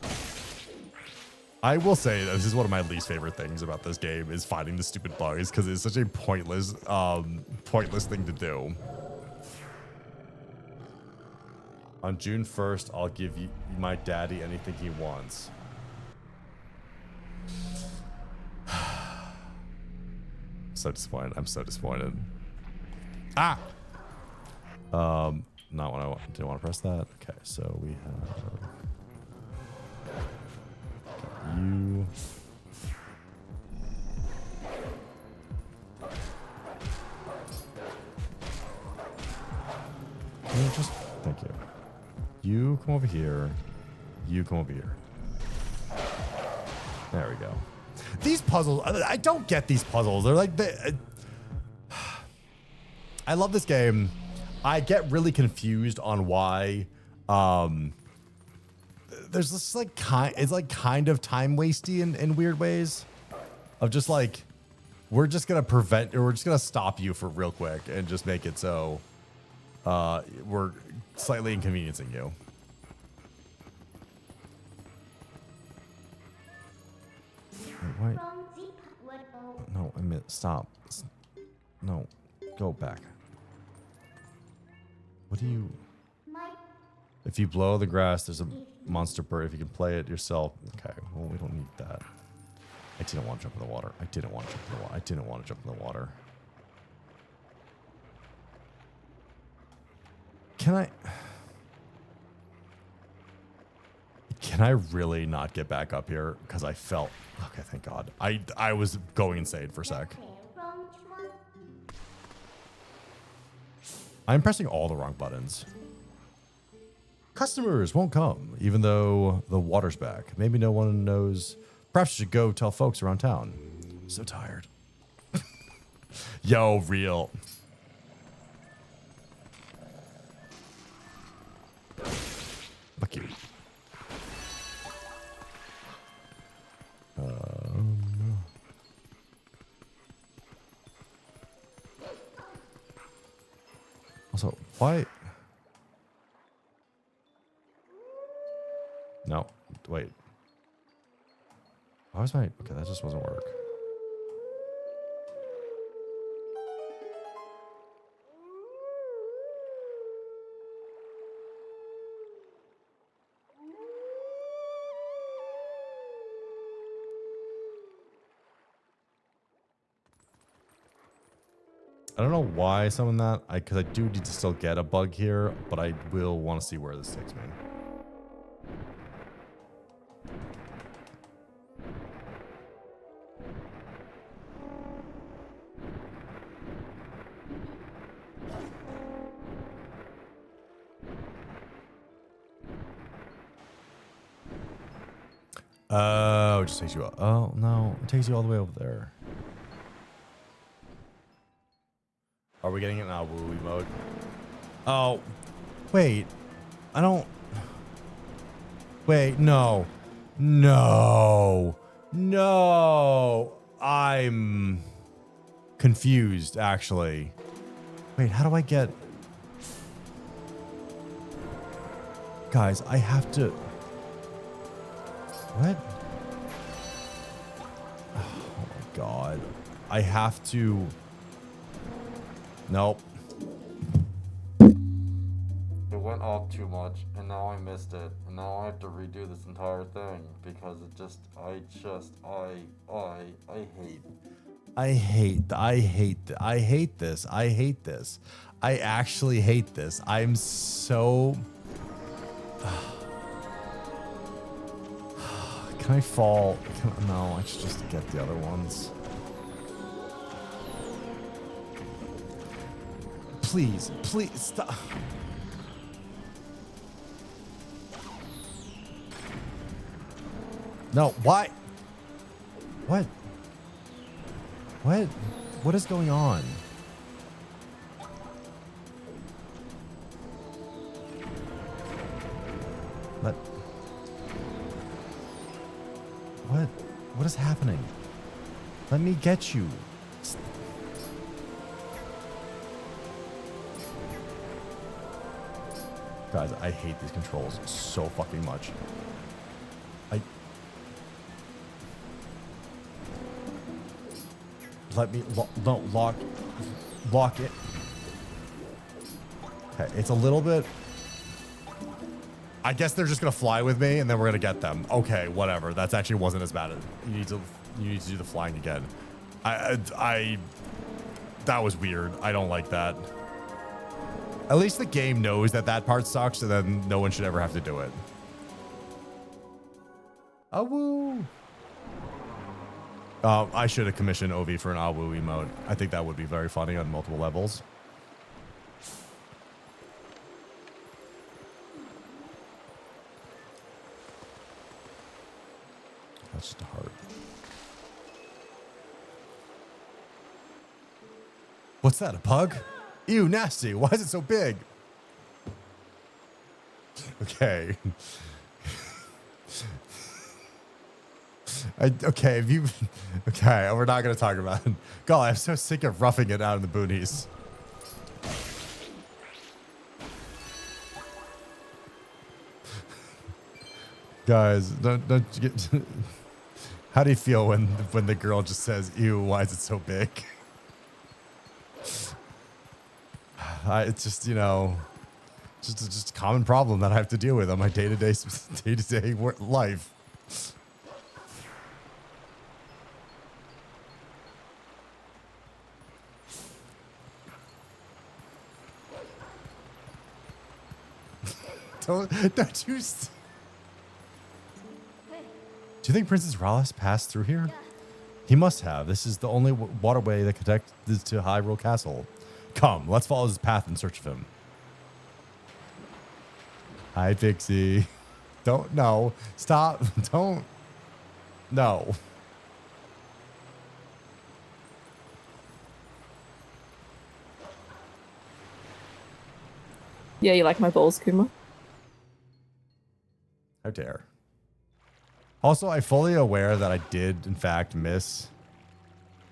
I will say that this is one of my least favorite things about this game is finding the stupid bugs, because it's such a pointless thing to do. On June 1st, I'll give you my daddy anything he wants. So disappointed. I'm so disappointed. Ah! Not what I want. Didn't want to press that. Okay, so we have you. Can you just thank you. You come over here. You come over here. There we go. These puzzles, I don't get these puzzles. They're like, I love this game. I get really confused on why there's this like it's like kind of time wasty in weird ways of just like, we're just going to stop you for real quick and just make it so we're slightly inconveniencing you. Wait, no, I mean, stop. No, go back. What do you... If you blow the grass, there's a monster bird. If you can play it yourself. Okay, well, we don't need that. I didn't want to jump in the water. I didn't want to jump in the water. I didn't want to jump in the water. Can I really not get back up here? Because I felt... Okay, thank God. I was going insane for a sec. I'm pressing all the wrong buttons. Customers won't come, even though the water's back. Maybe no one knows. Perhaps you should go tell folks around town. So tired. Yo, real. Fuck you. Also, why? No, wait. Why was my... Okay, that just wasn't work. I don't know why I summoned that. Because I do need to still get a bug here, but I will want to see where this takes me. Oh, it just takes you up. Oh, no. It takes you all the way over there. Are we getting it now, woo-wee mode? Oh, wait. I don't... Wait, no. No. No. I'm confused, actually. Wait, how do I get... Guys, I have to... What? Oh my God. I have to... Nope. It went up too much, and now I missed it. And now I have to redo this entire thing because it just, I hate this. I actually hate this. I'm so... Can I fall? No, I should just get the other ones. Please, please stop. No, why? What? What? What is going on? What? What is happening? Let me get you. Guys, I hate these controls so fucking much. Let me lock it. Okay, it's a little bit. I guess they're just gonna fly with me, and then we're gonna get them. Okay, whatever. That actually wasn't as bad. You need to do the flying again. That was weird. I don't like that. At least the game knows that part sucks, and then no one should ever have to do it. Oh, woo. I should have commissioned Ovi for an Awu emote. I think that would be very funny on multiple levels. that's just a heart. What's that, a pug? Ew, nasty. Why is it so big? Okay. Okay, if you... Okay, we're not going to talk about it. God, I'm so sick of roughing it out in the boonies. Guys, don't you get... How do you feel when the girl just says, ew, why is it so big? It's just, you know, just a common problem that I have to deal with on my day-to-day life. Don't you... Do you think Princess Rallis passed through here? He must have. This is the only waterway that connects to Hyrule Castle. Come, let's follow his path in search of him. Hi, Pixie. Don't, no. Stop. Don't. No. Yeah, you like my balls, Kuma? How dare. Also, I'm fully aware that I did, in fact, miss.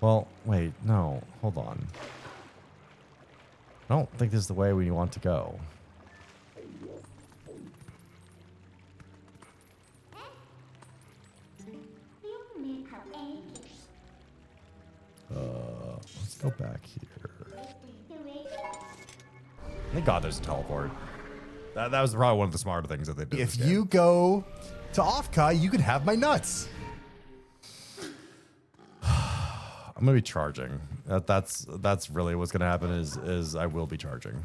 Well, wait, no. Hold on. I don't think this is the way we want to go. Let's go back here. Thank God there's a teleport. That was probably one of the smarter things that they did. If you go to Offkai, you can have my nuts. I'm gonna be charging. That's really what's gonna happen is I will be charging.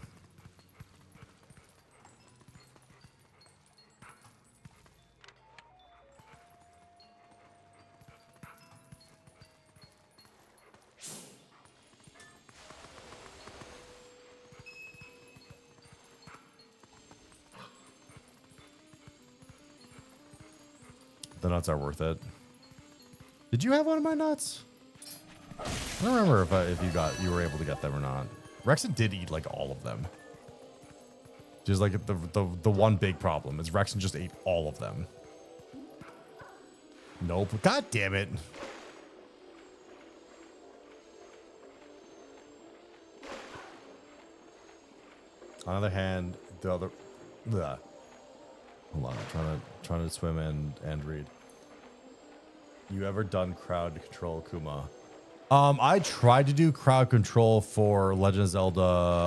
The nuts are worth it. Did you have one of my nuts? I don't remember if you were able to get them or not. Rexon did eat like all of them. Just like the one big problem is Rexon just ate all of them. Nope. God damn it. On the other hand, the other. Ugh. Hold on, I'm trying to swim and read. You ever done crowd control, Kuma? I tried to do crowd control for Legend of Zelda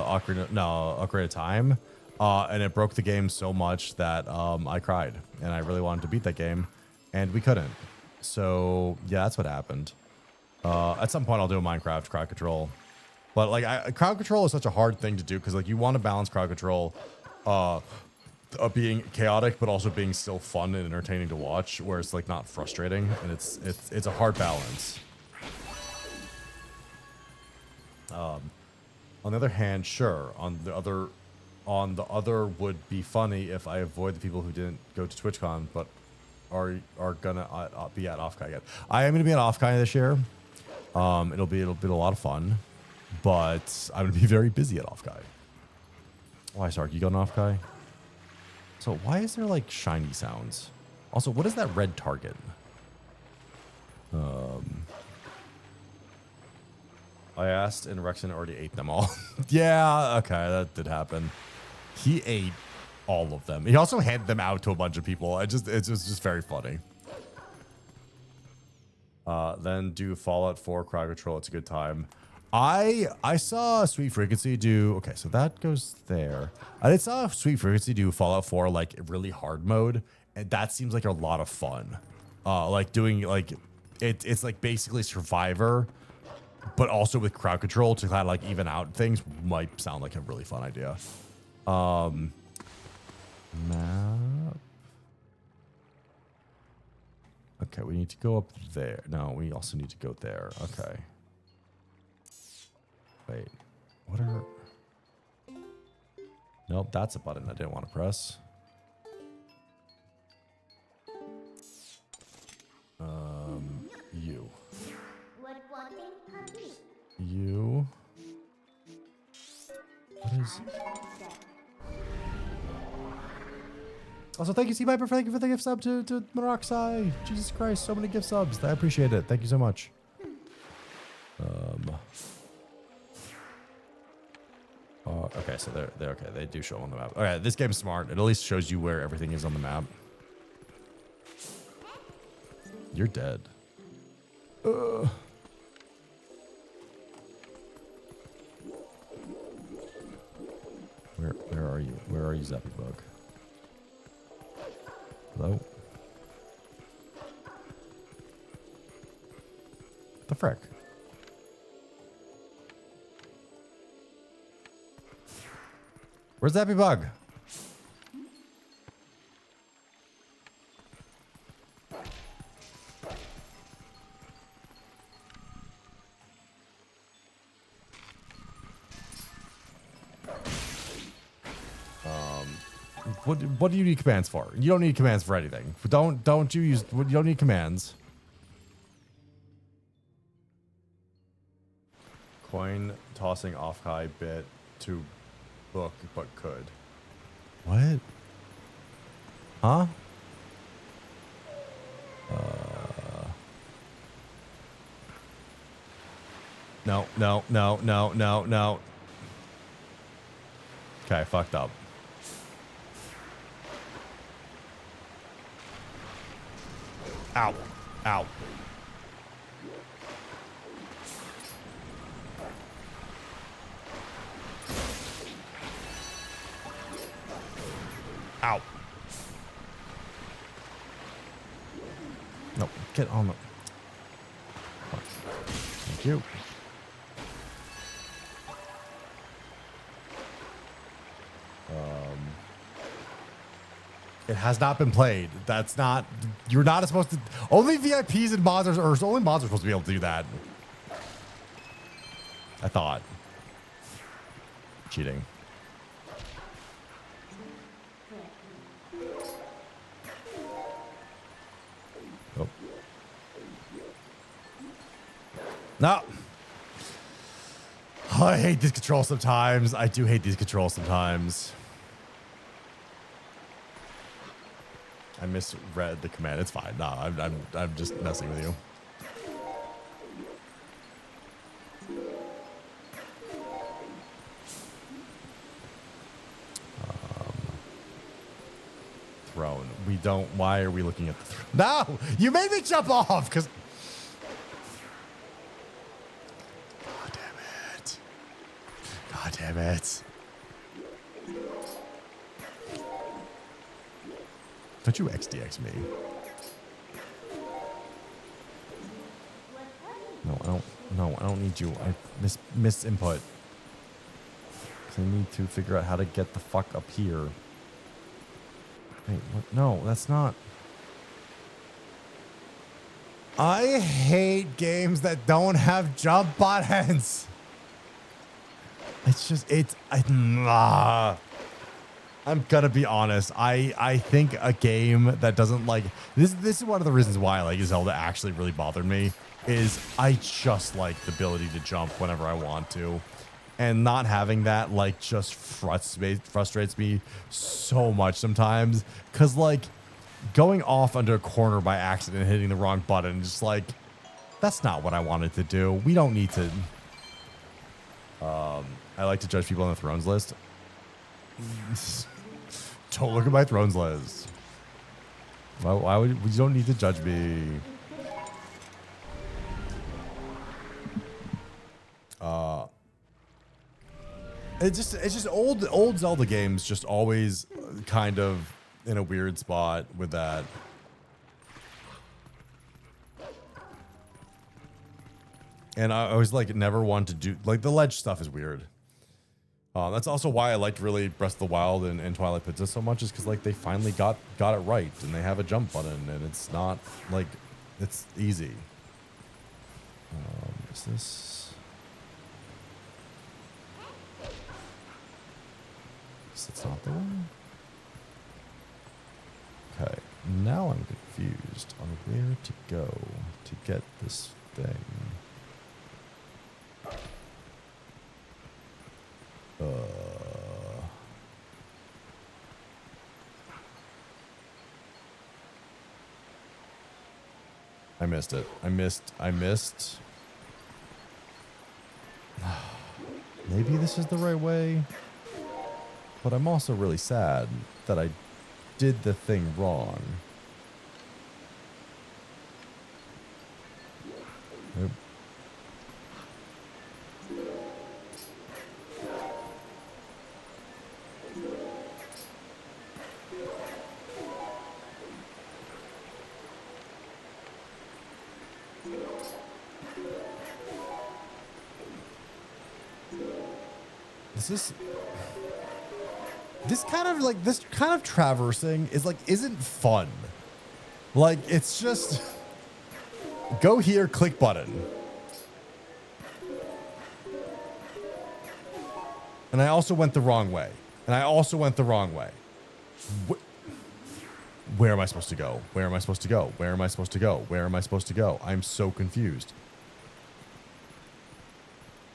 Ocarina of Time, and it broke the game so much that I cried, and I really wanted to beat that game, and we couldn't. So yeah, that's what happened. At some point, I'll do a Minecraft crowd control, but like crowd control is such a hard thing to do because like you want to balance crowd control, being chaotic but also being still fun and entertaining to watch, where it's like not frustrating, and it's a hard balance. On the other hand, sure. On the other would be funny if I avoid the people who didn't go to TwitchCon but are gonna be at Offkai yet. I am gonna be at Offkai this year. It'll be a lot of fun, but I'm gonna be very busy at Offkai. Why, Sark? You going to Offkai? So why is there like shiny sounds? Also, what is that red target? I asked and Rexon already ate them all. Yeah, okay, that did happen. He ate all of them. He also handed them out to a bunch of people. It's just very funny. Then do Fallout 4 crowd control. It's a good time. I saw Sweet Frequency do, okay, so that goes there. I saw Sweet Frequency do Fallout 4 like really hard mode, and that seems like a lot of fun. Like doing like it's like basically Survivor, but also with crowd control to kind of like even out things might sound like a really fun idea. Map. Okay, we need to go up there. No, we also need to go there. Okay. Wait, what are... Nope, that's a button I didn't want to press. You. What is? Also, thank you, C Viper, thank you for the gift sub to Maroxai. Jesus Christ, so many gift subs. I appreciate it. Thank you so much. Okay, so they're okay. They do show on the map. Okay, this game's smart. It at least shows you where everything is on the map. You're dead. Where are you? Where are you, Zappy Bug? Hello? The frick? Where's Zappy Bug? What do you need commands for? You don't need commands for anything. Don't you use? You don't need commands. Coin tossing off high bit to book, but could. What? Huh? No. Okay, fucked up. Ow. Ow. Ow. No, get on the... Thank you. It has not been played. That's not... You're not supposed to... Only VIPs and mods are... Or only mods are supposed to be able to do that. I thought. Cheating. Oh. No. Oh, I hate these controls sometimes. I do hate these controls sometimes. I misread the command. It's fine. No, I'm just messing with you. Throne. We don't. Why are we looking at the throne? No, you made me jump off because. God damn it! God damn it! Don't you XDX me? No, I don't. No, I don't need you. I miss input. I need to figure out how to get the fuck up here. Wait, what? No, that's not. I hate games that don't have jump buttons. It's just I'm gonna be honest. I think a game that doesn't like this is one of the reasons why like Zelda actually really bothered me is I just like the ability to jump whenever I want to, and not having that like just frustrates me so much sometimes because like going off under a corner by accident and hitting the wrong button just like that's not what I wanted to do. We don't need to. I like to judge people on the Thrones list. Don't look at my Thrones list. Why would you don't need to judge me? It's just old Zelda games just always kind of in a weird spot with that. And I always like never want to do like the ledge stuff is weird. That's also why I liked really Breath of the Wild and Twilight Princess so much is because like they finally got it right and they have a jump button and it's not like it's easy. Is this? That's not the one. Okay, now I'm confused on where to go to get this thing. I missed it. I missed. Maybe this is the right way. But I'm also really sad that I did the thing wrong. Nope. This kind of traversing is like isn't fun. Like it's just go here, click button. And I also went the wrong way. Where am I supposed to go? Where am I supposed to go? Where am I supposed to go? Where am I supposed to go? I'm so confused.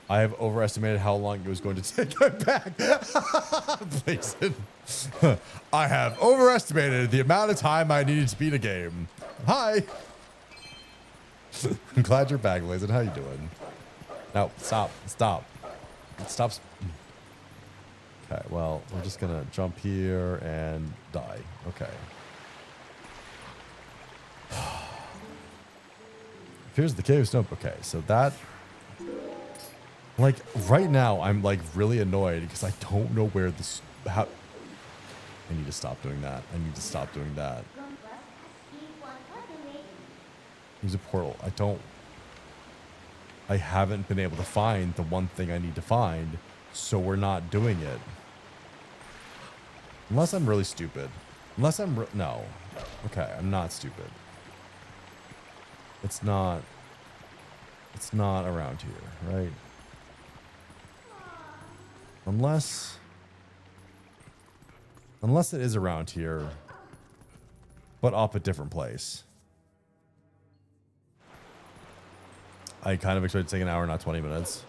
I have overestimated how long it was going to take my back. Blazen. I have overestimated the amount of time I needed to beat a game. Hi. I'm glad you're back, Blazen. How you doing? No, stop. Okay, well, we're just going to jump here and die. Okay. Here's the cave stump. Okay, so that... Like, right now, I'm, like, really annoyed because I don't know where this... How... I need to stop doing that. Use a portal. I haven't been able to find the one thing I need to find, so we're not doing it. Unless I'm really stupid. No. Okay, I'm not stupid. It's not around here, right? Unless it is around here, but up a different place. I kind of expected to take an hour, not 20 minutes.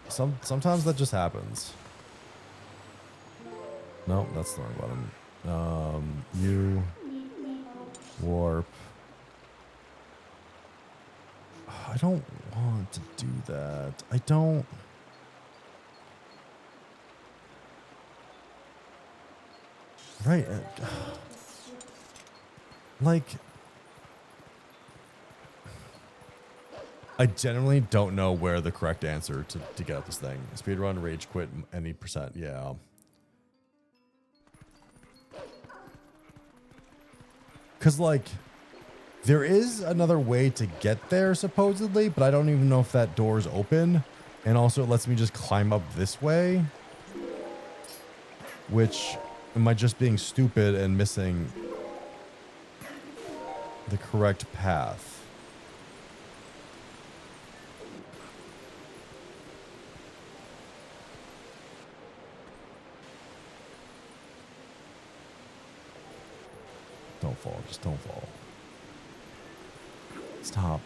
Sometimes that just happens. No, that's the wrong button. U warp. I don't want to do that. I don't. Right. Like, I genuinely don't know where the correct answer to get at this thing. Speedrun, rage quit, any percent. Yeah. Because, like, there is another way to get there, supposedly, but I don't even know if that door is open. And also, it lets me just climb up this way. Which... Am I just being stupid and missing the correct path? Don't fall. Just don't fall. Stop.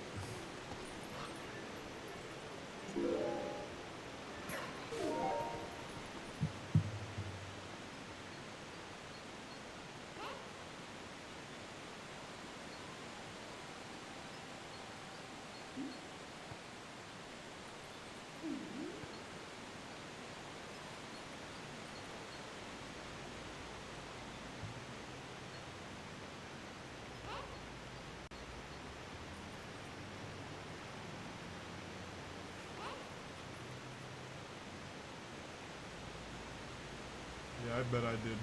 Yeah, I bet I did.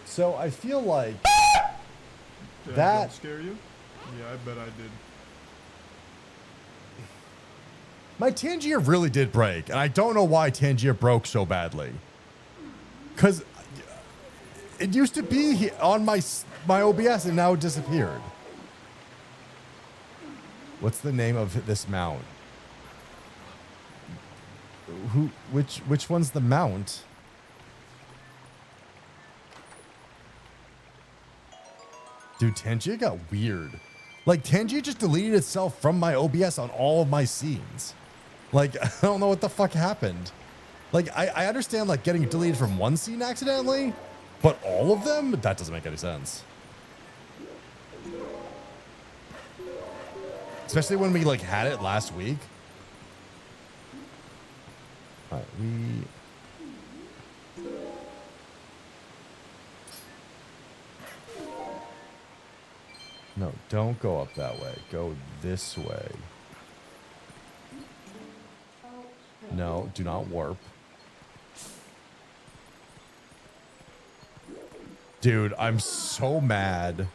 So I feel like Did that I scare you? Yeah, I bet I did. My Tangier really did break, and I don't know why Tangier broke so badly. Because it used to be on my OBS, and now it disappeared. What's the name of this mount? Which one's the mount? Dude, Tangier got weird. Like, Tangier just deleted itself from my OBS on all of my scenes. Like, I don't know what the fuck happened. Like, I understand, like, getting deleted from one scene accidentally, but all of them? That doesn't make any sense. Especially when we like had it last week. All right, No, don't go up that way. Go this way. No, do not warp. Dude, I'm so mad.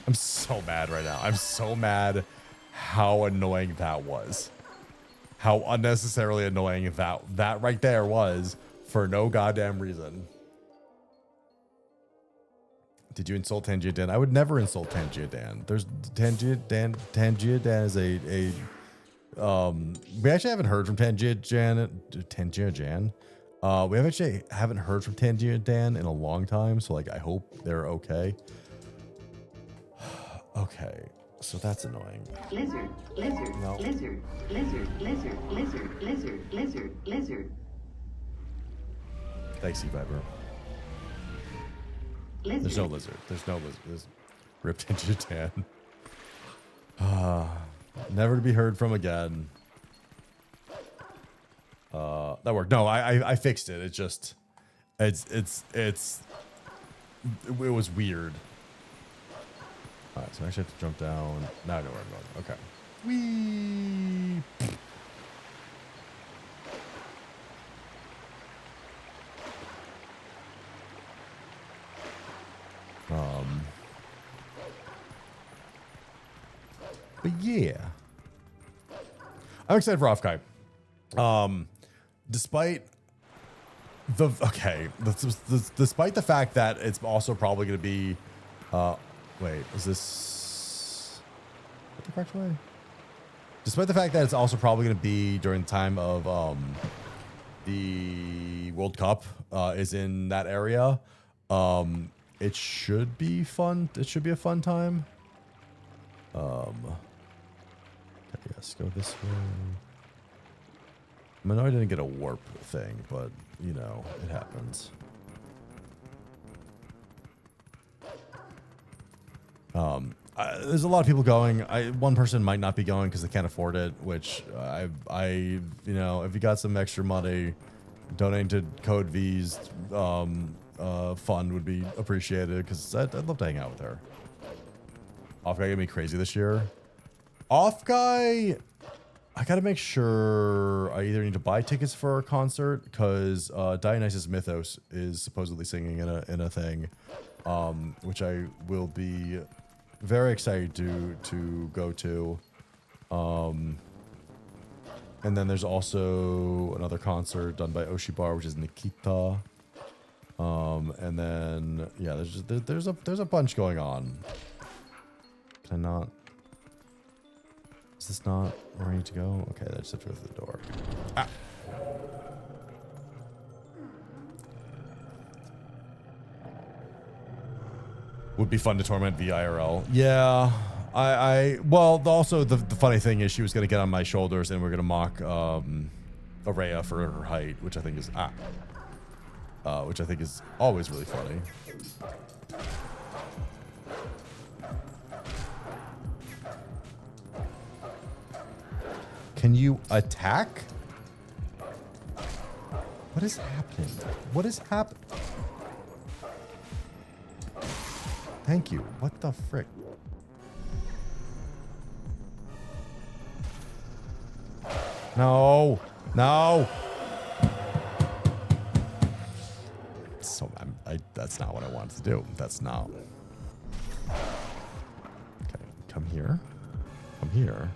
I'm so mad right now. I'm so mad how annoying that was. How unnecessarily annoying that right there was for no goddamn reason. Did you insult Tangia Dan? I would never insult Tangia Dan. There's Tangia Dan is a we actually haven't heard from Tangia Jan. We haven't heard from Tangia Dan in a long time, so like I hope they're okay. Okay, so that's annoying. Lizard, lizard, No. lizard, lizard, lizard, lizard, lizard, lizard, lizard. Thanks, E-Viber. There's no lizard. There's no lizard. There's ripped into tan. Never to be heard from again. That worked. No, I fixed it. It just, it was weird. All right, so I actually have to jump down. Now I know where I'm going. Okay. Whee! But yeah, I'm excited for Offkai. Despite despite the fact that it's also probably going to be, wait, is this the correct way? Despite the fact that it's also probably going to be during the time of the World Cup is in that area, it should be fun. It should be a fun time. Okay, yes, go this way. I know I didn't get a warp thing, but you know, it happens. There's a lot of people going. One person might not be going because they can't afford it, which you know, if you got some extra money, donating to Code V's fund would be appreciated because I'd love to hang out with her. Off Guy gonna be crazy this year. Off Guy, I gotta make sure I either need to buy tickets for a concert because Dionysus Mythos is supposedly singing in a thing, which I will be very excited to go to. And then there's also another concert done by Oshibar, which is Nikita. And then yeah, there's a bunch going on. Can I not? Is this not where I need to go? Okay, I just have to go through the door. Ah. Would be fun to torment VIRL. Yeah, well, also the funny thing is she was gonna get on my shoulders and we're gonna mock Araya for her height, which I think is which I think is always really funny. Can you attack? What is happening? What is happening? Thank you. What the frick? No. No. So that's not what I wanted to do. That's not. Okay, come here. Come here.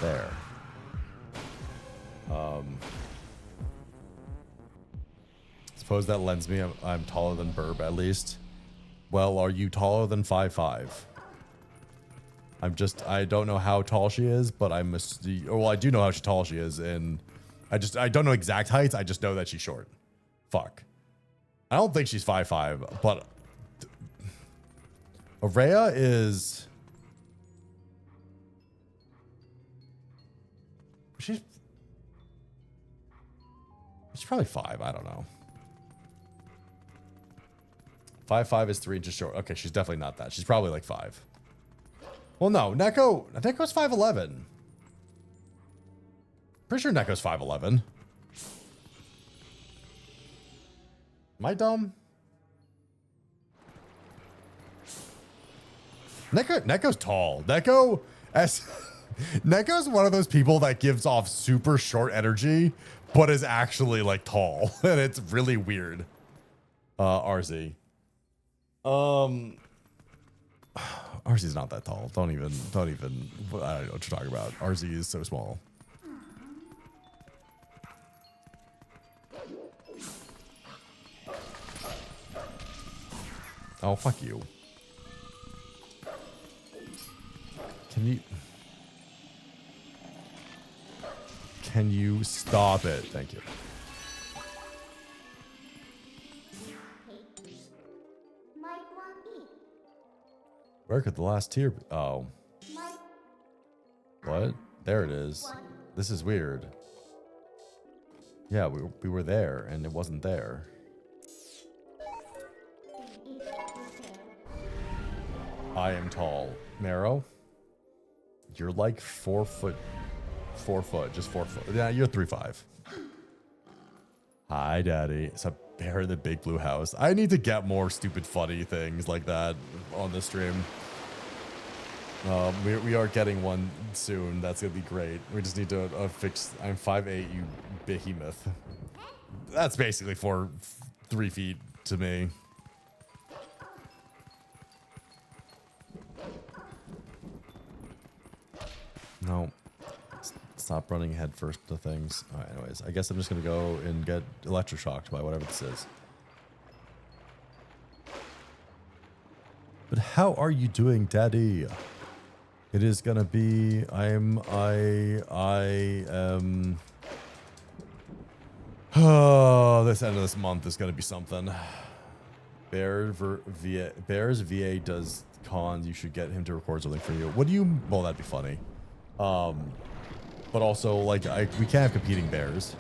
There. Suppose that lends me I'm taller than Burb at least. Well, are you taller than 5'5"? I don't know how tall she is, but I do know how tall she is, and I don't know exact heights. I just know that she's short. Fuck. I don't think she's 5'5", but Araya is. She's probably 5. I don't know. 5'5" is 3 inches short. Okay, she's definitely not that. She's probably like 5. Well, no, Neko's 5'11". Pretty sure Neko's 5'11". Am I dumb? Neko's tall. Neko's one of those people that gives off super short energy, but is actually like tall, and it's really weird. RZ. RZ's not that tall. Don't even. I don't know what you're talking about. RZ is so small. Oh, fuck you. Can you stop it? Thank you. Where could the last tier be? Oh. What? There it is. This is weird. Yeah, we were there and it wasn't there. I am tall. Marrow? You're like 4 foot. 4 foot. Just 4 foot. Yeah, you're 3'5". Hi, Daddy. It's a bear in the big blue house. I need to get more stupid funny things like that on the stream. We are getting one soon. That's gonna be great. We just need to fix. I'm 5'8", you behemoth. That's basically 3 feet to me. No. Stop running head first to things. All right, anyways, I guess I'm just gonna go and get electroshocked by whatever this is. But how are you doing, Daddy? It is gonna be. I am. Oh, this end of this month is gonna be something. Bears VA does cons. You should get him to record something for you. What do you? Well, that'd be funny. But also, like, we can't have competing bears.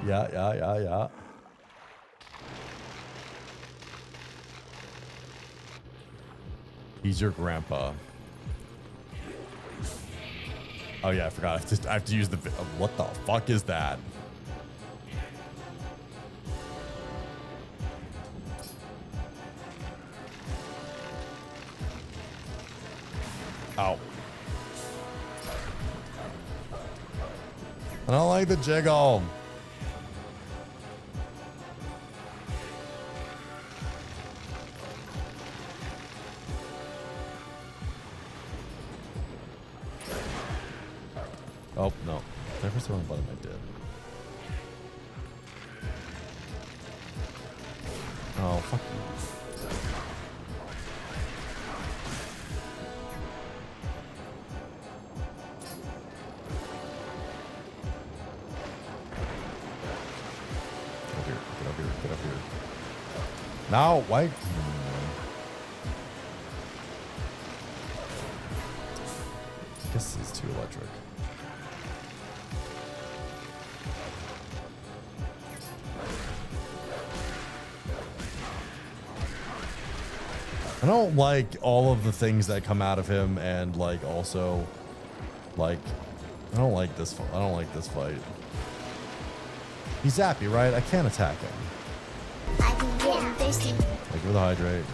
Yeah. He's your grandpa. Oh yeah, I forgot. I have to use the. What the fuck is that? Ow. I don't like the jiggle. Oh, no. Did I press the wrong button? I did. Oh, fuck you. Get up here. Now, why? I guess it's too electric. I don't like all of the things that come out of him, and like also, like, I don't like this fight. He's zappy, right? I can't attack him. Thank you for the hydrate.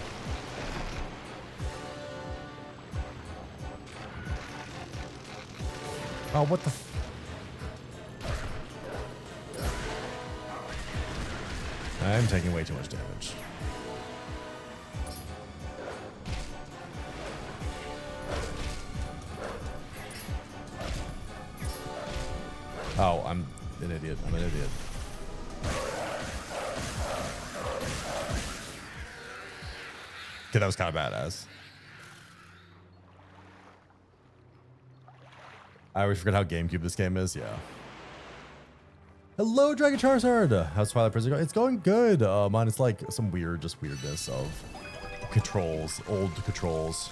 Oh, what the? I'm taking way too much damage. Oh, I'm an idiot. Okay, that was kind of badass. I always forget how GameCube this game is. Yeah. Hello, Dragon Charizard. How's Twilight Princess going? It's going good. Mine is like some weirdness of controls, old controls.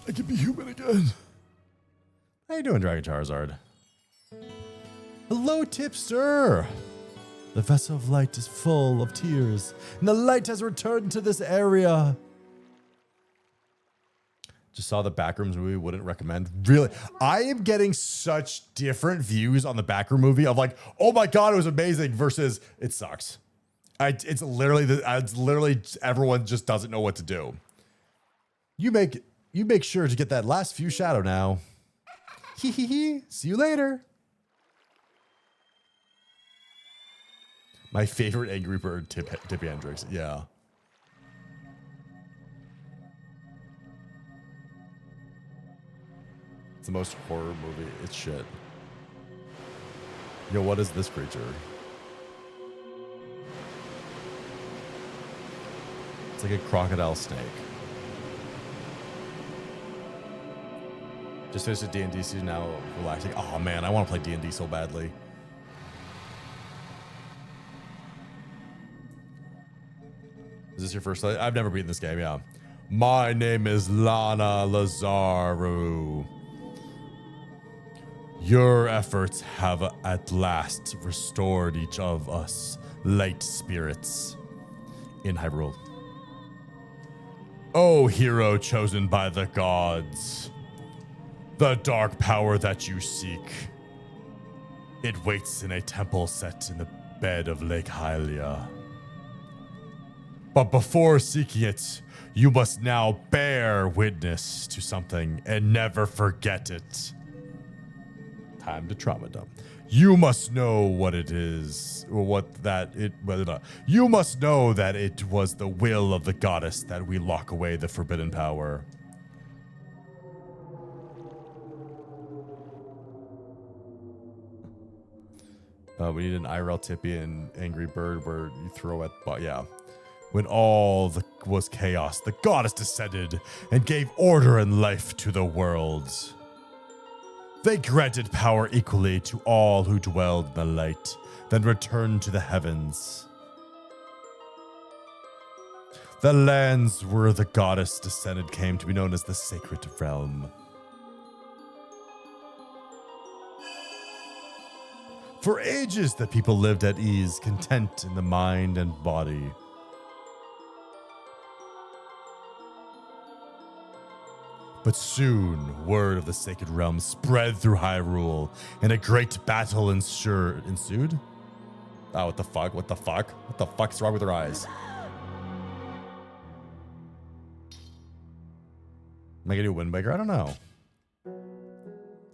I can be human again. How you doing, Dragon Charizard? Hello, tipster. The vessel of light is full of tears, and the light has returned to this area. Just saw the Backrooms movie, wouldn't recommend. Really, I am getting such different views on the Backroom movie of like, oh my God, it was amazing versus it sucks. It's literally everyone just doesn't know what to do. You make sure to get that last few shadow now. Hee hee hee. See you later. My favorite Angry Bird, Tippy Hendrix. Yeah. It's the most horror movie. It's shit. Yo, what is this creature? It's like a crocodile snake. Just finished a D&D season now, relaxing. Oh man, I want to play D&D so badly. Is this your first? I've never beaten this game, yeah. My name is Lana Lazaru. Your efforts have at last restored each of us light spirits in Hyrule. O hero chosen by the gods, the dark power that you seek, it waits in a temple set in the bed of Lake Hylia. But before seeking it, you must now bear witness to something and never forget it. Time to trauma dump. You must know what it is, or you must know that it was the will of the goddess that we lock away the forbidden power. We need an IRL Tippy and Angry Bird where you throw at, yeah. When all was chaos, the goddess descended and gave order and life to the worlds. They granted power equally to all who dwelled in the light, then returned to the heavens. The lands where the goddess descended came to be known as the Sacred Realm. For ages, the people lived at ease, content in the mind and body. But soon, word of the Sacred Realm spread through Hyrule, and a great battle ensued? Oh, what the fuck? What the fuck? What the fuck's wrong with her eyes? Am I gonna do Wind Waker? I don't know.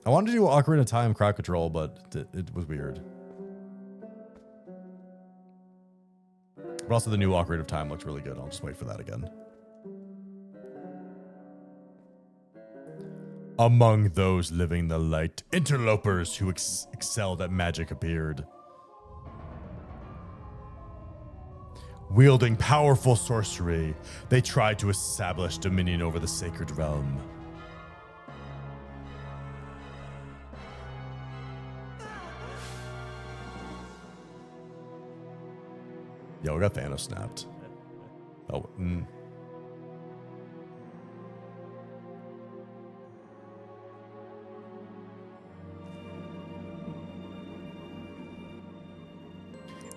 I wanted to do Ocarina of Time crowd control, but it was weird. But also the new Ocarina of Time looks really good. I'll just wait for that again. Among those living the light, interlopers who excelled at magic appeared. Wielding powerful sorcery, they tried to establish dominion over the Sacred Realm. Yo, we got Thanos snapped. Oh,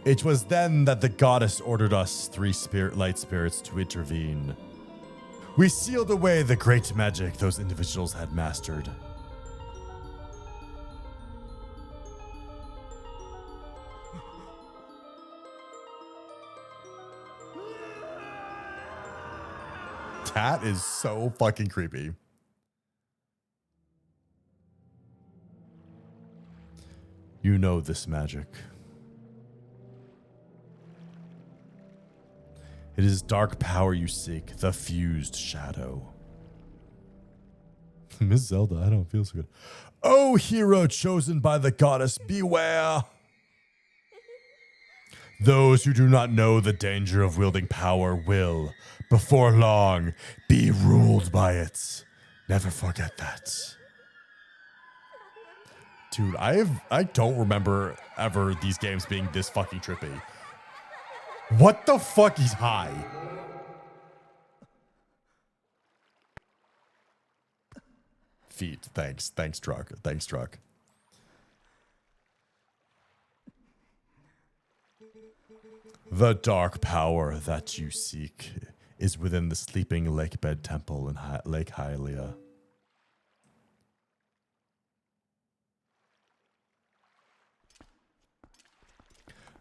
It was then that the goddess ordered us three light spirits to intervene. We sealed away the great magic those individuals had mastered. Cat is so fucking creepy. You know this magic. It is dark power you seek, the fused shadow. Miss Zelda, I don't feel so good. Oh, hero chosen by the goddess, beware! Those who do not know the danger of wielding power will, before long, be ruled by it. Never forget that. Dude, I don't remember ever these games being this fucking trippy. What the fuck is high? feet. Thanks, truck. Thanks, truck. The dark power that you seek is within the sleeping lakebed temple in Lake Hylia.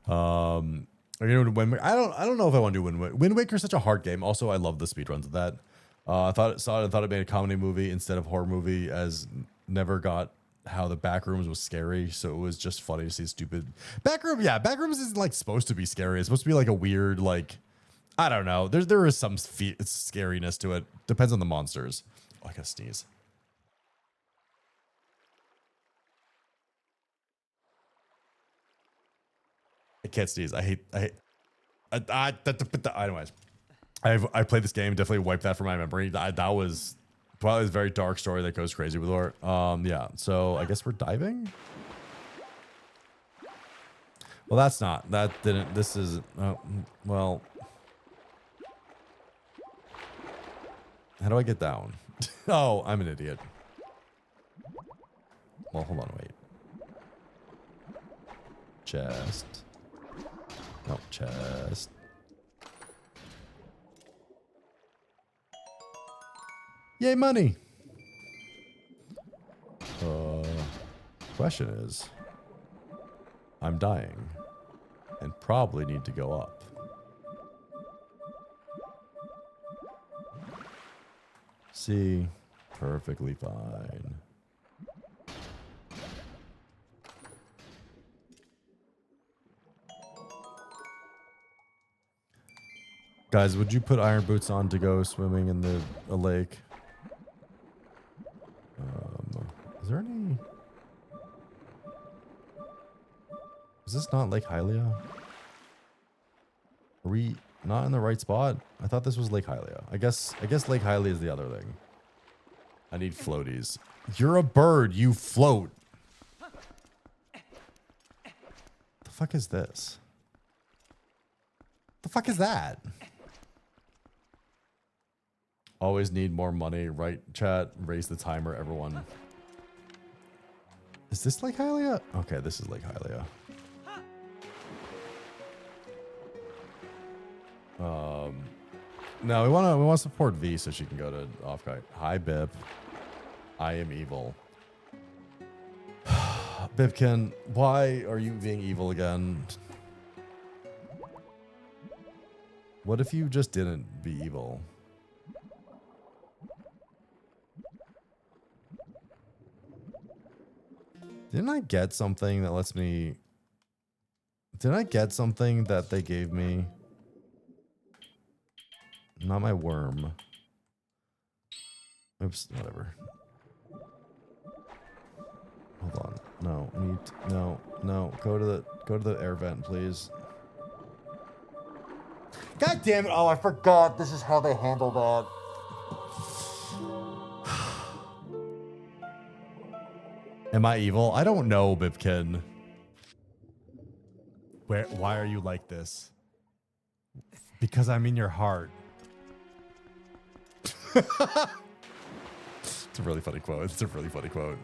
Are you gonna Wind Waker? I don't know if I want to do Wind Waker. Wind Waker is such a hard game. Also, I love the speedruns of that. I thought it made a comedy movie instead of horror movie, as never got how the Backrooms was scary, so it was just funny to see stupid Backrooms. Yeah, Backrooms isn't like supposed to be scary. It's supposed to be like a weird, like, I don't know. There is some scariness to it. Depends on the monsters. Oh, I gotta sneeze. I can't sneeze. Anyways, I played this game. Definitely wiped that from my memory. That was probably a very dark story that goes crazy with lore. Yeah. So I guess we're diving. Well, that's not. That didn't. This is. Well. How do I get down? Oh, I'm an idiot. Well, hold on. Wait. Chest. No, chest. Yay, money. Question is, I'm dying and probably need to go up. See, perfectly fine. Guys, would you put iron boots on to go swimming in a lake? Is there any? Is this not Lake Hylia? Are we not in the right spot? I thought this was Lake Hylia. I guess Lake Hylia is the other thing. I need floaties. You're a bird. You float. The fuck is this? The fuck is that? Always need more money, right? Chat, raise the timer, everyone. Is this Lake Hylia? Okay, this is Lake Hylia. No, we want to support V so she can go to off-guide. Hi, Bip. I am evil. Bipkin, why are you being evil again? What if you just didn't be evil? Didn't I get something that lets me... Didn't I get something that they gave me? Not my worm. Oops, whatever. Hold on. No, no. Go to the air vent, please. God damn it. Oh, I forgot. This is how they handle that. Am I evil? I don't know, Bipkin. Why are you like this? Because I'm in your heart. It's a really funny quote. It's a really funny quote.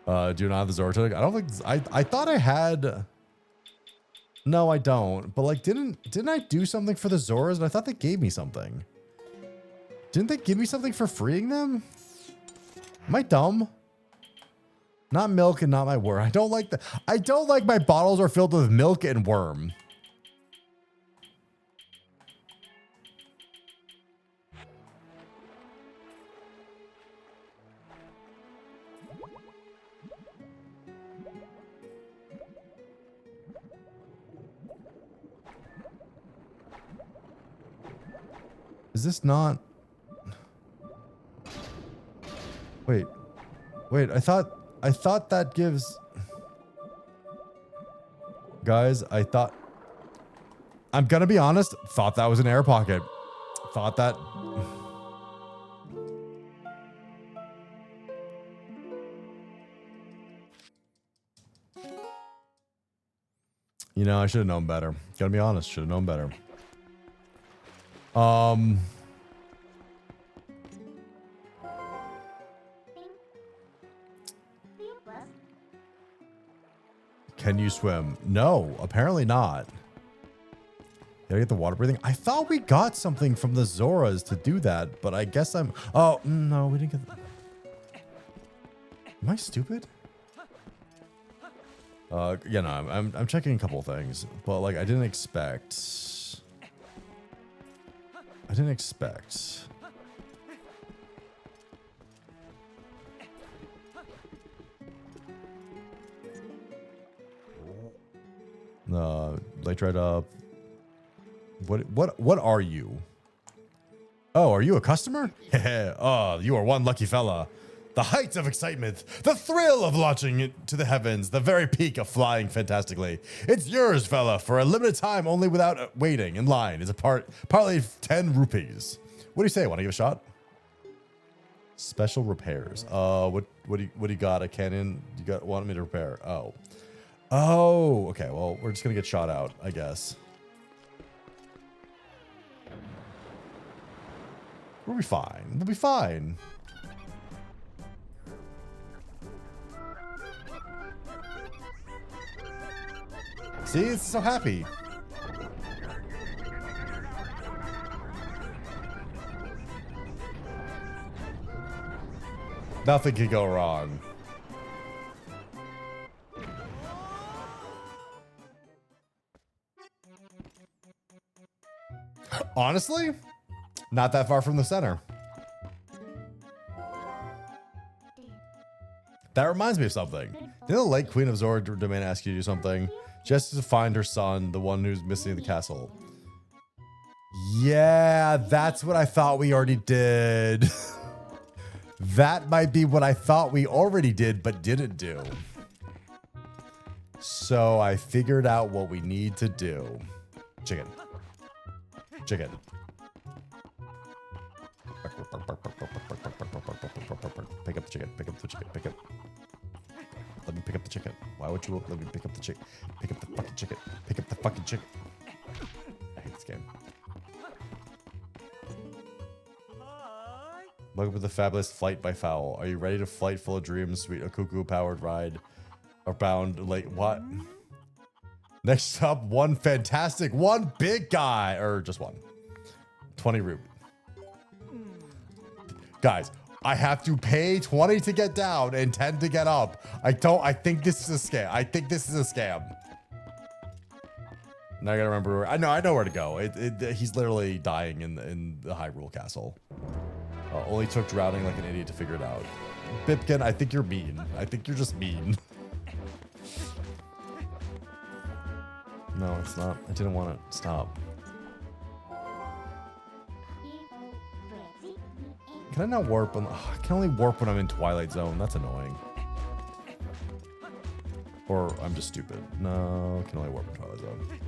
Do you not have the Zortug? I don't think I thought I had. No, I don't. But like, didn't I do something for the Zoras? And I thought they gave me something. Didn't they give me something for freeing them? Am I dumb? Not milk and not my worm. I don't like my bottles are filled with milk and worm. Is this not? Wait, I thought that gives. Guys, I'm gonna be honest, thought that was an air pocket. Thought that. You know, I should have known better. Gotta be honest, should have known better. Can you swim? No, apparently not. Did I get the water breathing? I thought we got something from the Zoras to do that, but I guess I'm... Oh, no, we didn't get... Am I stupid? Yeah, no, I'm checking a couple of things, but like I didn't expect... Light right up. What are you? Oh, are you a customer? Oh, you are one lucky fella. The heights of excitement, the thrill of launching it to the heavens, the very peak of flying fantastically. It's yours, fella, for a limited time only without waiting in line. It's partly 10 rupees. What do you say? Want to give a shot? Special repairs. What do you got? A cannon? Want me to repair? Oh, okay. Well, we're just gonna get shot out, I guess. We'll be fine. We'll be fine. See, it's so happy. Nothing can go wrong. Honestly, not that far from the center. That reminds me of something. Didn't the late Queen of Zora demand ask you to do something? Just to find her son, the one who's missing in the castle. Yeah, that's what I thought we already did. That might be what I thought we already did, but didn't do. So I figured out what we need to do. Chicken. Chicken. Pick up the chicken. Pick up the chicken. Pick up. Let me pick up the chicken. Why would you let me pick up the chicken? Pick up the fucking chicken. Pick up the fucking chicken. I hate this game. Welcome to the fabulous Flight by Fowl. Are you ready to flight full of dreams, sweet a cuckoo powered ride? Or bound late what? Next up, one fantastic, one big guy, or just one. 20 rupee. Guys, I have to pay 20 to get down and 10 to get up. I think this is a scam. I think this is a scam. Now I gotta remember where, I know where to go. He's literally dying in the Hyrule Castle. Only took drowning like an idiot to figure it out. Bipkin, I think you're mean. I think you're just mean. No, it's not. I didn't want to stop. Can I not warp? I can only warp when I'm in Twilight Zone. That's annoying. Or I'm just stupid. No, I can only warp in Twilight Zone.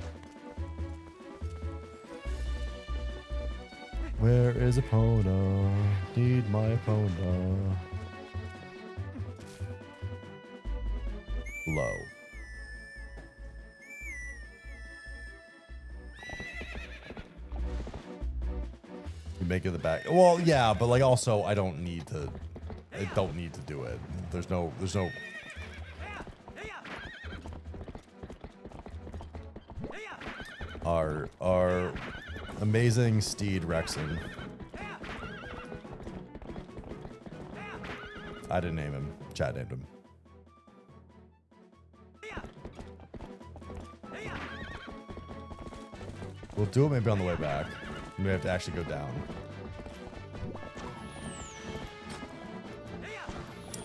Where is Epona? Need my Epona. Low. You make it the back. Well, yeah, but like also I don't need to do it. There's no our amazing steed Rexon. I didn't name him. Chad named him. We'll do it maybe on the way back. We may have to actually go down.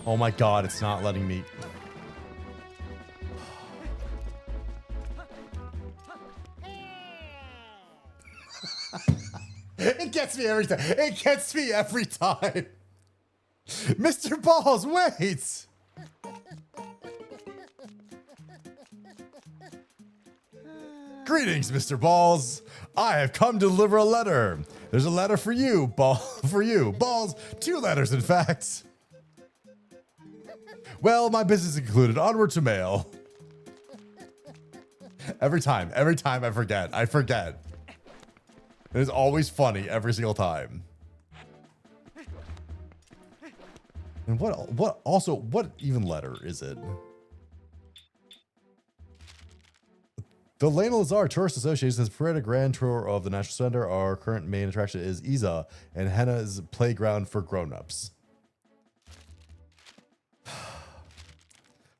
Oh my god, it's not letting me. It gets me every time. It gets me every time. Mr. Balls, wait. Greetings, Mr. Balls. I have come to deliver a letter. There's a letter for you, Balls. 2 letters, in fact. Well, my business is concluded. Onward to mail. Every time I forget. It is always funny every single time. And what even letter is it? The Lane Lazar Tourist Association has created a grand tour of the National Center. Our current main attraction is Iza and Henna's playground for grown-ups.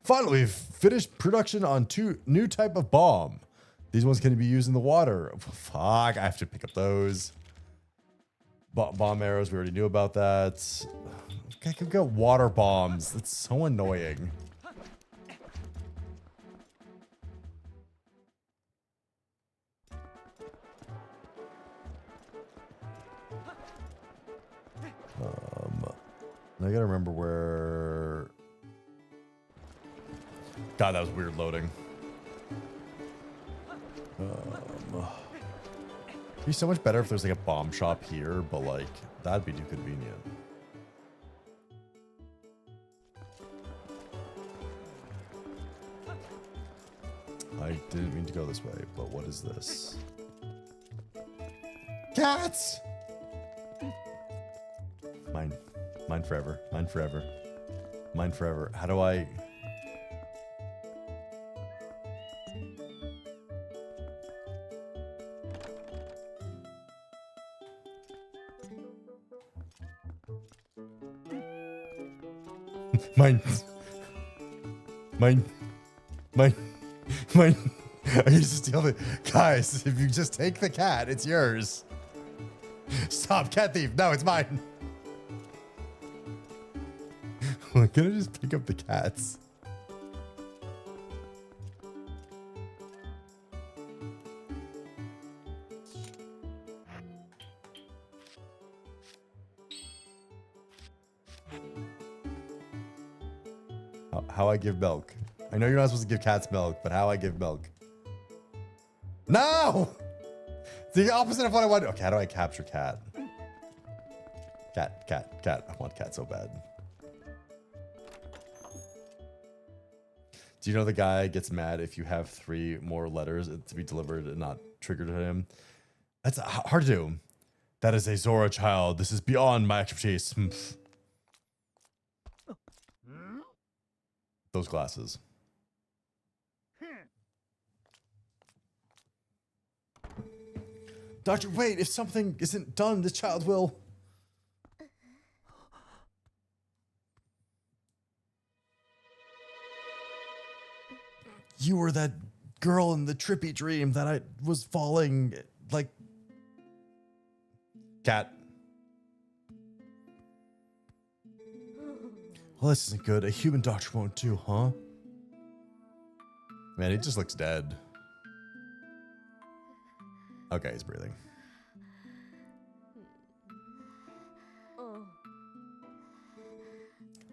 Finally, we've finished production on 2 new type of bomb. These ones can be used in the water. Fuck, I have to pick up those. Bomb arrows, we already knew about that. I could get water bombs. That's so annoying. I gotta remember where... God, that was weird loading. It'd be so much better if there's like a bomb shop here, but like, that'd be too convenient. I didn't mean to go this way, but what is this? Cats! Mine. Mine forever. Mine forever. Mine forever. How do I... Mine. Mine. Mine. Mine. I used to steal the... Guys, if you just take the cat, it's yours. Stop, cat thief. No, it's mine. Why can't I just pick up the cats? How I give milk. I know you're not supposed to give cats milk, but how I give milk. No! It's the opposite of what I want. Okay, how do I capture cat? Cat. I want cat so bad. Do you know the guy gets mad if you have 3 more letters to be delivered and not triggered to him? That's hard to do. That is a Zora child. This is beyond my expertise. Those glasses. Doctor, wait, if something isn't done, this child will... You were that girl in the trippy dream that I was falling, like... Cat. Well, this isn't good. A human doctor won't do, huh? Man, he just looks dead. Okay, he's breathing.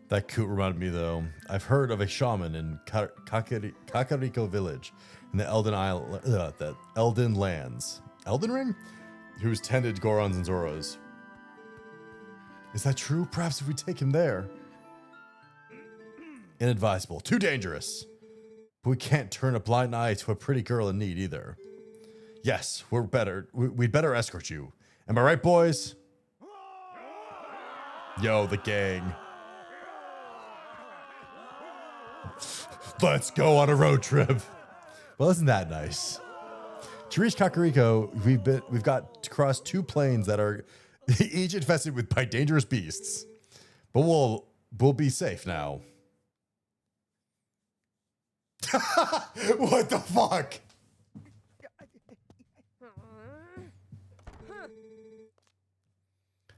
That coot reminded me, though. I've heard of a shaman in Kakariko Village in the Elden Lands. Elden Ring? Who's tended Gorons and Zoras. Is that true? Perhaps if we take him there. Inadvisable. Too dangerous. But we can't turn a blind eye to a pretty girl in need either. Yes, we'd better escort you. Am I right, boys? Yo, the gang. Let's go on a road trip. Well, isn't that nice? To reach Kakariko, we've got to cross 2 plains that are each infested by dangerous beasts. But we'll be safe now. What the fuck?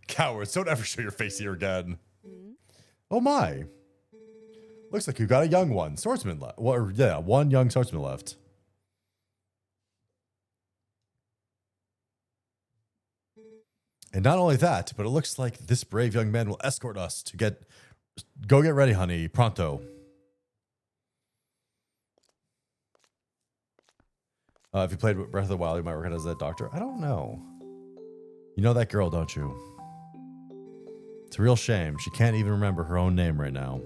Cowards, don't ever show your face here again. Oh my. Looks like you got a young one. Swordsman left. Well, yeah, 1 young swordsman left. And not only that, but it looks like this brave young man will escort us to go get ready, honey, pronto. If you played Breath of the Wild, you might recognize that doctor. I don't know. You know that girl, don't you? It's a real shame. She can't even remember her own name right now.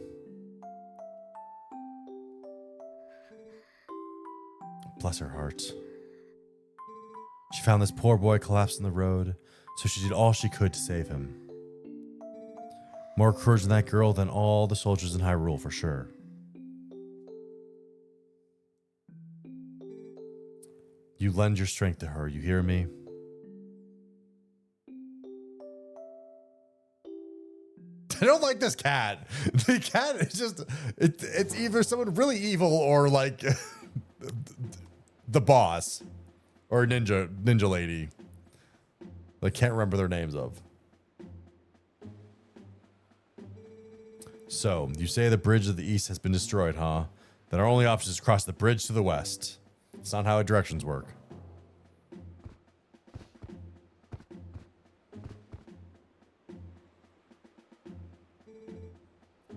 Bless her heart. She found this poor boy collapsed in the road, so she did all she could to save him. More courage in that girl than all the soldiers in Hyrule, for sure. You lend your strength to her. You hear me? I don't like this cat. The cat is just, it's either someone really evil or like the boss or ninja lady. I can't remember their names of. So, you say the bridge of the east has been destroyed, huh? Then our only option is to cross the bridge to the west. It's not how directions work.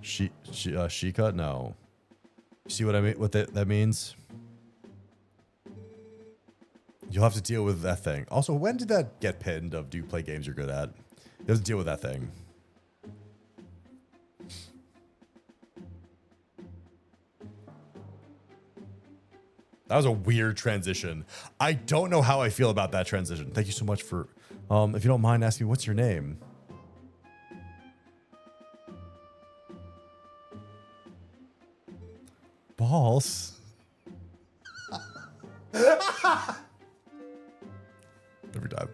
Sheikah? No. You see what I mean? What that means? You'll have to deal with that thing. Also, when did that get pinned of do you play games you're good at? You have to deal with that thing. That was a weird transition. I don't know how I feel about that transition. Thank you so much for, if you don't mind asking me, what's your name? Balls. Every time.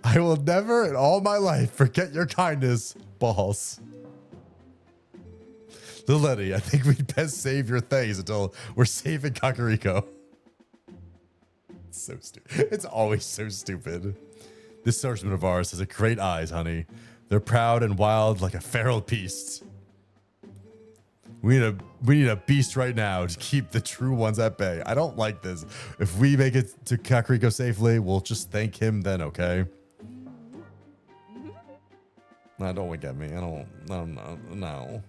I will never in all my life forget your kindness, Balls. Little Letty, I think we'd best save your things until we're safe in Kakariko. It's so stupid. It's always so stupid. This swordsman of ours has great eyes, honey. They're proud and wild like a feral beast. We need a beast right now to keep the true ones at bay. I don't like this. If we make it to Kakariko safely, we'll just thank him then, okay? No, don't wink at me. I don't no.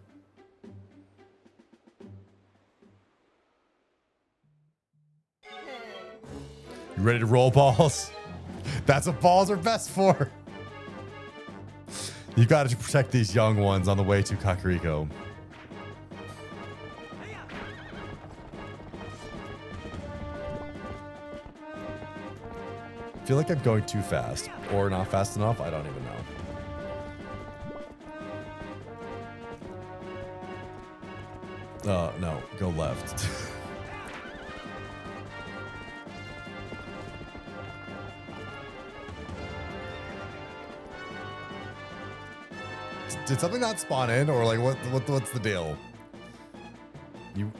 You ready to roll, Balls? That's what balls are best for. You got to protect these young ones on the way to Kakariko. I feel like I'm going too fast or not fast enough. I don't even know. No, go left. Did something not spawn in, or like what's the deal? You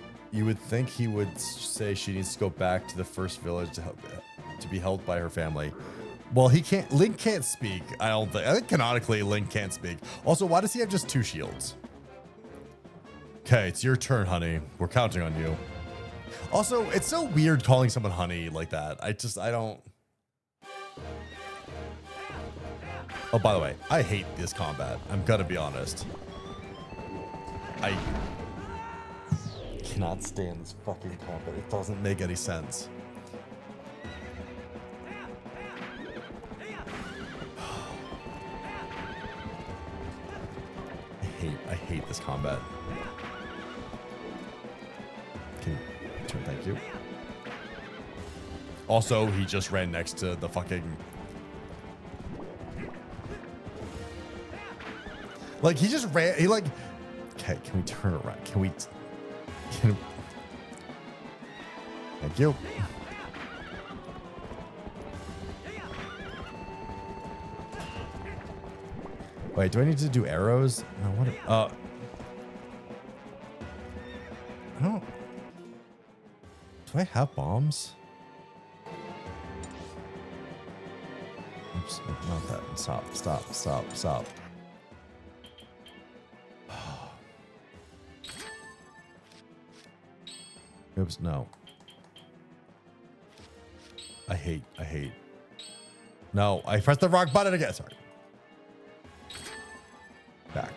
would think he would say she needs to go back to the first village to be helped by her family. Well, he can't. Link can't speak. I don't think. I think canonically Link can't speak. Also, why does he have just 2 shields? Okay, it's your turn, honey. We're counting on you. Also, it's so weird calling someone honey like that. I don't. Oh, by the way, I hate this combat. I'm gonna be honest. I cannot stand this fucking combat. It doesn't make any sense. I hate this combat. Can you turn? Thank you. Also, he just ran next to the fucking. Like, he just ran. He like. Okay, can we turn around? Can thank you. Wait, do I need to do arrows? No, what? I don't. Do I have bombs? Oops, not that. Stop. Oops, no. I hate. No, I pressed the wrong button again. Sorry. Back.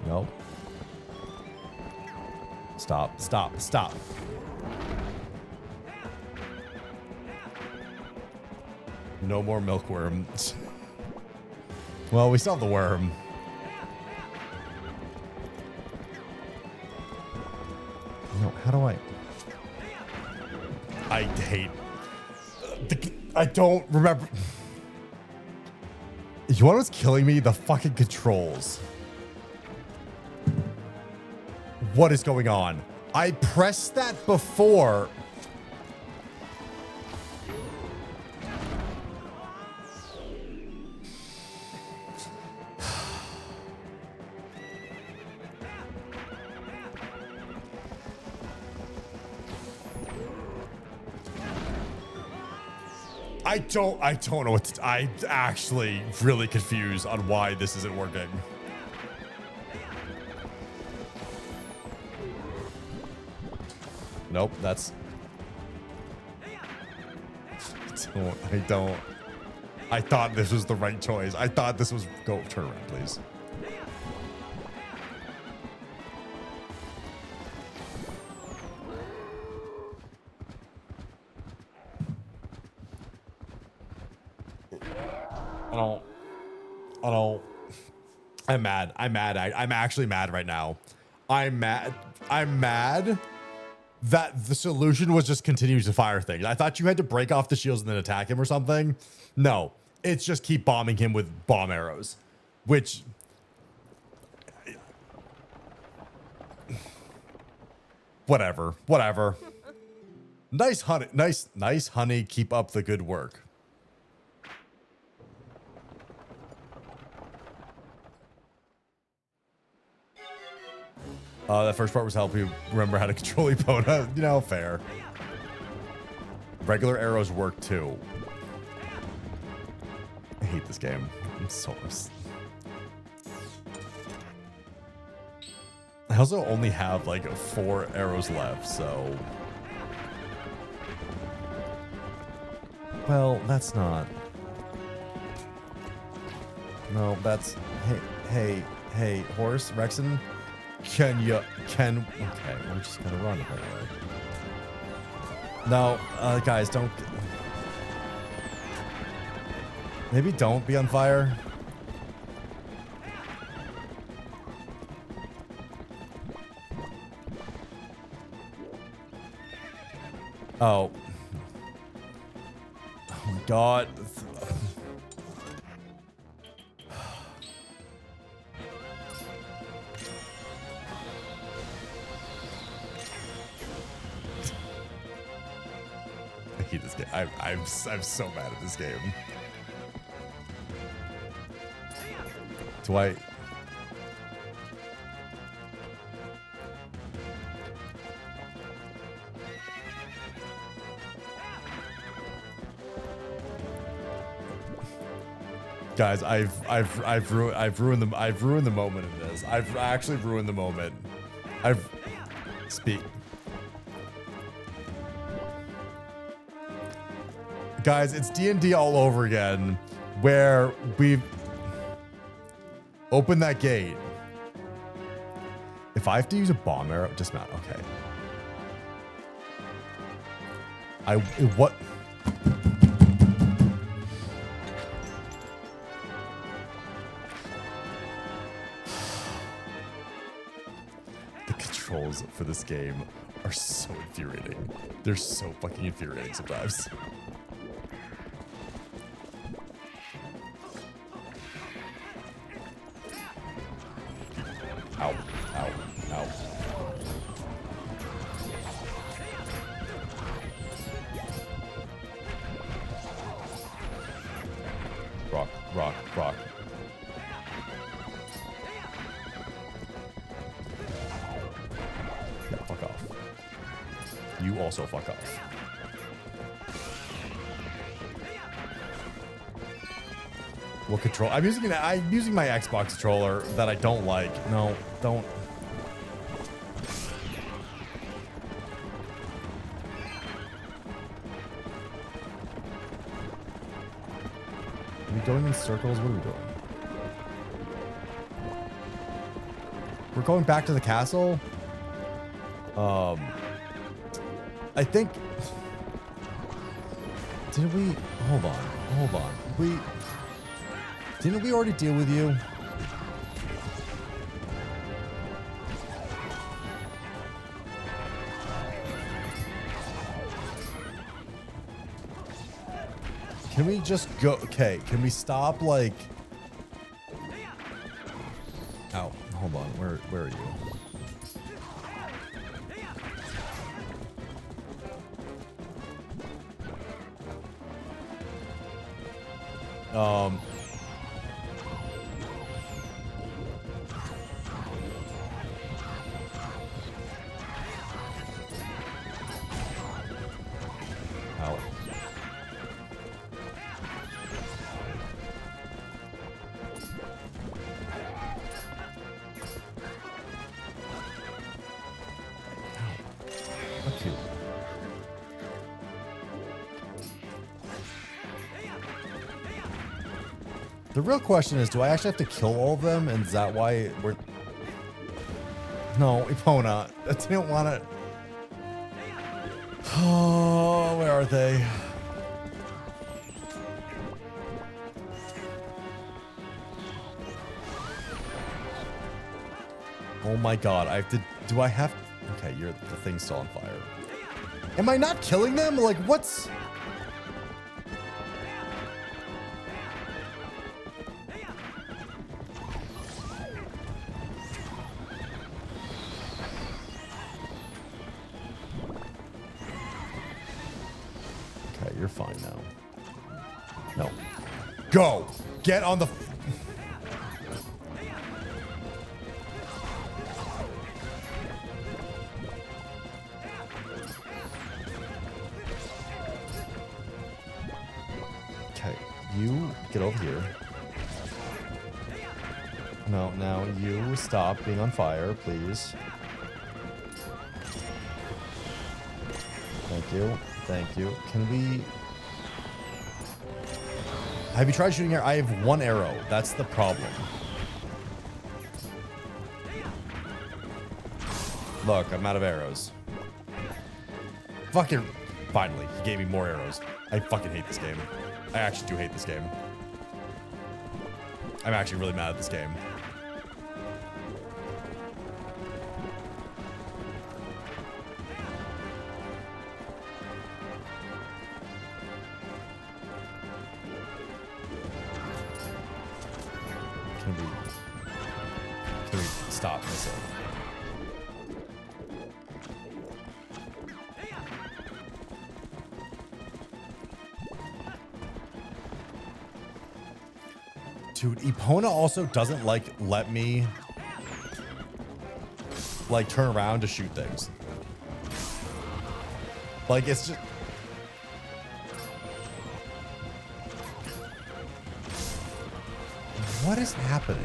No. Stop. No more milkworms. Well, we still have the worm. No, how do I hate. I don't remember. You know what's killing me? The fucking controls. What is going on? I pressed that before. I don't know what to, I'm actually really confused on why this isn't working. Nope, that's... I don't. I thought this was the right choice. I thought this was... Go, turn around, please. I don't. I'm mad. I'm actually mad right now. I'm mad that the solution was just continue to fire things. I thought you had to break off the shields and then attack him or something. No, it's just keep bombing him with bomb arrows, which... Whatever. Nice honey. Nice honey. Keep up the good work. That first part was help you remember how to control Epona. You know, fair. Regular arrows work too. I hate this game. I'm so... I also only have like 4 arrows left, so... Well, that's not... No, that's... Hey, horse, Rexon? Okay, we're just gonna run by the way. No, guys, don't... Maybe don't be on fire. Oh. Oh my god. I hate this game. I'm so mad at this game. Do I... Guys, I've ruined the moment in this. I've actually ruined the moment. Speak. Guys, it's D&D all over again, where we've opened that gate. If I have to use a bomb arrow, dismount. Okay. What? The controls for this game are so infuriating. They're so fucking infuriating sometimes. Ow, ow, ow. Rock, rock, rock. Yeah, fuck off. You also fuck off. What control? I'm using my Xbox controller that I don't like. No, don't. Are we going in circles? What are we doing? We're going back to the castle? I think... Did we... Hold on. Didn't we already deal with you? Can we just go? Okay, can we stop like... Ow, hold on, where are you? Ow. Fuck you. The real question is, do I actually have to kill all of them? And is that why we're... No, Epona. I didn't want to... Oh, where are they? Oh my god, I have to... Do I have... Okay, the thing's still on fire. Am I not killing them? Like, what's... Okay, you're fine now. No. Go! Get on the... Okay, you get over here. No, now you stop being on fire, please. Thank you. Thank you. Can we... Have you tried shooting here? I have one arrow. That's the problem. Look, I'm out of arrows. Fucking... Finally, he gave me more arrows. I fucking hate this game. I actually do hate this game. I'm actually really mad at this game. Can we stop this? Dude, Epona also doesn't let me turn around to shoot things. Like, it's just... What is happening?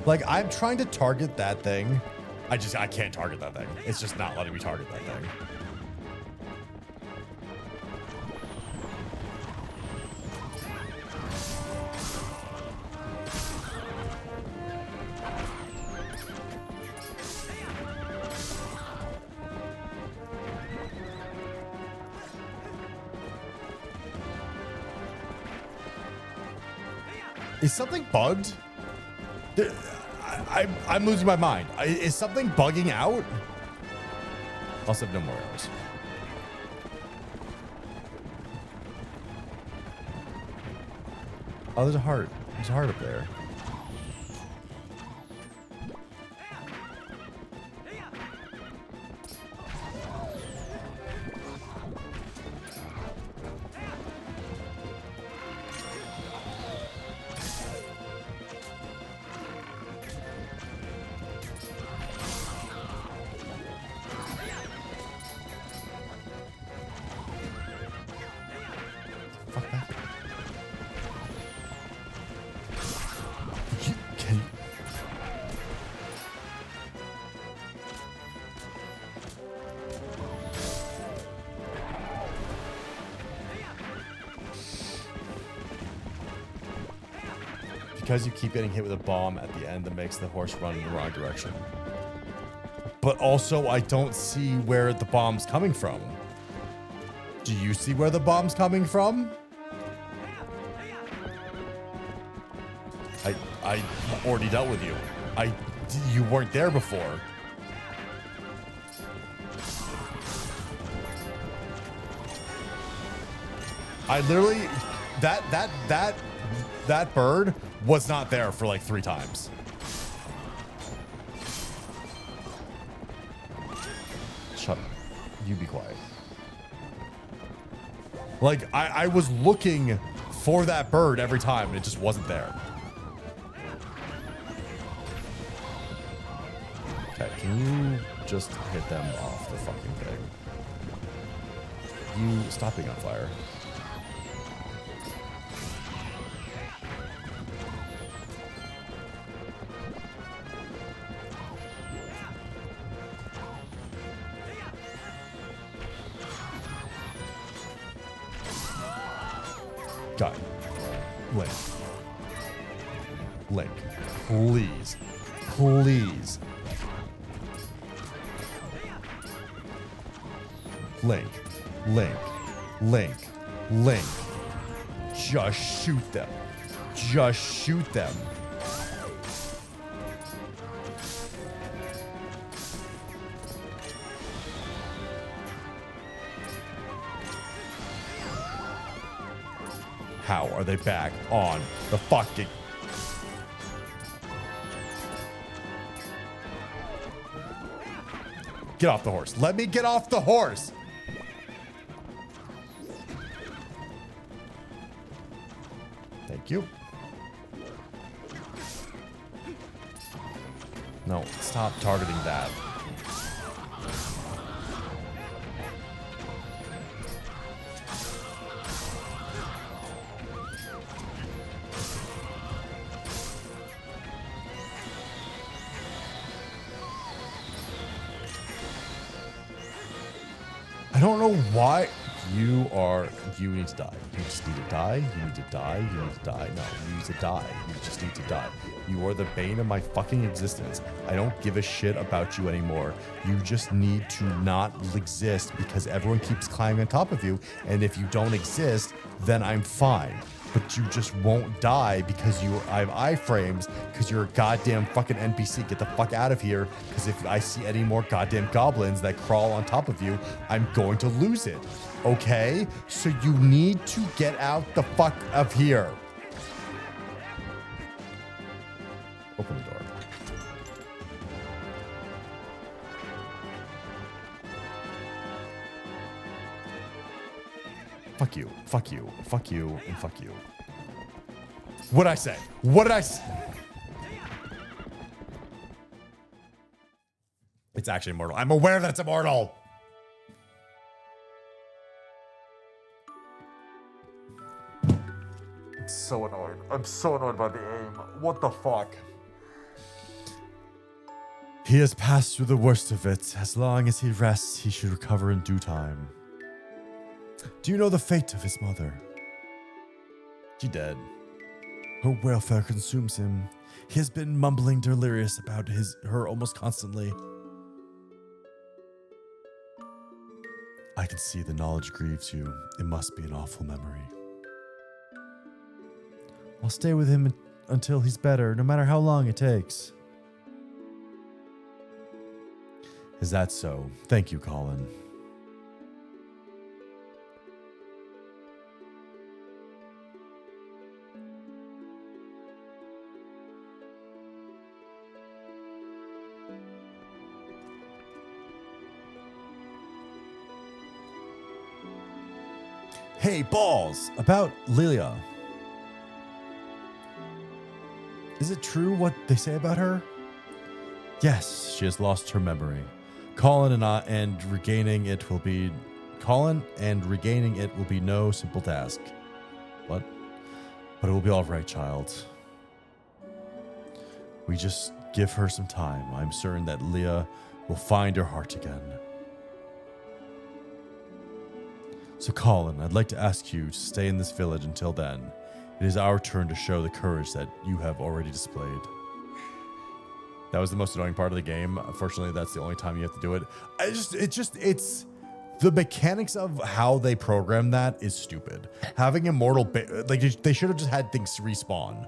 Like, I'm trying to target that thing. I can't target that thing. It's just not letting me target that thing. Is something bugged? I'm losing my mind. Is something bugging out? Also have no more arrows. Oh, there's a heart. There's a heart up there. Because you keep getting hit with a bomb at the end that makes the horse run in the wrong direction. But also, I don't see where the bomb's coming from. Do you see where the bomb's coming from? I already dealt with you. You weren't there before. I literally... that bird was not there for like 3 times. Shut up. You be quiet. Like, I was looking for that bird every time, and it just wasn't there. Okay, can you just hit them off the fucking thing? You stop being on fire. Got it. Link. Link. Please. Please. Link. Link. Link. Link. Just shoot them. Just shoot them. How are they back on the fucking... Get off the horse. Let me get off the horse. Thank you. No, stop targeting that. I don't know why you need to die. You just need to die. You need to die. You need to die. No, you need to die. You just need to die. You are the bane of my fucking existence. I don't give a shit about you anymore. You just need to not exist because everyone keeps climbing on top of you. And if you don't exist, then I'm fine. But you just won't die because I have iframes because you're a goddamn fucking NPC. Get the fuck out of here. Because if I see any more goddamn goblins that crawl on top of you, I'm going to lose it. Okay? So you need to get out the fuck of here. Open the door. Fuck you, fuck you, fuck you, and fuck you. What'd I say? What did I say? It's actually immortal. I'm aware that it's immortal. It's so annoyed. I'm so annoyed by the aim. What the fuck? He has passed through the worst of it. As long as he rests, he should recover in due time. Do you know the fate of his mother? She dead. Her welfare consumes him. He has been mumbling delirious about her almost constantly. I can see the knowledge grieves you. It must be an awful memory. I'll stay with him until he's better, no matter how long it takes. Is that so? Thank you, Colin. Hey, balls! About Lilia. Is it true what they say about her? Yes, she has lost her memory. Colin and regaining it will be no simple task. What? But it will be all right, child. We just give her some time. I'm certain that Leah will find her heart again. So, Colin, I'd like to ask you to stay in this village until then. It is our turn to show the courage that you have already displayed. That was the most annoying part of the game. Unfortunately, that's the only time you have to do it. It's the mechanics of how they program that is stupid. Having immortal, they should have just had things respawn.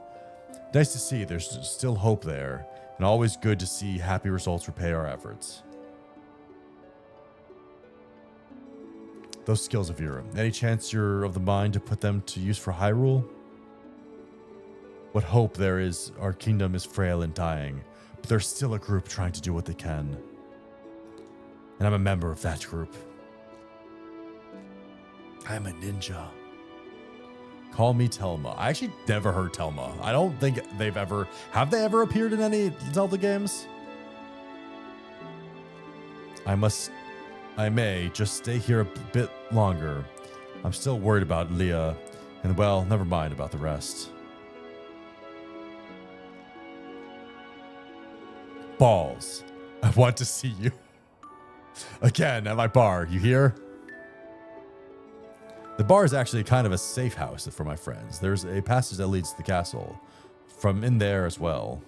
Nice to see there's still hope there, and always good to see happy results repay our efforts. Those skills of Vera. Any chance you're of the mind to put them to use for Hyrule? What hope there is, our kingdom is frail and dying, but there's still a group trying to do what they can. And I'm a member of that group. I'm a ninja. Call me Telma. I actually never heard Telma. I don't think have they ever appeared in any Zelda games? I may just stay here a bit longer. I'm still worried about Leah, and well, never mind about the rest. Balls. I want to see you. Again, at my bar. You hear? The bar is actually kind of a safe house for my friends. There's a passage that leads to the castle. From in there as well.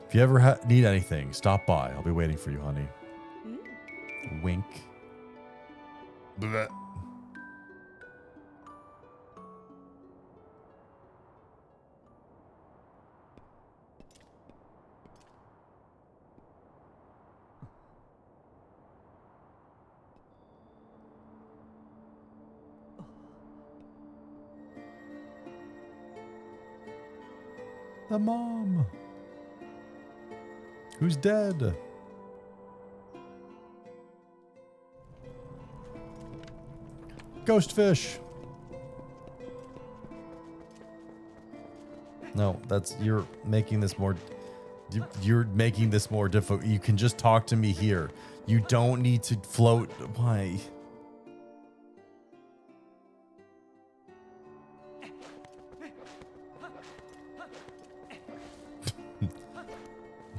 If you ever need anything, stop by. I'll be waiting for you, honey. Wink. Blech. The mom. Who's dead? Ghost fish. No, you're making this more difficult. You can just talk to me here. You don't need to float. Why?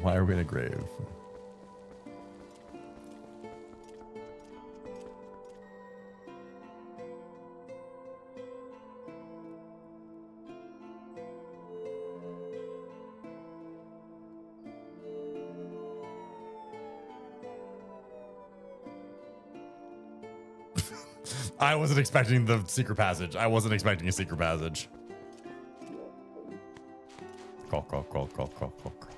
Why are we in a grave? I wasn't expecting the secret passage. I wasn't expecting a secret passage. Crawl, crawl, crawl, crawl, crawl, crawl, crawl.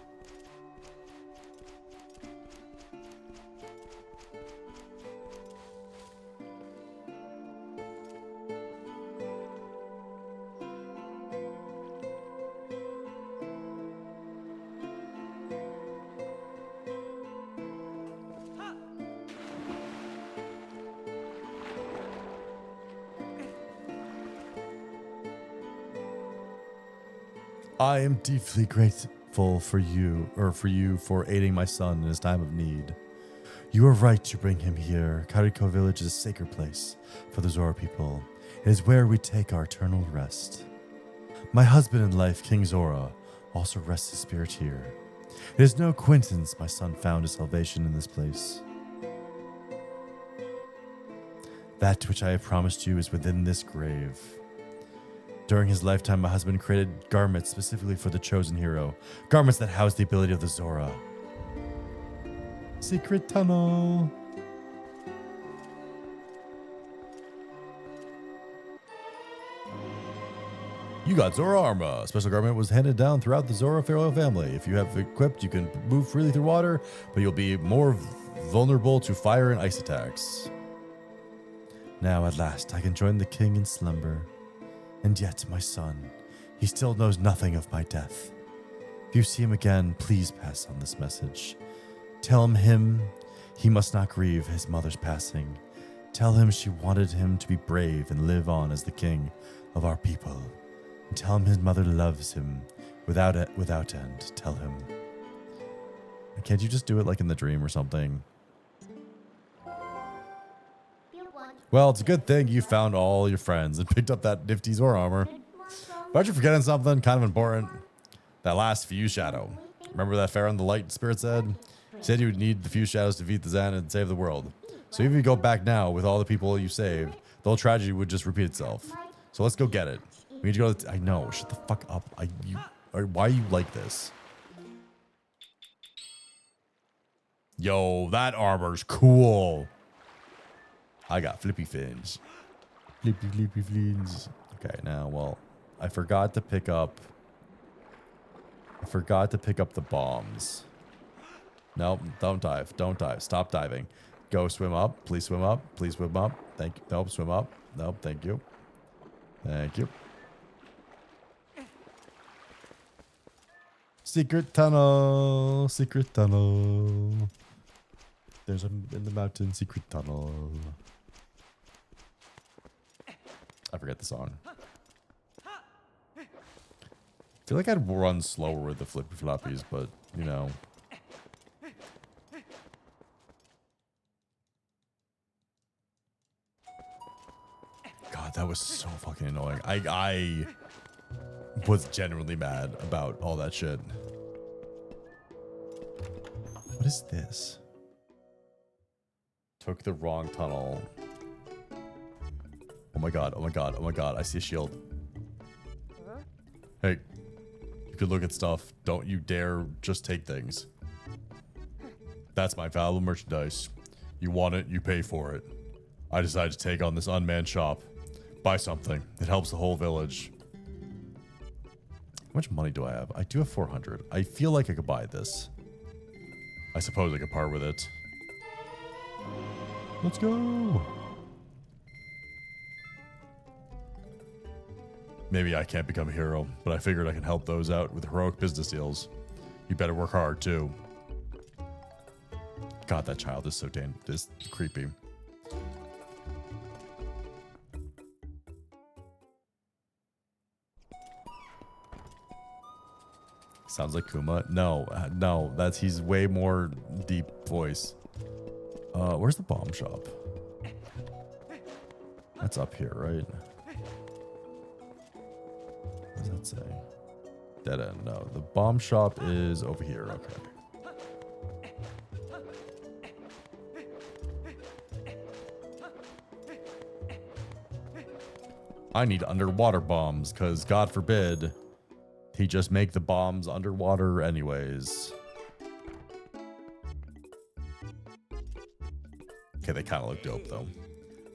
I am deeply grateful for you for aiding my son in his time of need. You are right to bring him here. Kariko village is a sacred place for the Zora people. It is where we take our eternal rest. My husband in life, King Zora, also rests his spirit here. It is no coincidence my son found his salvation in this place. That which I have promised you is within this grave. During his lifetime, my husband created garments specifically for the chosen hero. Garments that house the ability of the Zora. Secret tunnel. You got Zora armor. A special garment was handed down throughout the Zora royal family. If you have equipped, you can move freely through water, but you'll be more vulnerable to fire and ice attacks. Now, at last, I can join the king in slumber. And yet, my son, he still knows nothing of my death. If you see him again, please pass on this message. Tell him he must not grieve his mother's passing. Tell him she wanted him to be brave and live on as the king of our people. And tell him his mother loves him without end. Tell him. Can't you just do it like in the dream or something? Well, it's a good thing you found all your friends and picked up that nifty Zora armor. But aren't you forgetting something kind of important? That last Fuse Shadow. Remember that Pharaoh the Light Spirit said? He said you would need the Fuse Shadows to defeat the Zan and save the world. So even if you go back now with all the people you saved, the whole tragedy would just repeat itself. So let's go get it. We need to go to I know, shut the fuck up. Why are you like this? Yo, that armor's cool. I got flippy fins. Flippy fins. Okay, now, well, I forgot to pick up the bombs. Nope, don't dive. Don't dive. Stop diving. Go swim up. Please swim up. Please swim up. Thank you. Nope, swim up. Nope, thank you. Thank you. Secret tunnel. Secret tunnel. There's a in the mountain secret tunnel. I forget the song. I feel like I'd run slower with the flippy floppies, but you know. God, that was so fucking annoying. I was genuinely mad about all that shit. What is this? Took the wrong tunnel. Oh my god, oh my god, oh my god, I see a shield. Hey, you could look at stuff. Don't you dare just take things. That's my valuable merchandise. You want it, you pay for it. I decided to take on this unmanned shop. Buy something. It helps the whole village. How much money do I have? I do have 400. I feel like I could buy this. I suppose I could part with it. Let's go. Maybe I can't become a hero, but I figured I can help those out with heroic business deals. You better work hard, too. God, that child is so damn creepy. Sounds like Kuma. No, no, he's way more deep voice. Where's the bomb shop? That's up here, right? What does that say? Dead end. No, the bomb shop is over here. Okay. I need underwater bombs, because God forbid he just make the bombs underwater anyways. Okay, they kind of look dope though.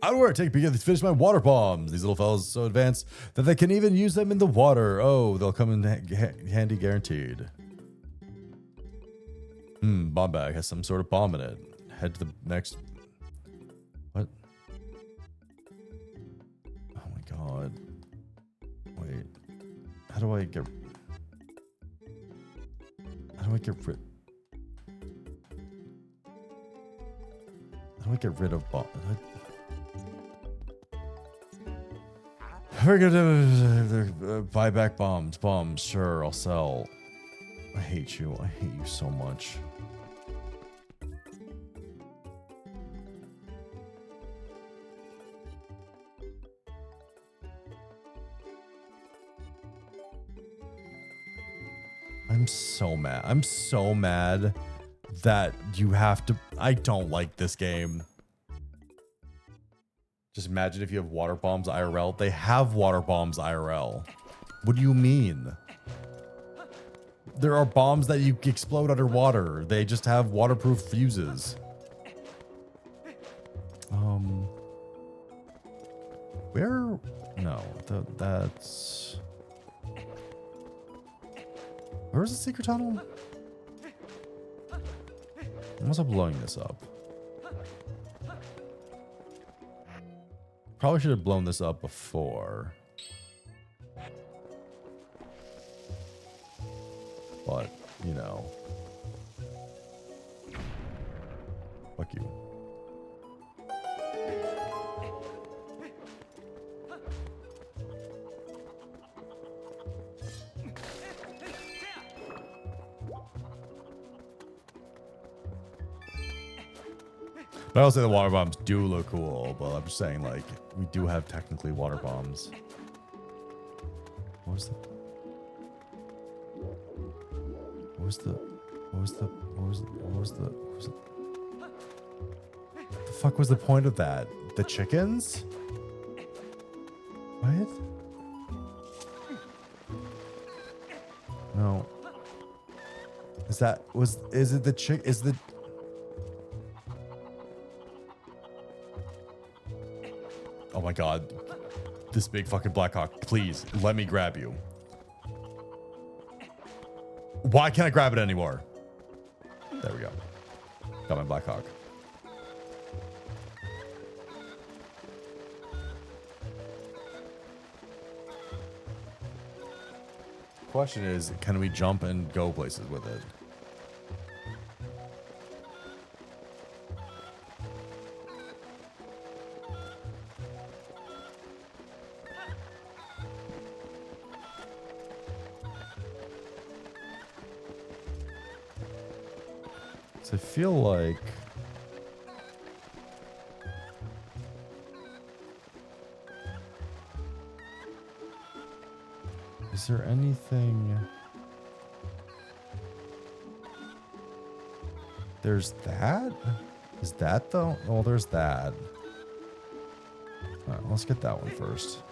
I don't know where to finish my water bombs. These little fellas are so advanced that they can even use them in the water. Oh, they'll come in handy guaranteed. Bomb bag has some sort of bomb in it. Head to the next. What? Oh my god. Wait. How do I get rid? How do I get rid of bomb? We're gonna buy back bombs. Bombs, sure, I'll sell. I hate you. I hate you so much. I'm so mad. I'm so mad that you have to. I don't like this game. Just imagine if you have water bombs IRL. They have water bombs IRL. What do you mean? There are bombs that you explode underwater. They just have waterproof fuses. Where? No, that's. Where's the secret tunnel? Unless I'm blowing this up. Probably should have blown this up before. But, you know. Fuck you. But I will say the water bombs do look cool, but I'm just saying, like, we do have technically water bombs. What was the fuck was the point of that? The chickens? What? No. Is it the chick? Is the. Oh my god. This big fucking Blackhawk. Please, let me grab you. Why can't I grab it anymore? There we go. Got my Black Hawk. Question is, can we jump and go places with it? So I feel like is there anything? There's that? Is that though? Oh, there's that. All right, let's get that one first.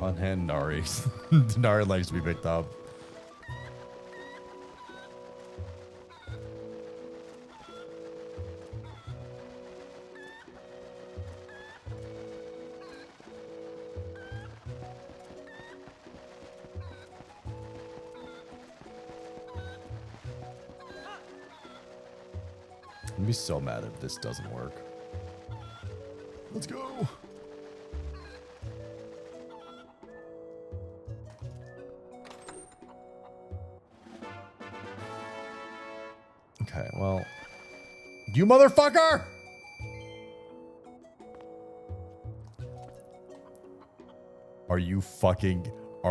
Unhand Nari. Nari likes to be picked up. I'd be so mad if this doesn't work. Let's go. Okay, well, you motherfucker! Are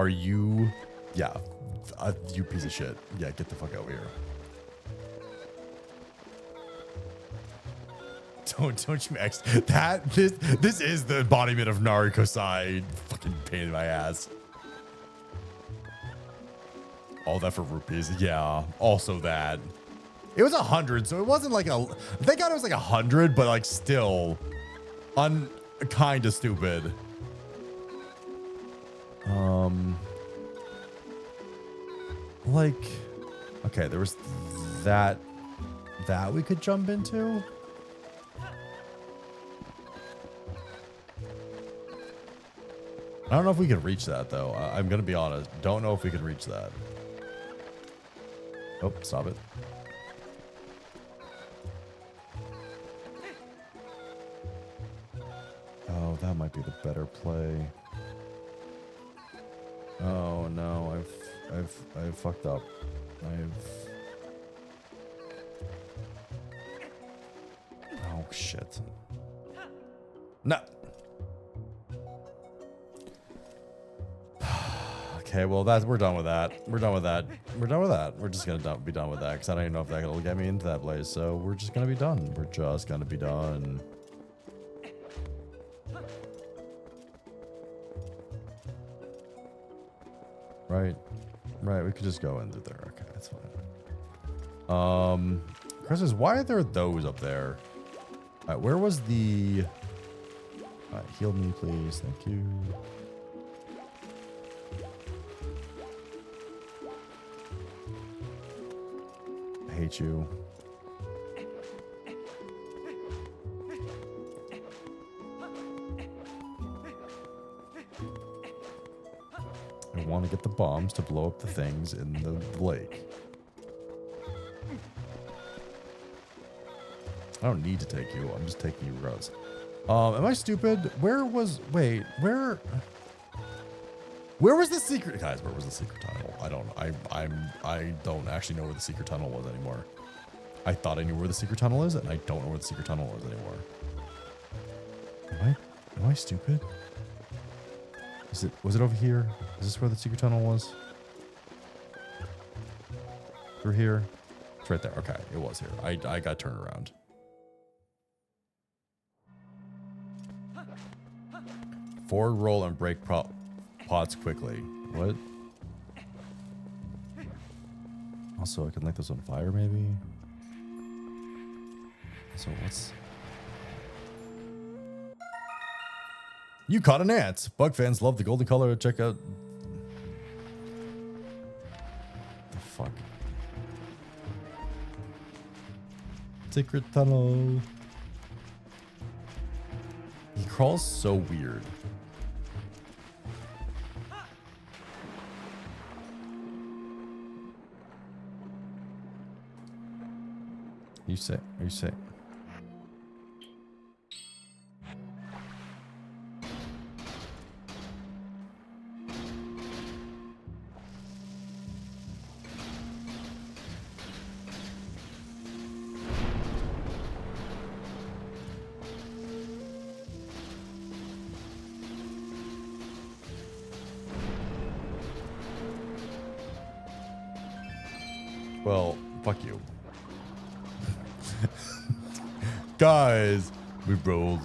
you, yeah, you piece of shit. Yeah, get the fuck over here. Don't you X that this is the embodiment of Narikosai. Fucking pain in my ass. All that for rupees. Yeah, also that. It was 100, so it wasn't like a. Thank God it was like 100, but like still, kind of stupid. Like, okay, there was that we could jump into. I don't know if we can reach that though. I'm gonna be honest. Don't know if we can reach that. Oh, stop it. Oh, that might be the better play. Oh no, I've fucked up. Oh shit. No. Okay, well we're done with that. We're done with that. We're just gonna be done with that because I don't even know if that'll get me into that place. So we're just gonna be done. We're just gonna be done. Right. We could just go in through there. Okay, that's fine. Chris says, why are there those up there? All right, where was the? All right, heal me, please. Thank you. I hate you. I want to get the bombs to blow up the things in the lake. I don't need to take you. I'm just taking you regardless. Am I stupid? Where was the secret? Guys, where was the secret tunnel? I don't actually know where the secret tunnel was anymore. I thought I knew where the secret tunnel is, and I don't know where the secret tunnel is anymore. Am I stupid? Was it over here? Is this where the secret tunnel was? Through here? It's right there. Okay, it was here. I got turned around. Forward roll and break pods quickly. What? Also, I can light those on fire, maybe? So what's... You caught an ant. Bug fans love the golden color. Check out... The fuck? Secret tunnel. He crawls so weird. You sick? Are you sick? Well, fuck you. Guys, we rolled.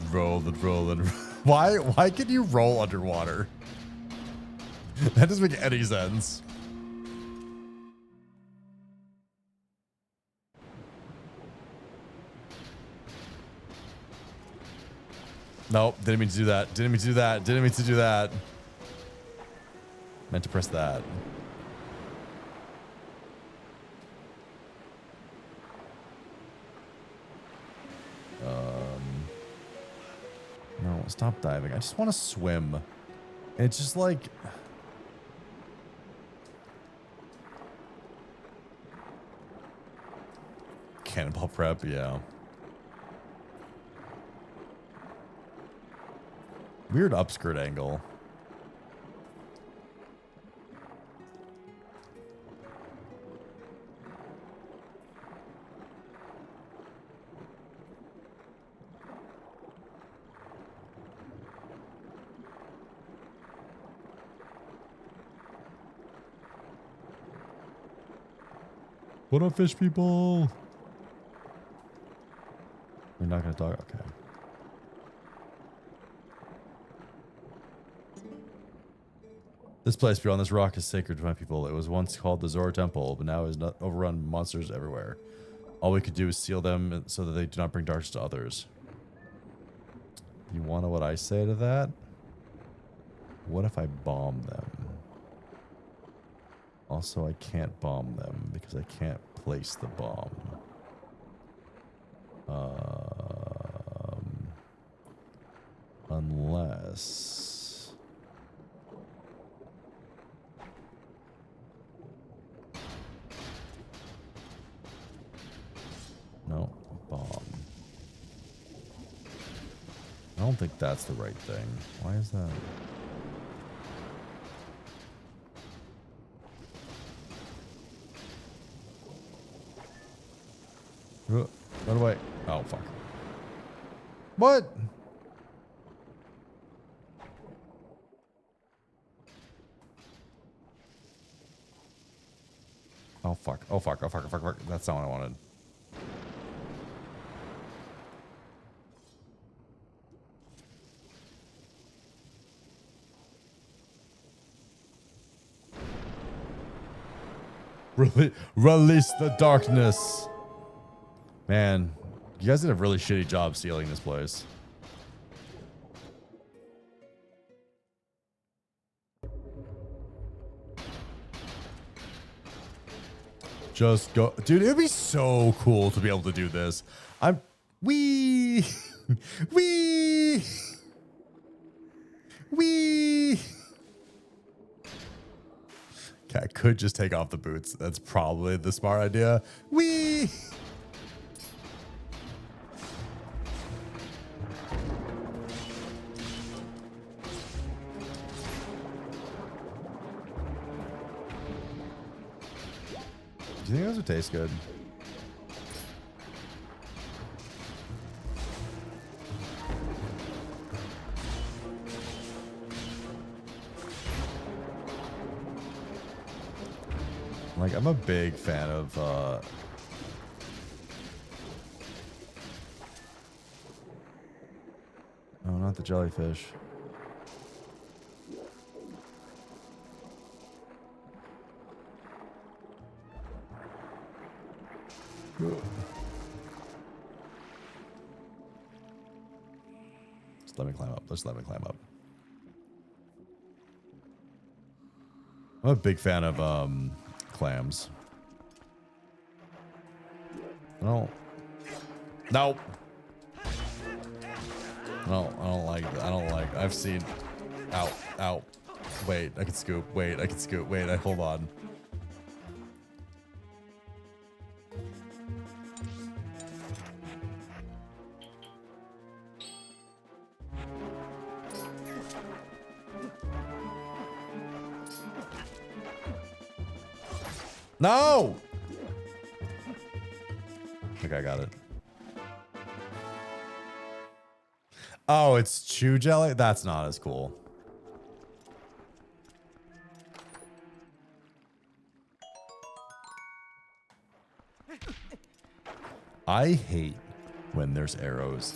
Why can you roll underwater? That doesn't make any sense. Nope, didn't mean to do that. Didn't mean to do that. Didn't mean to do that. Meant to press that. No, stop diving. I just want to swim. And it's just like... Cannonball prep, yeah. Weird upskirt angle. What up, fish people? You're not gonna talk? Okay. This place beyond this rock is sacred to my people. It was once called the Zora Temple, but now is not overrun with monsters everywhere. All we could do is seal them so that they do not bring darkness to others. You wanna what I say to that? What if I bomb them? Also, I can't bomb them because I can't place the bomb. Unless... No, bomb. I don't think that's the right thing. Why is that? Run away. Oh, fuck. What? Oh, fuck. Oh, fuck. Oh, fuck. Oh, fuck. Oh, fuck. That's not what I wanted. Release the darkness. Man, you guys did a really shitty job sealing this place. Just go. Dude, it would be so cool to be able to do this. Wee. Okay, I could just take off the boots. That's probably the smart idea. Wee. Do you think those would taste good? Like, I'm a big fan of, oh, not the jellyfish. Just let me climb up. Just let me climb up. I'm a big fan of clams. No. Nope. No, I don't like. I don't like. I've seen. Ow. Ow. Wait, I can scoop. Wait, I can scoop. Wait, hold on. No! Okay, I got it. Oh, it's chew jelly? That's not as cool. I hate when there's arrows.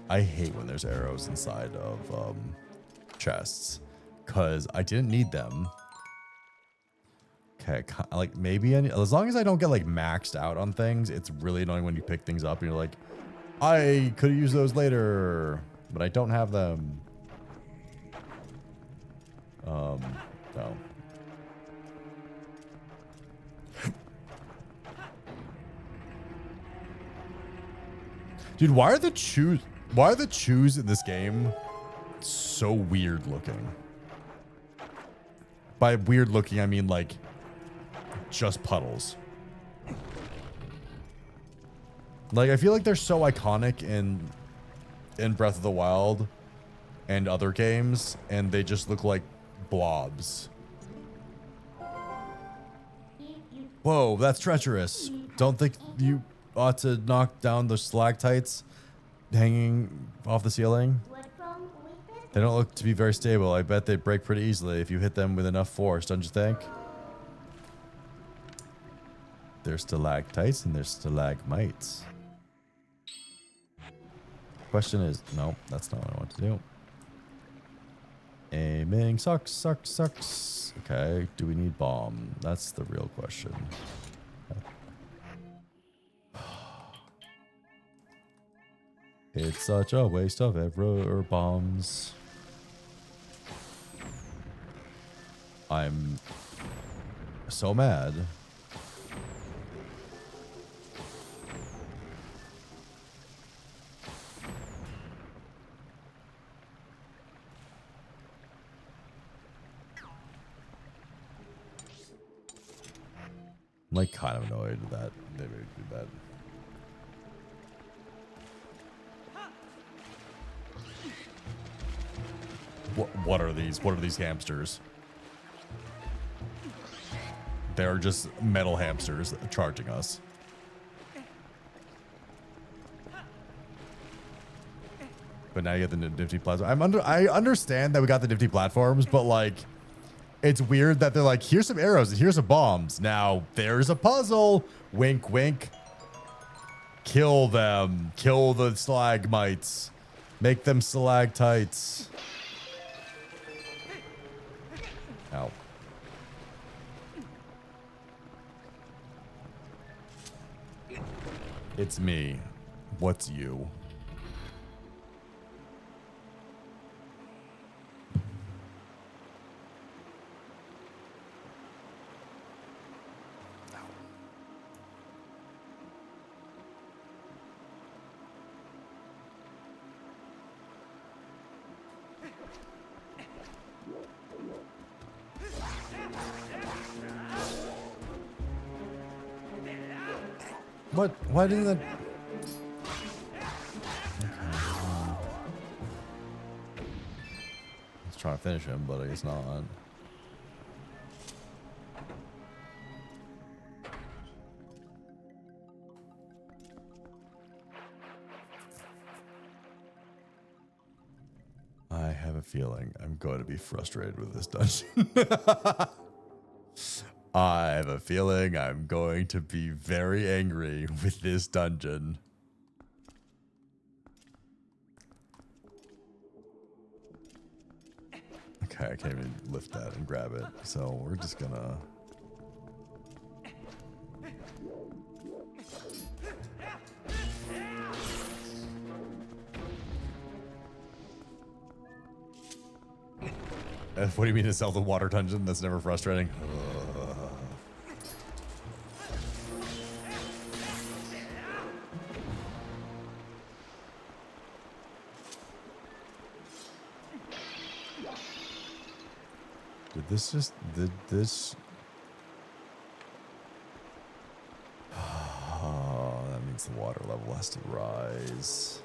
I hate when there's arrows inside of chests because I didn't need them. Okay, like maybe as long as I don't get like maxed out on things, it's really annoying when you pick things up and you're like, I could have used those later, but I don't have them. No. Dude, why are the chews in this game so weird looking? By weird looking, I mean like just puddles. Like, I feel like they're so iconic in Breath of the Wild and other games, and they just look like blobs. Whoa, that's treacherous. Don't think you ought to knock down the stalactites hanging off the ceiling? They don't look to be very stable. I bet they'd break pretty easily if you hit them with enough force, don't you think? There's stalactites and there's stalagmites. Question is, no, that's not what I want to do. Aiming sucks. Okay, do we need bomb? That's the real question. It's such a waste of error bombs. I'm so mad. I'm like kind of annoyed that they made me do that. What are these? What are these hamsters? They're just metal hamsters charging us. But now you get the nifty platform. I understand that we got the nifty platforms, but like, it's weird that they're like, here's some arrows and here's some bombs. Now there's a puzzle. Wink, wink. Kill them. Kill the stalagmites. Make them stalactites. Ow. It's me. What's you? What? Why didn't that? Let's try to finish him, but he's not. I have a feeling I'm going to be frustrated with this dungeon. I have a feeling I'm going to be very angry with this dungeon. Okay, I can't even lift that and grab it, so we're just gonna... What do you mean to sell the water dungeon? That's never frustrating. Did this... Oh, that means the water level has to rise.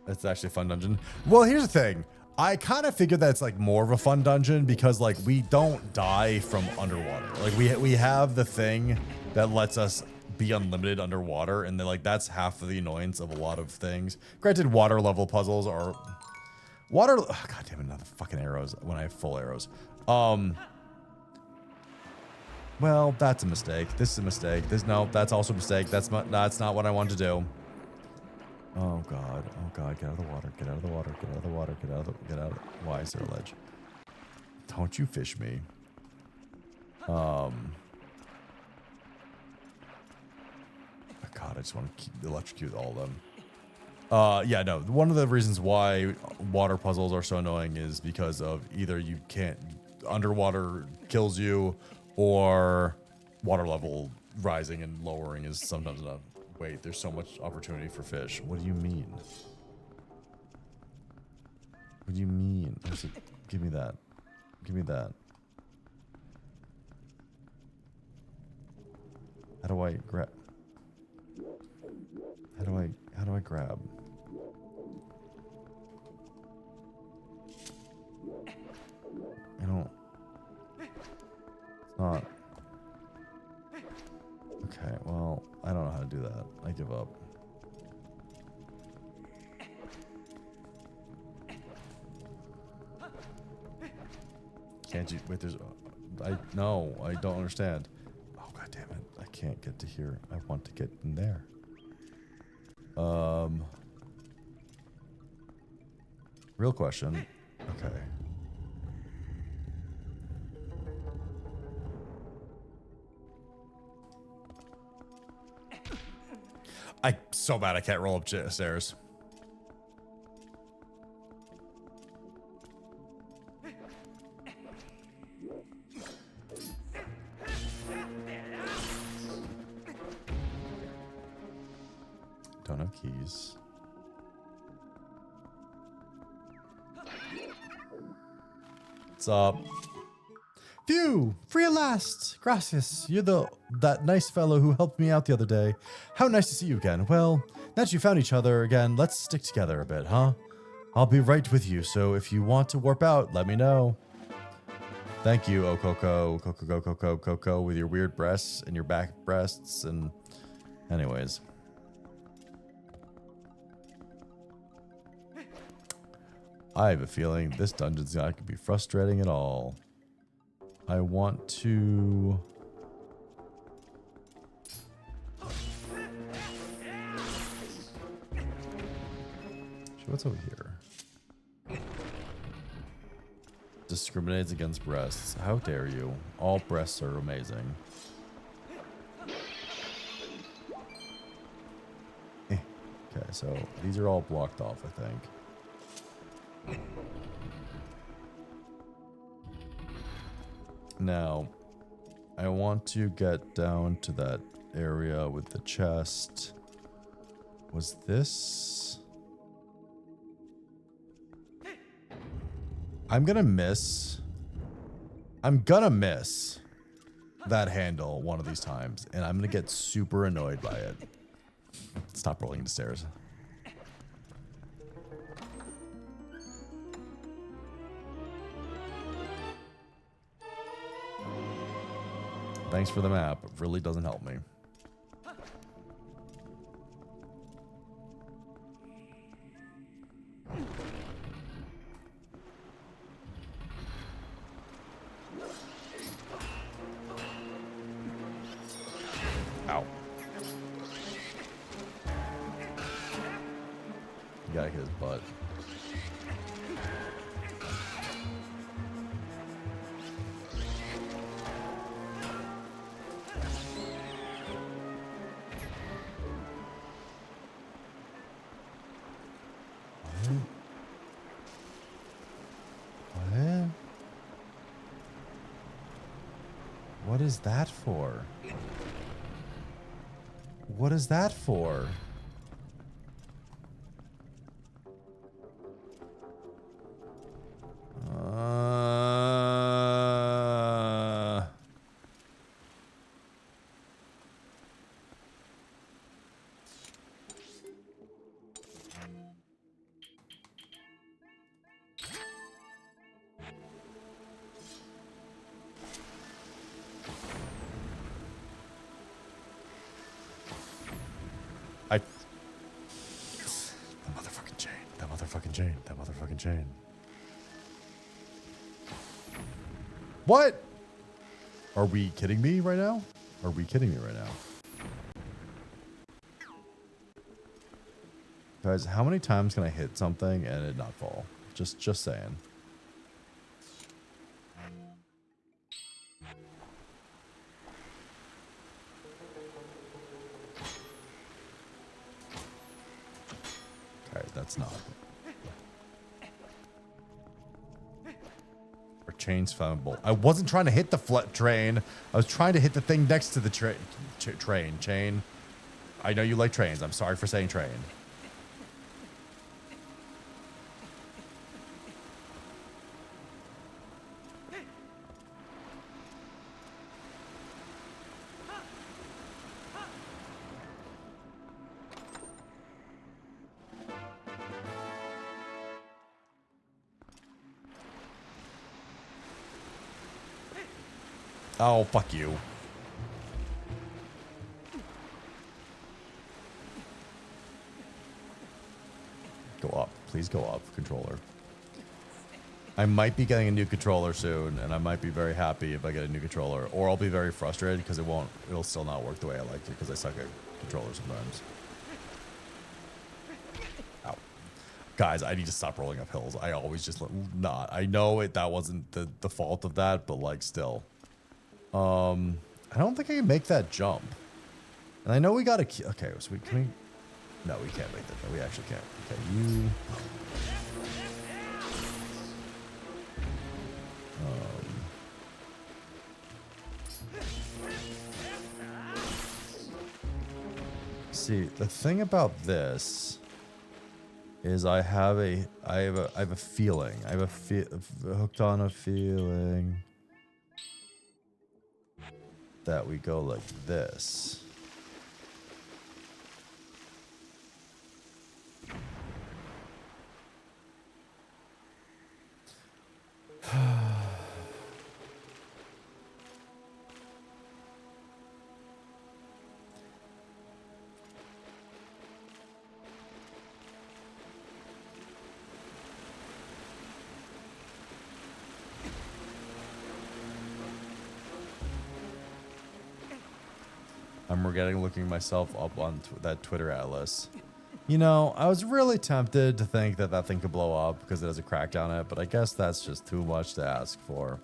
That's actually a fun dungeon. Well, here's the thing. I kind of figured that's like more of a fun dungeon because like we don't die from underwater. Like we have the thing that lets us be unlimited underwater, and then like that's half of the annoyance of a lot of things. Granted, water level puzzles are water. Oh, God damn it! Not the fucking arrows when I have full arrows. Well, that's a mistake. This is a mistake. No, that's also a mistake. That's not what I wanted to do. Oh God. Oh God. Get out of the water. Get out of the water. Get out of the water. Get out of why is there a ledge? Don't you fish me. God, I just want to electrocute all of them. Yeah, no. One of the reasons why water puzzles are so annoying is because of either you can't underwater kills you, or water level rising and lowering is sometimes enough. Wait, there's so much opportunity for fish. What do you mean? What do you mean? Give me that. Give me that. How do I grab? How do I grab? I don't. It's not. Okay, well, I don't know how to do that. I give up. Can't you? Wait, there's. No, I don't understand. Oh, God damn it. I can't get to here. I want to get in there. Real question. Okay. I'm so bad I can't roll up stairs. Don't have keys. What's up? Phew! Free at last! Gracias. You're that nice fellow who helped me out the other day. How nice to see you again. Well, now that you found each other again, let's stick together a bit, huh? I'll be right with you, so if you want to warp out, let me know. Thank you, oh Coco, with your weird breasts and your back breasts, and anyways. I have a feeling this dungeon's not going to be frustrating at all. I want to... What's over here? Discriminates against breasts. How dare you? All breasts are amazing. Okay, so these are all blocked off, I think. Now, I want to get down to that area with the chest. Was this? I'm gonna miss that handle one of these times, and I'm gonna get super annoyed by it. Stop rolling into stairs. Thanks for the map. It really doesn't help me. Ow. You gotta hit his butt. What is that for? What is that for? motherfucking chain. That motherfucking chain. What? Are we kidding me right now? Are we kidding me right now? Guys, how many times can I hit something and it not fall? Just saying. Okay, that's not. Our chain's flammable. I wasn't trying to hit the train. I was trying to hit the thing next to the train. Chain. I know you like trains. I'm sorry for saying train. Oh, fuck you. Go up. Please go up, controller. I might be getting a new controller soon, and I might be very happy if I get a new controller, or I'll be very frustrated because it'll still not work the way I like it because I suck at controllers sometimes. Ow. Guys, I need to stop rolling up hills. I always just not. I know that wasn't the fault of that, but like still. I don't think I can make that jump. And I know we got to... Okay, so can we... No, we can't make that. No, we actually can't. Okay, you... See, the thing about this is I have a feeling. I have hooked on a feeling that we go like this. I'm regretting looking myself up on that Twitter atlas. You know, I was really tempted to think that that thing could blow up because it has a crackdown on it, but I guess that's just too much to ask for.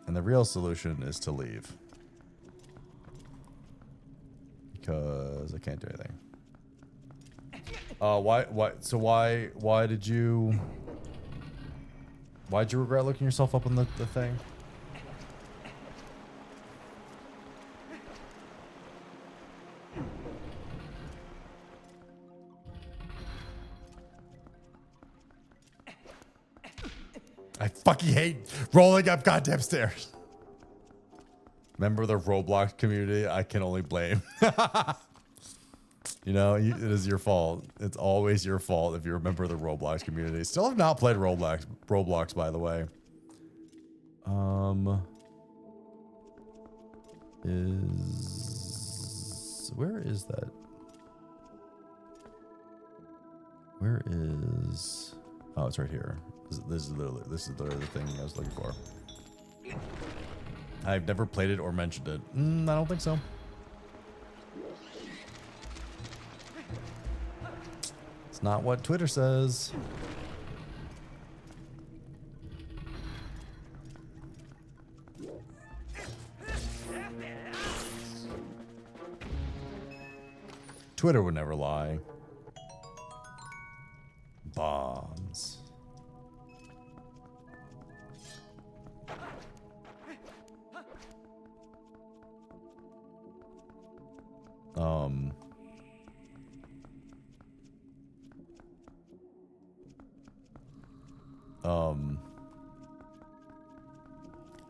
And the real solution is to leave. Because I can't do anything. Why'd you regret looking yourself up on the thing? I fucking hate rolling up goddamn stairs. Member of the Roblox community, I can only blame. You know, it is your fault. It's always your fault if you're a member of the Roblox community. Still have not played Roblox, by the way. Where is that? Where is... Oh, it's right here. This is literally the thing I was looking for. I've never played it or mentioned it. I don't think so. It's not what Twitter says. Twitter would never lie. Bombs.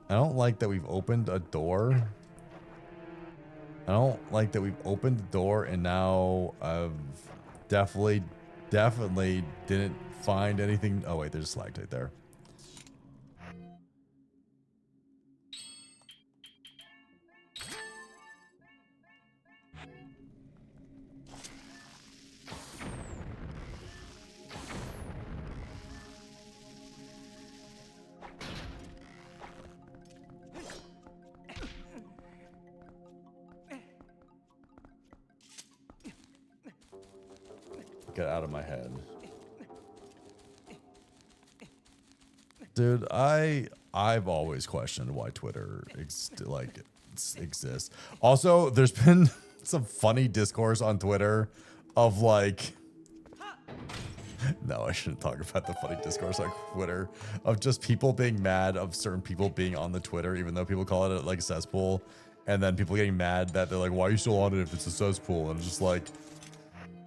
I don't like that we've opened a door. I don't like that we've opened the door and now I've definitely didn't find anything. Oh wait, there's a stalactite there. get out of my head. Dude, I've always questioned why Twitter exists. Also, there's been some funny discourse on Twitter of like, no, I shouldn't talk about the funny discourse on Twitter of just people being mad of certain people being on the Twitter, even though people call it like a cesspool, and then people getting mad that they're like, why are you still on it if it's a cesspool? And it's just like,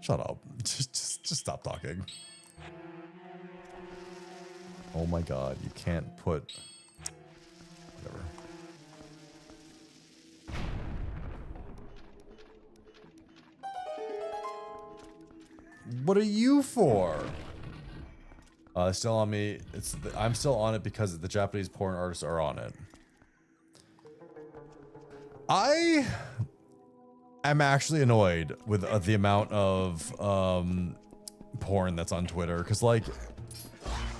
shut up. Just stop talking. Oh my god, you can't put whatever. What are you for? Still on me. I'm still on it because the Japanese porn artists are on it. I am actually annoyed with the amount of porn that's on Twitter because, like,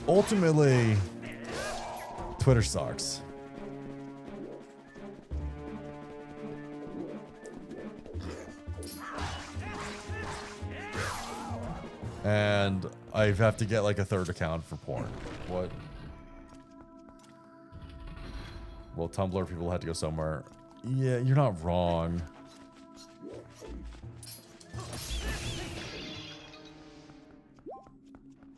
ultimately, Twitter sucks. And I have to get like a third account for porn. What? Well, Tumblr people had to go somewhere. Yeah, you're not wrong.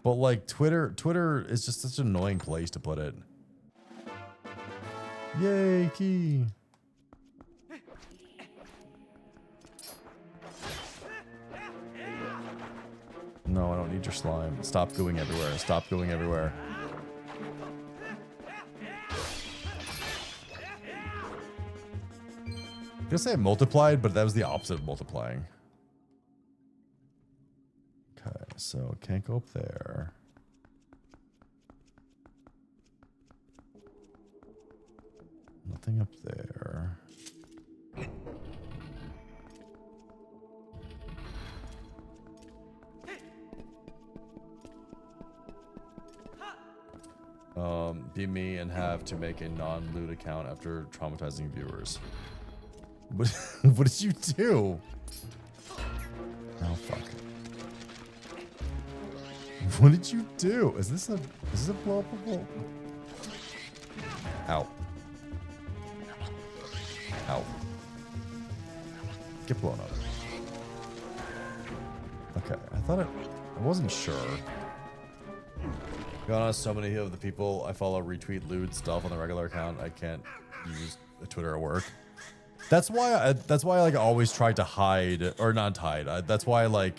But like Twitter is just such an annoying place to put it. Yay, key. No, I don't need your slime. Stop going everywhere. Stop going everywhere. I was gonna say multiplied, but that was the opposite of multiplying. Okay, so can't go up there. Nothing up there. Be me and have to make a non-loot account after traumatizing viewers. What did you do? Oh fuck. What did you do? Is this a blowable? Ow. Ow. Get blown up. Okay, I wasn't sure. To be honest, so many of the people I follow retweet lewd stuff on the regular account. I can't use Twitter at work. That's why I like always try to hide, or not hide. That's why I like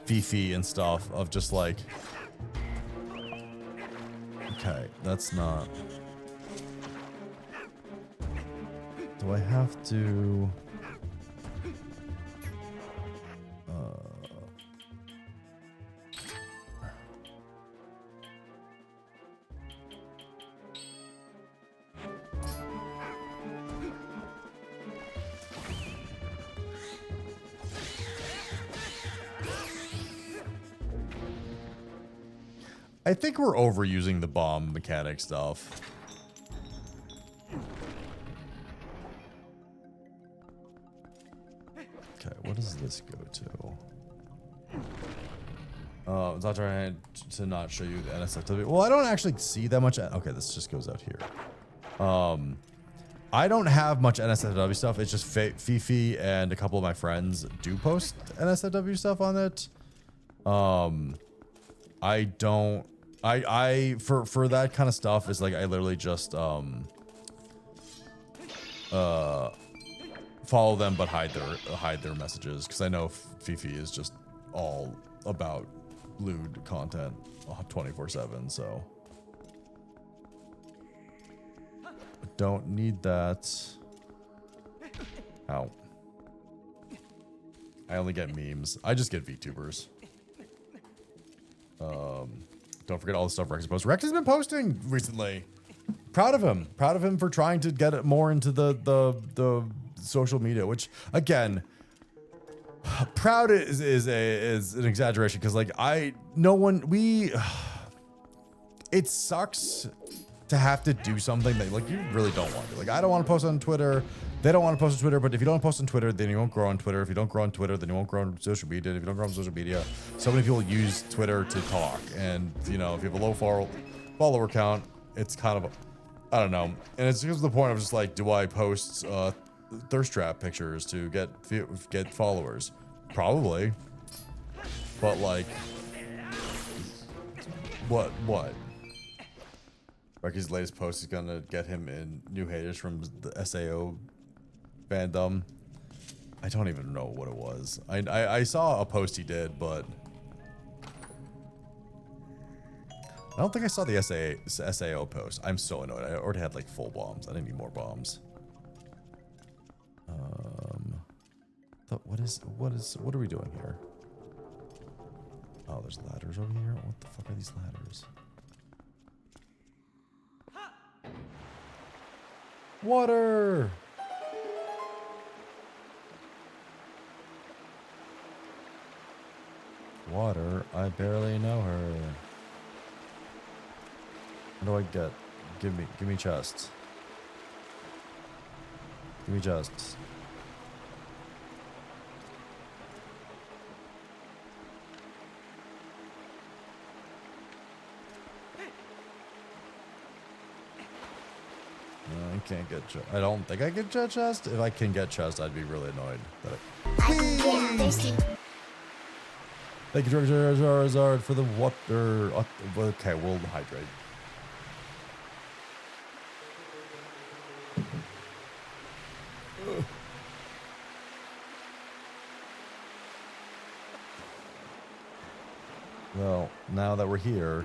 Fifi and stuff of just like. Okay, that's not. Do I have to? I think we're overusing the bomb mechanic stuff. Okay, what does this go to? It's not trying to not show you the NSFW. Well, I don't actually see that much. Okay, this just goes out here. I don't have much NSFW stuff. It's just Fifi and a couple of my friends do post NSFW stuff on it. I don't. For that kind of stuff is like I literally just follow them but hide their messages because I know Fifi is just all about lewd content 24/7. So don't need that. Ow. I only get memes. I just get VTubers. Don't forget all the stuff Rex posts. Rex has been posting recently. Proud of him. Proud of him for trying to get it more into the social media. Which again, proud is an exaggeration because like it sucks to have to do something that like you really don't want to. Like I don't want to post on Twitter. They don't want to post on Twitter, but if you don't post on Twitter, then you won't grow on Twitter. If you don't grow on Twitter, then you won't grow on social media. And if you don't grow on social media, so many people use Twitter to talk. And, you know, if you have a low follower count, it's kind of, I don't know. And it's because of the point of just like, do I post thirst trap pictures to get followers? Probably. But like, what? Ricky's latest post is gonna get him in new haters from the SAO fandom. I don't even know what it was. I saw a post he did, but I don't think I saw the SAO post. I'm so annoyed. I already had like full bombs. I didn't need more bombs. What are we doing here? Oh, there's ladders over here. What the fuck are these ladders? Water! Water? I barely know her. What do I get? Give me chests. Give me chests. I can't get chest. I don't think I can get chest. If I can get chest, I'd be really annoyed. Thank you, Charizard, for the water. Okay, we'll hydrate. Well, now that we're here,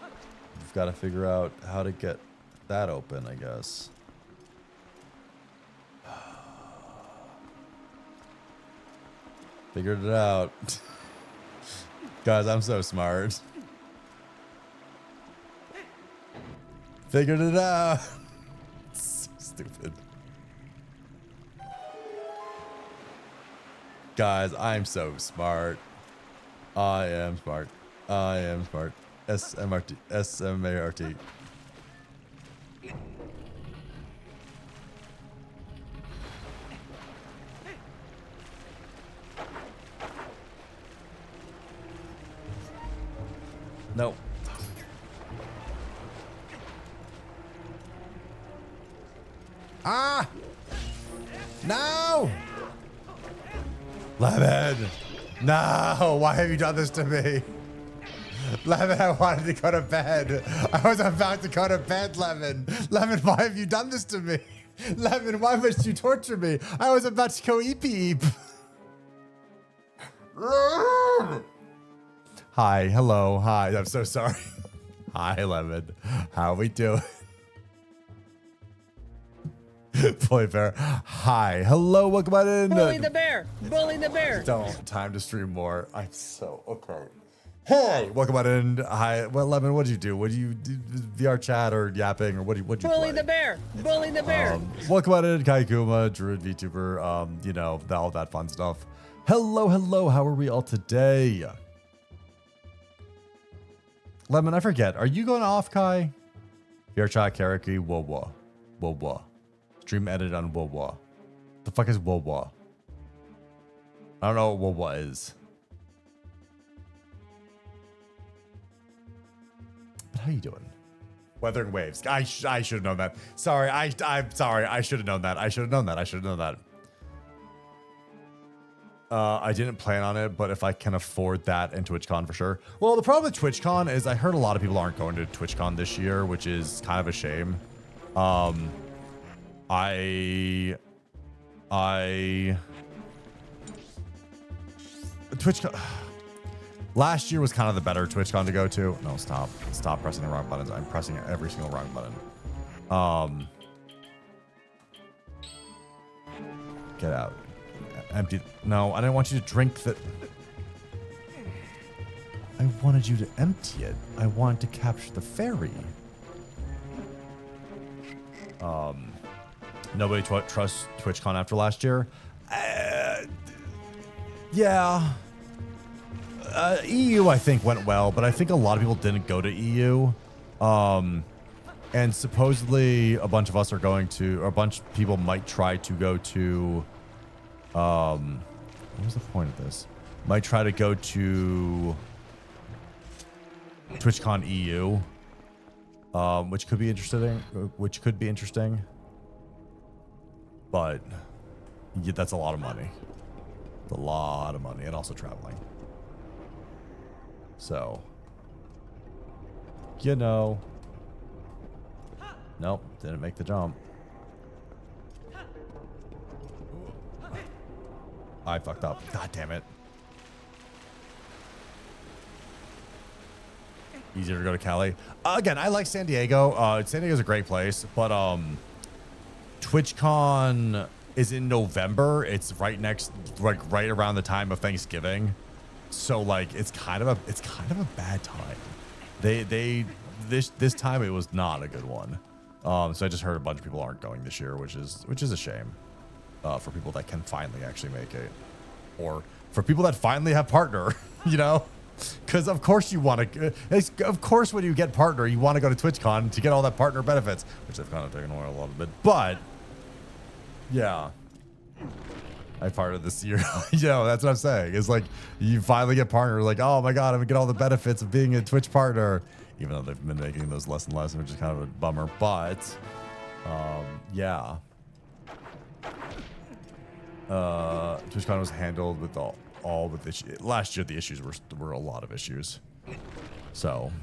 we've got to figure out how to get that open, I guess. Figured it out. Guys, I'm so smart. Figured it out. So stupid. Guys, I'm so smart. I am smart. I am smart. SMRT. SMART. No. Ah! No! Lemon! No! Why have you done this to me? Lemon, I wanted to go to bed. I was about to go to bed, Lemon. Lemon, why have you done this to me? Lemon, why must you torture me? I was about to go eep. Hi, hello, hi. I'm so sorry. Hi, Lemon. How we doing? Boy Bear. Hi, hello, welcome on in. Bully the bear. Bully the bear. Don't. Time to stream more. I'm so okay. Hey, welcome on in. Hi, well, Lemon, what'd you do? What do you do? VR chat or yapping or what'd you Bully play? the bear. Bully the bear. Welcome on in, Kaikuma, Druid VTuber. You know, all that fun stuff. Hello, hello. How are we all today? Lemon, I forget. Are you going off, Kai? VR chat, karaoke, whoa. Stream edit on whoa. The fuck is whoa? I don't know what whoa is. But how you doing? Weathering waves. I should have known that. Sorry, I'm sorry. I should have known that. I should have known that. I didn't plan on it, but if I can afford that in TwitchCon for sure. Well, the problem with TwitchCon is I heard a lot of people aren't going to TwitchCon this year, which is kind of a shame. TwitchCon last year was kind of the better TwitchCon to go to. No, stop pressing the wrong buttons. I'm pressing every single wrong button. Get out. Empty. No, I didn't want you to drink the. I wanted you to empty it. I wanted to capture the fairy. Nobody trusts TwitchCon after last year. Yeah. EU, I think, went well, but I think a lot of people didn't go to EU. And supposedly a bunch of us are going to, or a bunch of people might try to go to, what was the point of this? Might try to go to TwitchCon EU, which could be interesting, but yeah, that's a lot of money. It's a lot of money, and also traveling. So, you know. Nope, didn't make the jump. I fucked up. God damn it. Easier to go to Cali. Again, I like San Diego. San Diego's a great place, but TwitchCon is in November. It's right around the time of Thanksgiving. So like it's kind of a bad time. This time it was not a good one. So I just heard a bunch of people aren't going this year, which is a shame for people that can finally actually make it, or for people that finally have partner, you know, because of course you want to. Of course, when you get partner, you want to go to TwitchCon to get all that partner benefits, which they've kind of taken away a little bit. But yeah, I partnered this year. You know, that's what I'm saying. It's like you finally get partner, like, oh my god, I'm gonna get all the benefits of being a Twitch partner. Even though they've been making those less and less, which is kind of a bummer. But, yeah. TwitchCon was handled with all with issues. Last year, the issues were a lot of issues. So,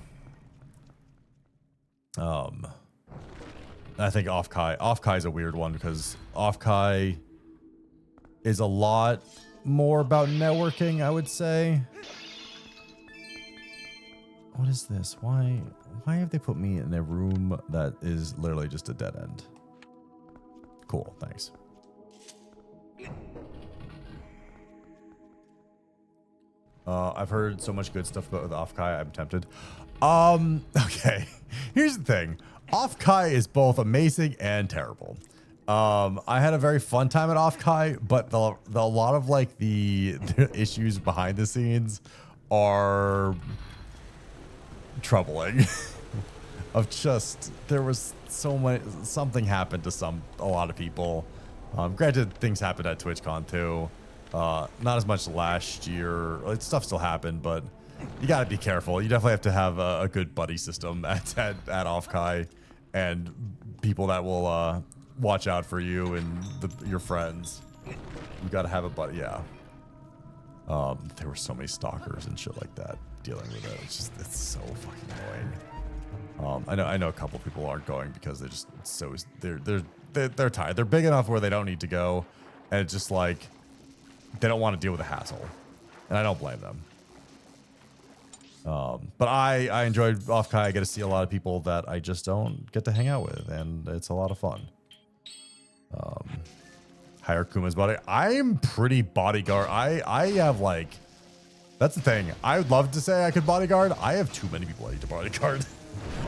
I think Off-Kai is a weird one because Off-Kai is a lot more about networking, I would say. What is this? Why have they put me in a room that is literally just a dead end? Cool, thanks. I've heard so much good stuff about the Off-Kai, I'm tempted. Okay. Here's the thing. Off-Kai is both amazing and terrible. I had a very fun time at Off-Kai, but a lot of like the issues behind the scenes are troubling. Of just there was something happened to a lot of people. Granted, things happened at TwitchCon too. Not as much last year. Stuff still happened, but you got to be careful. You definitely have to have a good buddy system at Off-Kai, and people that will watch out for you and your friends. You got to have a buddy. Yeah. There were so many stalkers and shit like that dealing with it. It's so fucking annoying. I know a couple people aren't going because they're tired. They're big enough where they don't need to go, and it's just like they don't want to deal with the hassle, and I don't blame them. But I enjoyed Off-Kai. I get to see a lot of people that I just don't get to hang out with, and it's a lot of fun. Hire Kuma's body. I'm pretty bodyguard. I have like, that's the thing. I would love to say I could bodyguard. I have too many people I need to bodyguard.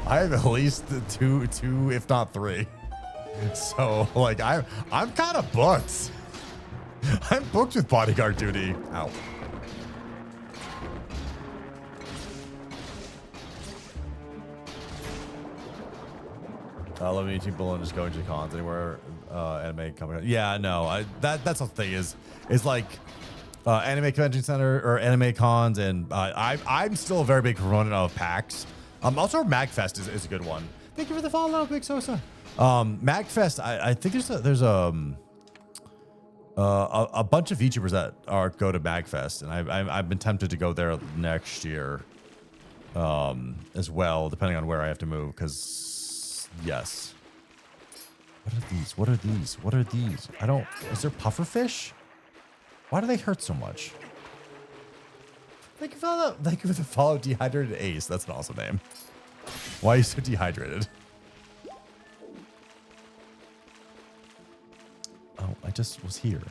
I have at least two, if not three. So like I'm kind of booked. I'm booked with bodyguard duty. Ow. Let me keep below just going to cons anywhere. Anime coming. Yeah, no. That's the thing is like anime convention center or anime cons, and I'm still a very big proponent of PAX. Also MagFest is a good one. Thank you for the follow, Big Sosa. MagFest, I think there's a bunch of VTubers that go to MagFest, and I've been tempted to go there next year, as well, depending on where I have to move. Because yes. What are these? What are these? What are these? I don't. Is there pufferfish? Why do they hurt so much? Thank you for the follow, Dehydrated Ace. That's an awesome name. Why are you so dehydrated? Oh, I just was here.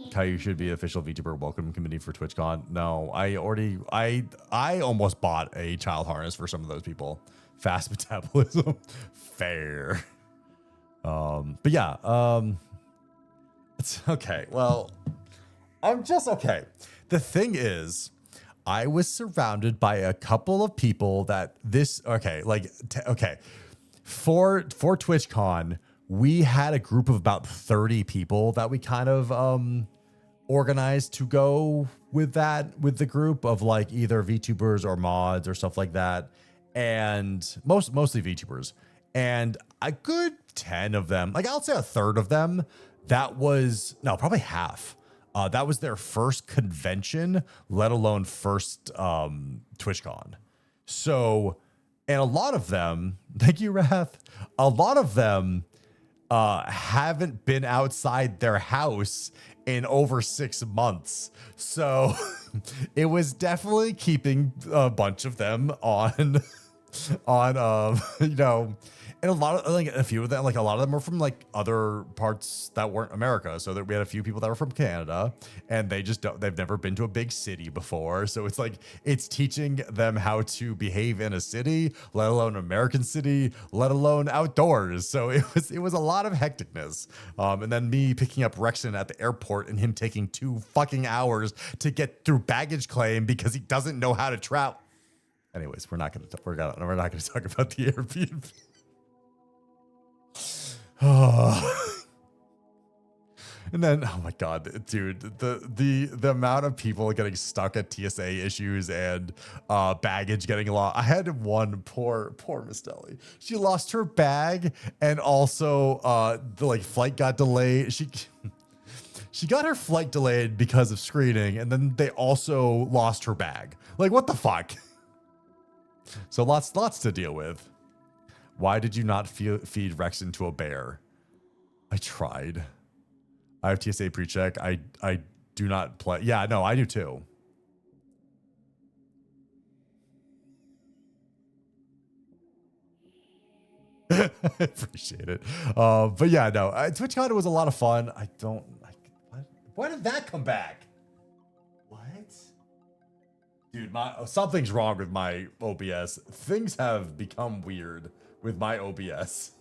Caillou should be official VTuber welcome committee for TwitchCon. No, I almost bought a child harness for some of those people. Fast metabolism. Fair. But yeah, it's okay. Well, I'm just okay. The thing is, I was surrounded by a couple of people that for TwitchCon, we had a group of about 30 people that we kind of organized to go with the group of like either VTubers or mods or stuff like that, and mostly VTubers, and a good 10 of them, like I'll say a third of them, probably half. That was their first convention, let alone first TwitchCon. So, and a lot of them, thank you, Wrath, a lot of them haven't been outside their house in over 6 months. So it was definitely keeping a bunch of them on, and a lot of like a few of them, like a lot of them were from like other parts that weren't America. So that we had a few people that were from Canada, and they've never been to a big city before. So it's like, it's teaching them how to behave in a city, let alone an American city, let alone outdoors. So it was a lot of hecticness. And then me picking up Rexon at the airport and him taking 2 fucking hours to get through baggage claim because he doesn't know how to travel. Anyways, we're not going to talk about the Airbnb. And then, oh my God, dude, the amount of people getting stuck at TSA issues and baggage getting lost. I had one poor Miss Deli. She lost her bag, and also the flight got delayed. She got her flight delayed because of screening, and then they also lost her bag. Like, what the fuck? So lots to deal with. Why did you not feed Rexon to a bear? I tried. I have TSA pre-check. I do not play. Yeah, no, I do too. I appreciate it. But yeah, no, TwitchCon was a lot of fun. Why did that come back? What? Dude, something's wrong with my OBS. Things have become weird with my OBS.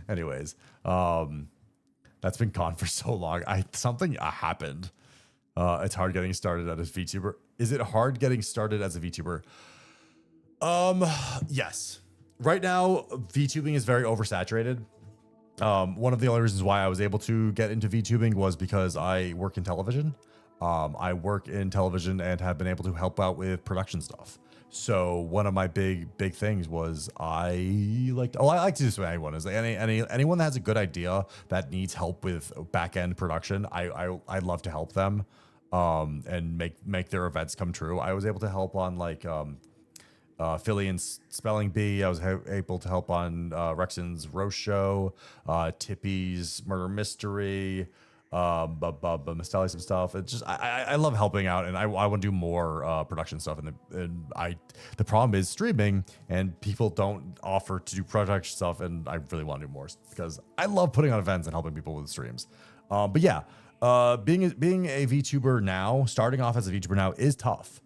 Anyways, that's been gone for so long. Something happened. It's hard getting started as a VTuber. Is it hard getting started as a VTuber? Yes. Right now, VTubing is very oversaturated. One of the only reasons why I was able to get into VTubing was because I work in television. I work in television and have been able to help out with production stuff. So one of my big things was I like to do this with anyone. Is like anyone that has a good idea that needs help with back end production, I love to help them and make their events come true. I was able to help on like Philly and Spelling Bee. I was able to help on Rexon's Roast Show, Tippy's Murder Mystery, Mistelli some stuff. It's just I love helping out, and I want to do more production stuff. And the problem is streaming, and people don't offer to do production stuff, and I really want to do more because I love putting on events and helping people with streams. But yeah, being a VTuber now, starting off as a VTuber now is tough.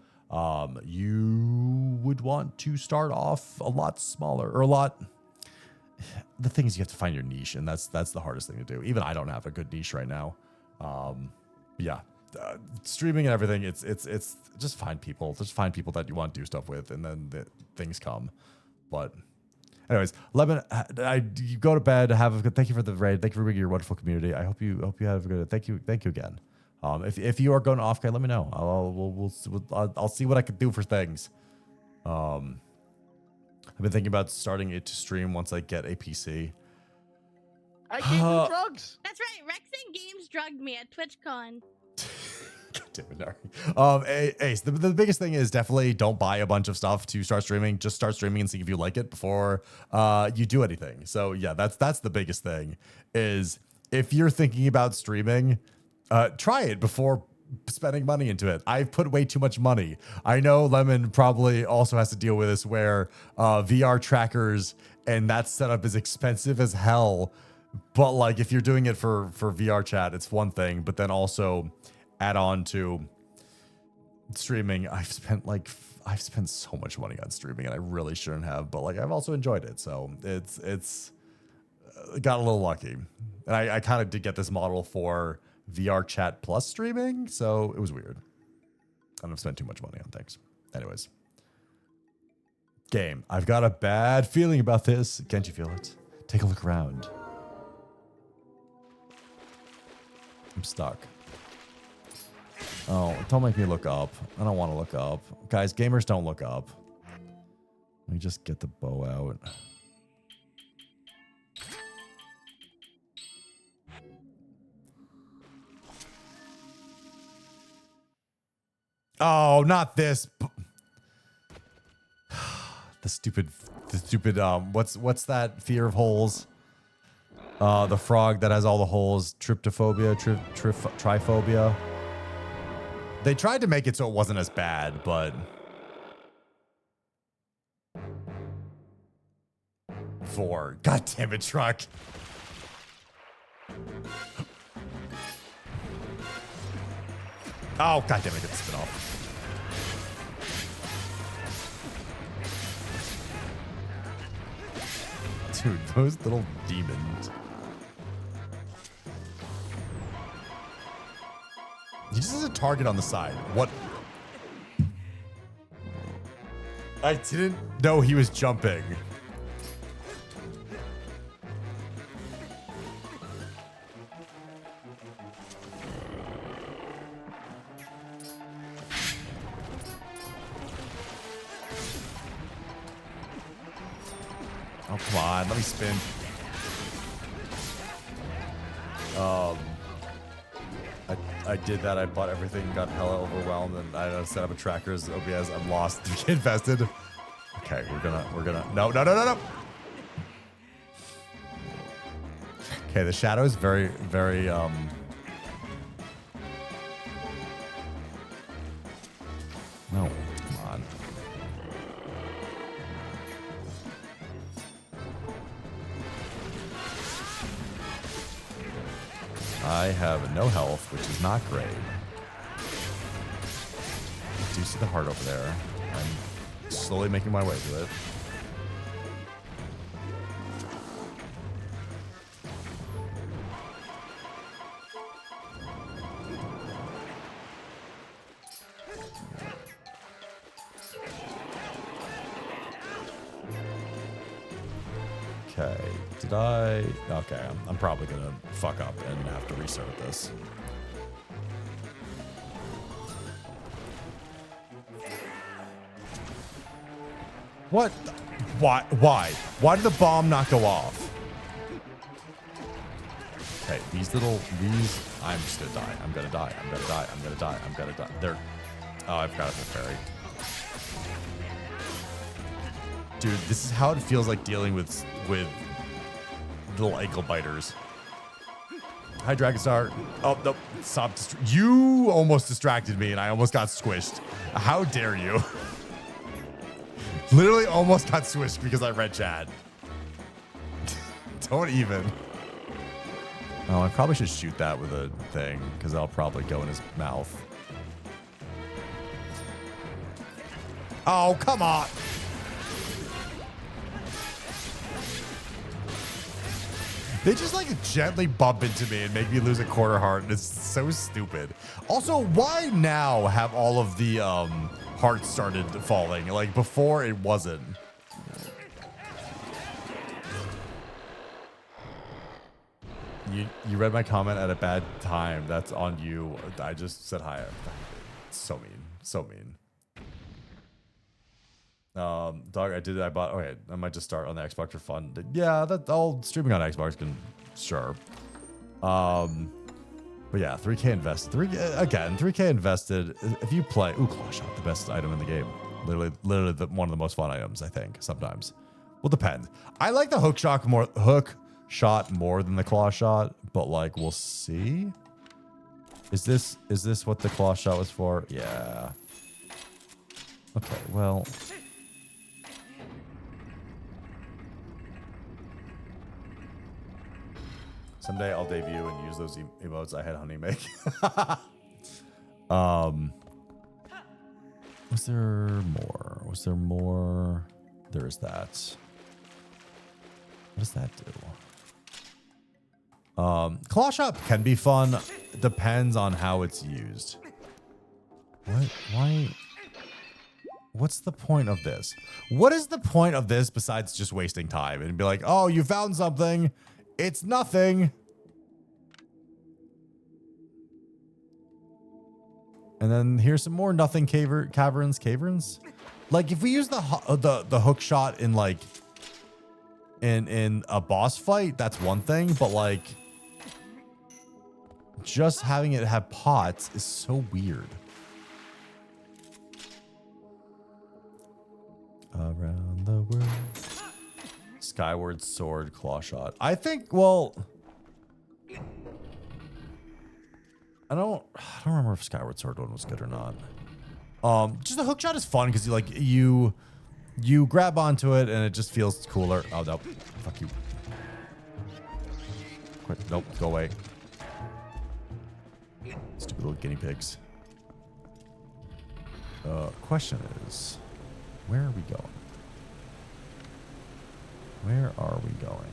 You would want to start off a lot smaller or the thing is you have to find your niche, and that's the hardest thing to do. Even I don't have a good niche right now. Yeah, streaming and everything. It's just find people that you want to do stuff with, and then things come. But anyways, Lemon, you go to bed. Have a good. Thank you for the raid. Thank you for your wonderful community. I hope you have a good. Thank you again. If you are going off, let me know. I'll see what I can do for things. I've been thinking about starting it to stream once I get a PC. I gave you drugs. That's right. Rexon Games drugged me at TwitchCon. God damn it, Ace, the biggest thing is definitely don't buy a bunch of stuff to start streaming. Just start streaming and see if you like it before you do anything. So yeah, that's the biggest thing is if you're thinking about streaming, try it before spending money into it. I've put way too much money. I know Lemon probably also has to deal with this where VR trackers and that setup is expensive as hell. But like if you're doing it for VR chat, it's one thing, but then also add on to streaming. I've spent so much money on streaming and I really shouldn't have, but like I've also enjoyed it. So it's got a little lucky. And I kind of did get this model for VR chat plus streaming, so it was weird. don't spend too much money on things. Anyways. Game. I've got a bad feeling about this. Can't you feel it? Take a look around. I'm stuck. Oh, don't make me look up. I don't want to look up. Guys, gamers don't look up. Let me just get the bow out. Oh, not this. The stupid, what's that fear of holes? The frog that has all the holes, trypophobia, triphobia. They tried to make it so it wasn't as bad, but 4. God damn it, truck. Oh, god damn it, get the spin off. Dude, those little demons. He just has a target on the side. What? I didn't know he was jumping. Oh, come on. Let me spin. I did that. I bought everything, got hella overwhelmed, and I set up a trackers, OBS. I'm lost. Get invested. Okay, we're gonna. No. Okay, the shadow is very, very. No, come on. I have no health, which is not great. I do see the heart over there. I'm slowly making my way to it. Okay, did I? Okay, I'm probably gonna fuck up and have to restart this. What? Why? Why? Why did the bomb not go off? Okay, these. I'm just gonna die. I'm gonna die. They're. Oh, I forgot it's a fairy. Dude, this is how it feels like dealing with little ankle biters. Hi, Dragonstar. Oh, no. Stop. You almost distracted me, and I almost got squished. How dare you? Literally almost got squished because I read chat. Don't even. Oh, I probably should shoot that with a thing, because I'll probably go in his mouth. Oh, come on. They just like gently bump into me and make me lose a quarter heart, and it's so stupid. Also, why now have all of the hearts started falling? Like before it wasn't. You read my comment at a bad time. That's on you. I just said hi. So mean. So mean. Dog, I bought. Okay, I might just start on the Xbox for fun. Yeah, that all streaming on Xbox can, sure. But yeah, 3K invested. 3K invested. If you play, claw shot, the best item in the game. Literally one of the most fun items, I think. Sometimes, will depend. I like the hook shot more than the claw shot, but like we'll see. Is this what the claw shot was for? Yeah. Okay, well. Someday I'll debut and use those emotes I had Honey make. Was there more? Was there more? There is that. What does that do? Claw shot can be fun. Depends on how it's used. What? Why? What's the point of this? What is the point of this besides just wasting time and be like, oh, you found something. It's nothing. And then here's some more nothing caverns. Like if we use the hook shot in like in a boss fight, that's one thing, but like just having it have pots is so weird. Around the world. Skyward sword claw shot. I think, well, I don't remember if Skyward Sword one was good or not. Just the hook shot is fun because you grab onto it and it just feels cooler. Oh no, fuck you. Quit. Nope, go away. Stupid little guinea pigs. Question is, where are we going? Where are we going?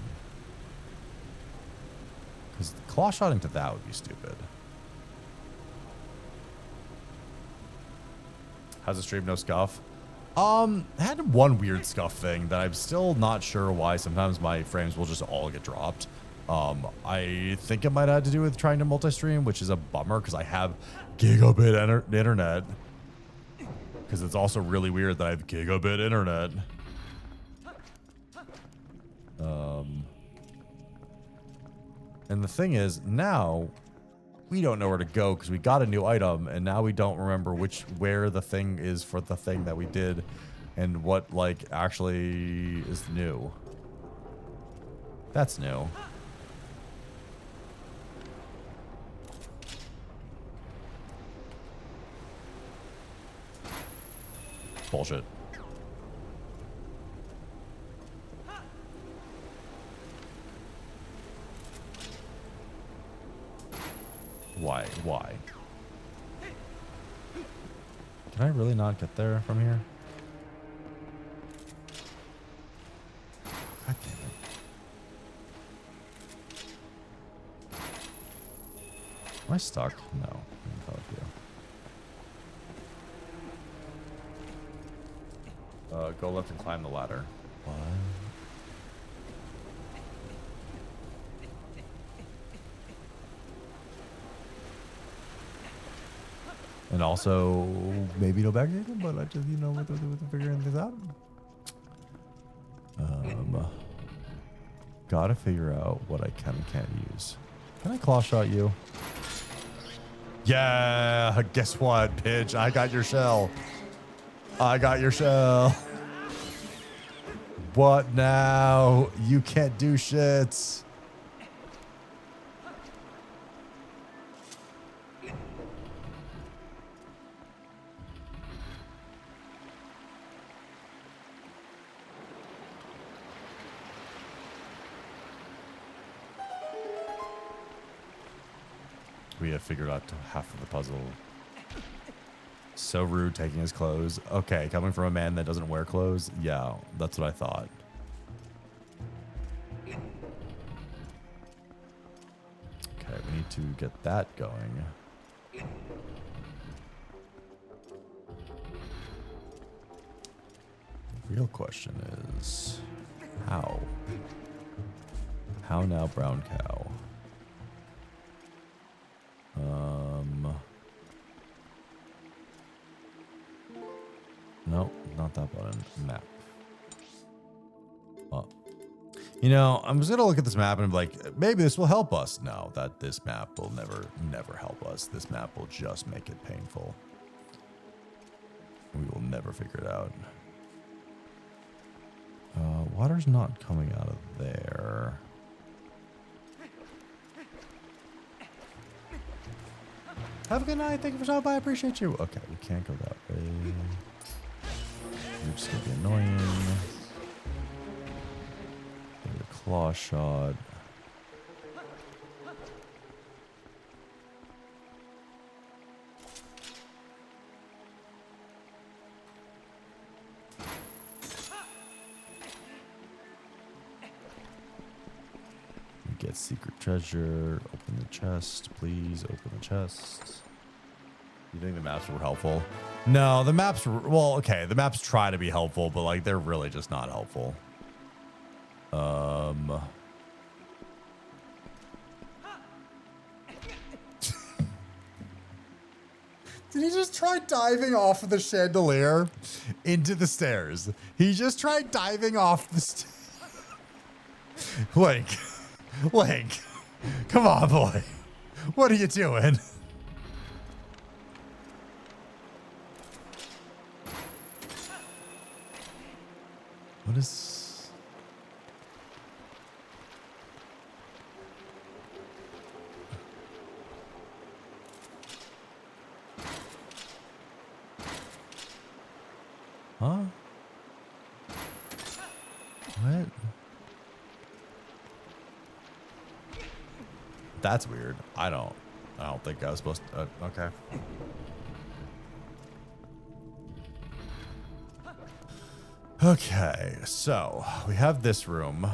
Because the claw shot into that would be stupid. How's the stream? No scuff? I had one weird scuff thing that I'm still not sure why. Sometimes my frames will just all get dropped. I think it might have to do with trying to multi-stream, which is a bummer because I have gigabit internet. Because it's also really weird that I have gigabit internet. And the thing is, now we don't know where to go because we got a new item and now we don't remember where the thing is for the thing that we did and what like actually is new. That's new. Bullshit. Why? Why? Can I really not get there from here? God damn it. Am I stuck? No. I'm above you. Go left and climb the ladder. What? And also, maybe no backdating, but I just, with the figuring things out. Gotta figure out what I can and can't use. Can I claw shot you? Yeah, guess what, bitch? I got your shell. I got your shell. What now? You can't do shit. We have figured out half of the puzzle. So rude taking his clothes. Okay, coming from a man that doesn't wear clothes. Yeah, that's what I thought. Okay, we need to get that going. The real question is, how? How now, brown cow? No, not that button. Map. Oh. I'm just gonna look at this map and be like, maybe this will help us. No, this map will never help us. This map will just make it painful. We will never figure it out. Water's not coming out of there. Have a good night. Thank you for stopping by. I appreciate you. Okay, we can't go that way. You're just gonna be annoying. Get a claw shot. Get secret treasure. Open the chest, please. Open the chest. You think the maps were helpful? No, the maps were, well, okay, the maps try to be helpful, but like they're really just not helpful. Did he just try diving off of the chandelier into the stairs? He just tried diving off the stairs. Link, come on, boy. What are you doing? What is... Huh? What? That's weird. I don't think I was supposed to. Okay. Okay, so we have this room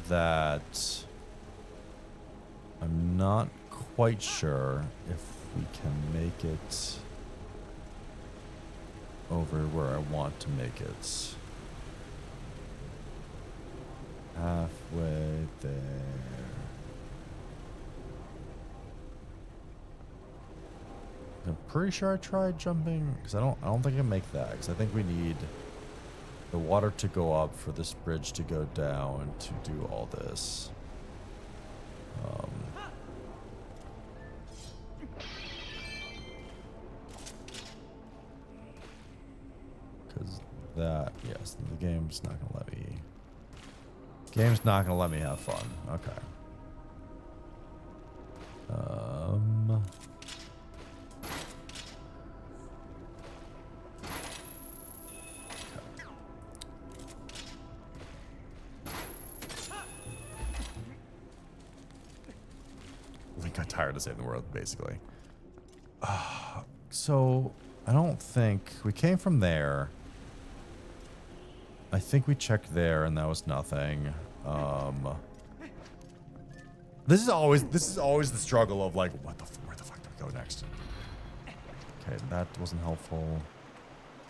that I'm not quite sure if we can make it over where I want to make it. Halfway there. I'm pretty sure I tried jumping because I don't think I can make that because I think we need the water to go up for this bridge to go down to do all this. Because that, yes, the game's not gonna let me. Game's not gonna let me have fun. Okay. We got tired of saving the world, basically. So I don't think we came from there. I think we checked there and that was nothing. This is always the struggle of like, where the fuck do we go next? Okay, that wasn't helpful.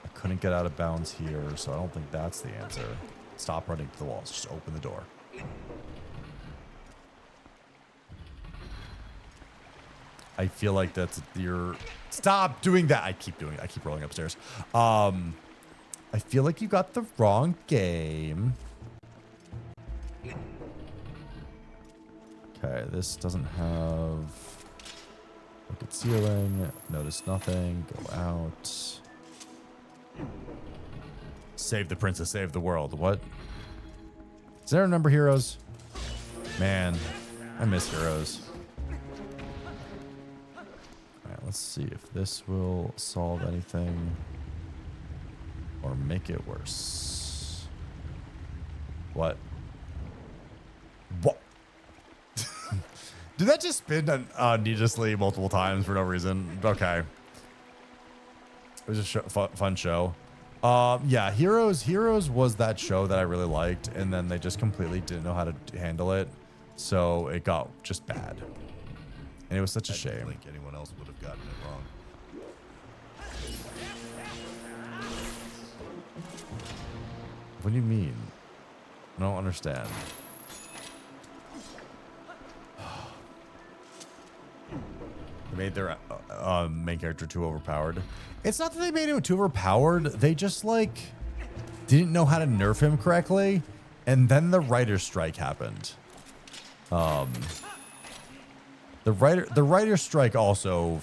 I couldn't get out of bounds here, so I don't think that's the answer. Stop running to the walls. Just open the door. I feel like that's your... Stop doing that. I keep rolling upstairs. I feel like you got the wrong game. Okay, this doesn't have... Look at ceiling. Notice nothing. Go out. Save the princess, save the world. What? Is there a number heroes? Man, I miss heroes. Alright, let's see if this will solve anything. Or make it worse. What? What? Did that just spin needlessly multiple times for no reason? Okay. It was a fun show. Yeah, Heroes was that show that I really liked, and then they just completely didn't know how to handle it, so it got just bad. And it was such a shame. I don't think anyone else would have gotten it wrong. What do you mean? I don't understand. They made their main character too overpowered. It's not that they made him too overpowered. They just like didn't know how to nerf him correctly, and then the writer's strike happened. The writer's strike also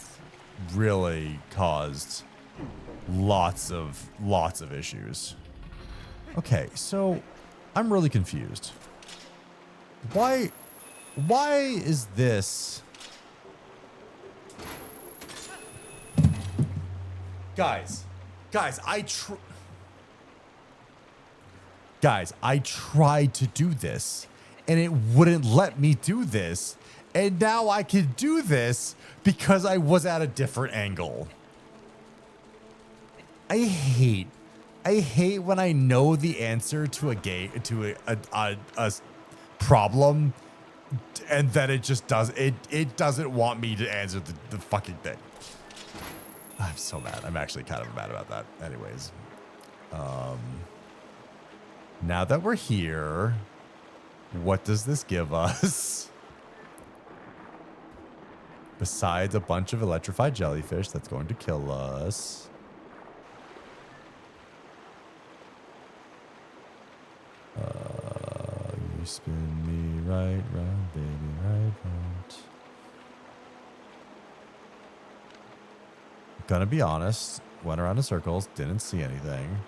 really caused lots of issues. Okay, so I'm really confused. Why is this? Guys, I tried to do this and it wouldn't let me do this. And now I can do this because I was at a different angle. I hate when I know the answer to a problem And then it just does it doesn't want me to answer the fucking thing. I'm so mad. I'm actually kind of mad about that. Anyways. Now that we're here, what does this give us? Besides a bunch of electrified jellyfish that's going to kill us. You spin me right round, baby, right round. Gonna be honest, went around in circles, didn't see anything.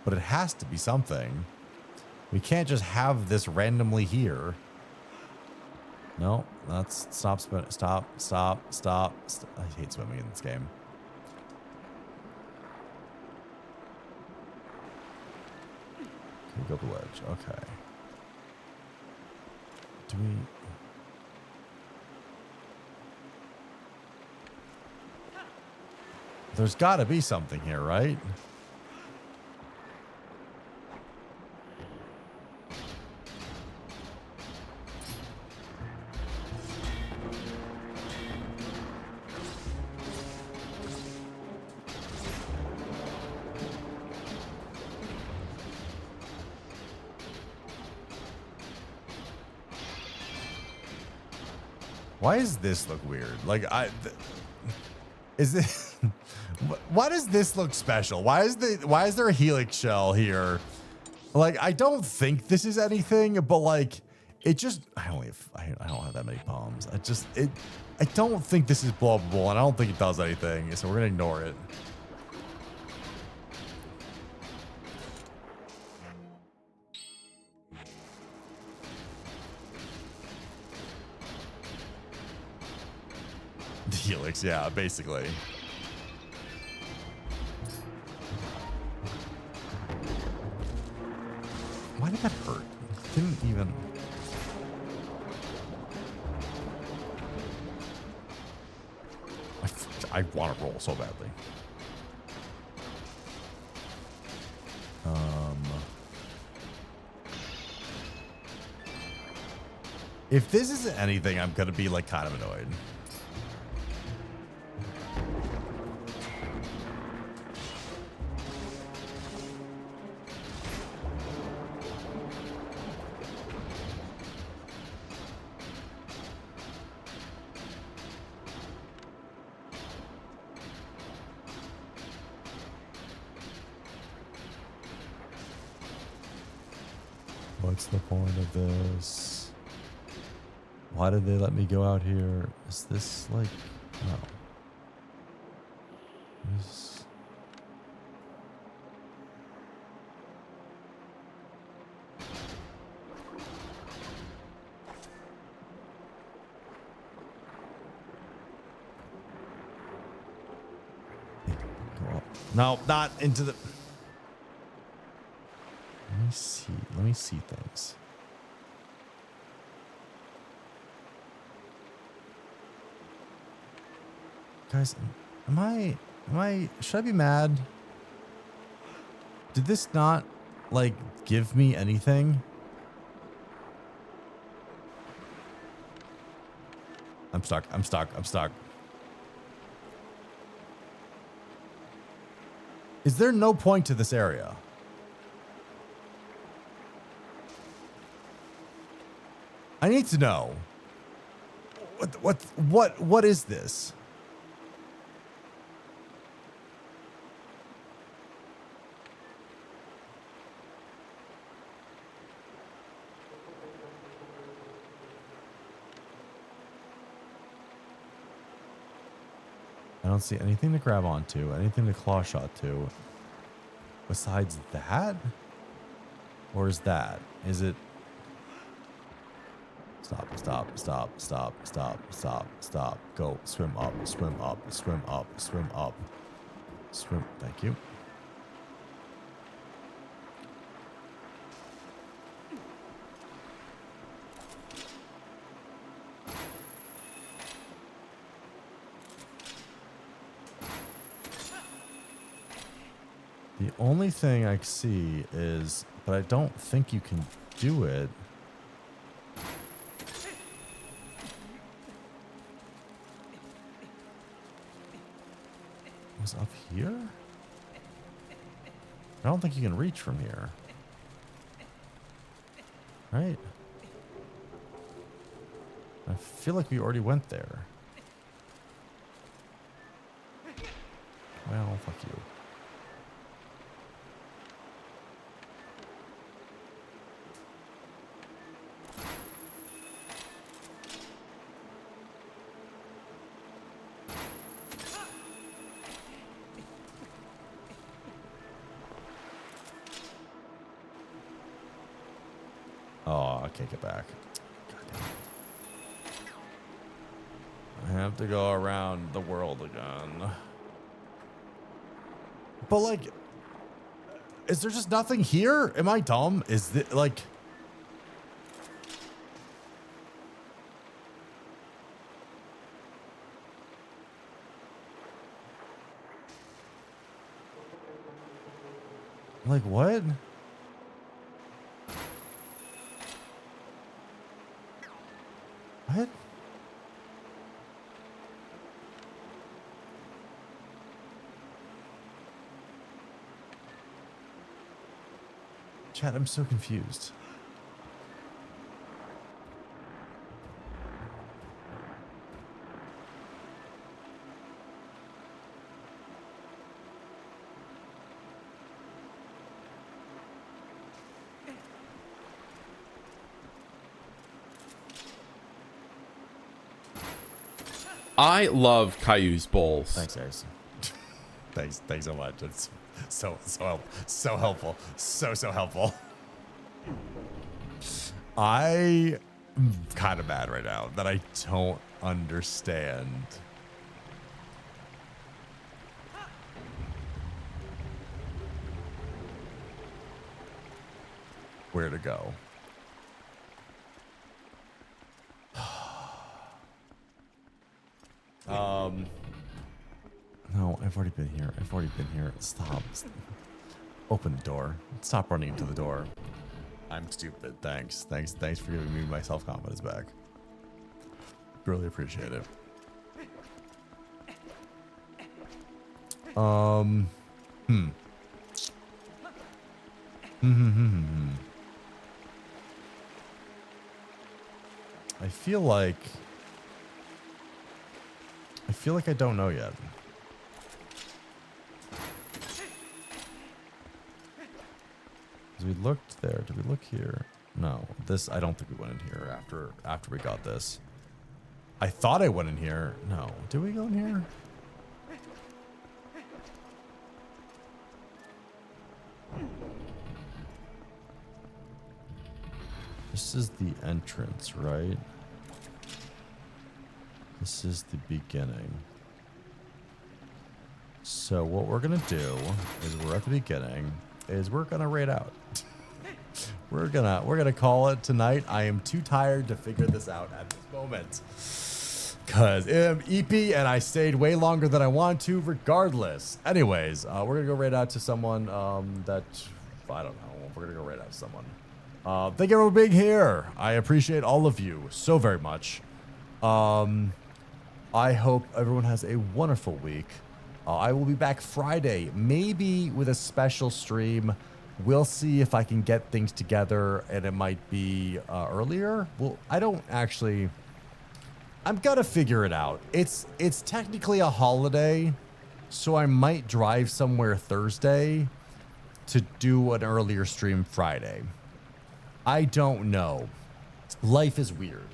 But it has to be something. We can't just have this randomly here. No, that's stop. I hate swimming in this game. Okay, go to the ledge. Okay. Do we... There's got to be something here, right? Why does this look weird? Like, is this... Why does this look special? Why is there a helix shell here? Like, I don't think this is anything, but like, it just... I don't have that many palms. I don't think this is blowable, and I don't think it does anything, so we're gonna ignore it. The helix, yeah, basically. Why did that hurt? Didn't even... I want to roll so badly. If this isn't anything, I'm gonna be like kind of annoyed. What's the point of this? Why did they let me go out here? Is this like... No. This... Go up. No, not into the... Let me see things. Guys, should I be mad? Did this not, like, give me anything? I'm stuck. Is there no point to this area? I need to know. What is this? I don't see anything to grab onto, anything to claw shot to. Besides that? Or is that? Is it... Stop. Go. Swim up. Swim. Thank you. The only thing I see is, but I don't think you can do it. Was up here? I don't think you can reach from here. Right? I feel like we already went there. Well, fuck you. Oh, I can't get back. God damn it. I have to go around the world again. But like, is there just nothing here? Am I dumb? Is it like... Like what? What? Chat, I'm so confused. I love Caillou's bowls. Thanks, guys. thanks so much. It's so helpful. So helpful. I am kind of mad right now that I don't understand where to go. No, I've already been here. Stop. Open the door. Stop running into the door. I'm stupid. Thanks for giving me my self-confidence back. Really appreciate it. I feel like I don't know yet. We looked there. Did we look here? No. This, I don't think we went in here after we got this. I thought I went in here. No. Did we go in here? This is the entrance, right? This is the beginning. So what we're gonna do is we're at the beginning. We're gonna raid out. We're gonna call it tonight. I am too tired to figure this out at this moment. Cause I'm EP and I stayed way longer than I want to regardless. Anyways, we're gonna go raid out to someone that I don't know. We're gonna go raid out to someone. Thank you for being here. I appreciate all of you so very much. I hope everyone has a wonderful week. I will be back Friday, maybe with a special stream. We'll see if I can get things together, and it might be earlier. Well, I don't actually. I'm gonna figure it out. It's technically a holiday, so I might drive somewhere Thursday to do an earlier stream Friday. I don't know. Life is weird.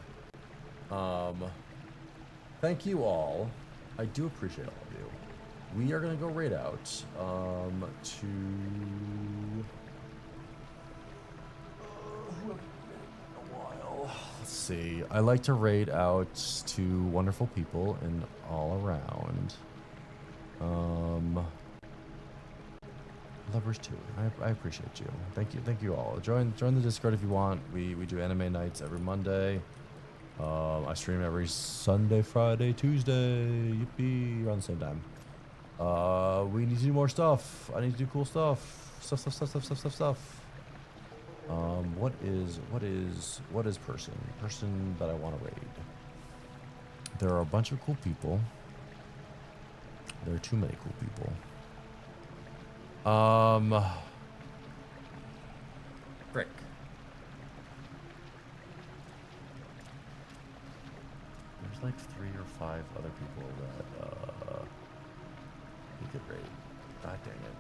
Thank you all. I do appreciate all of you. We are gonna go raid out to a while. Let's see. I like to raid out to wonderful people and all around. Lovers too. I appreciate you. Thank you all. Join the Discord if you want. We do anime nights every Monday. I stream every Sunday, Friday, Tuesday. Yippee! Around the same time. We need to do more stuff. I need to do cool stuff. Stuff. What is person that I want to raid? There are a bunch of cool people. There are too many cool people. Frick. There's like 3 or 5 other people that we could raid. God dang it.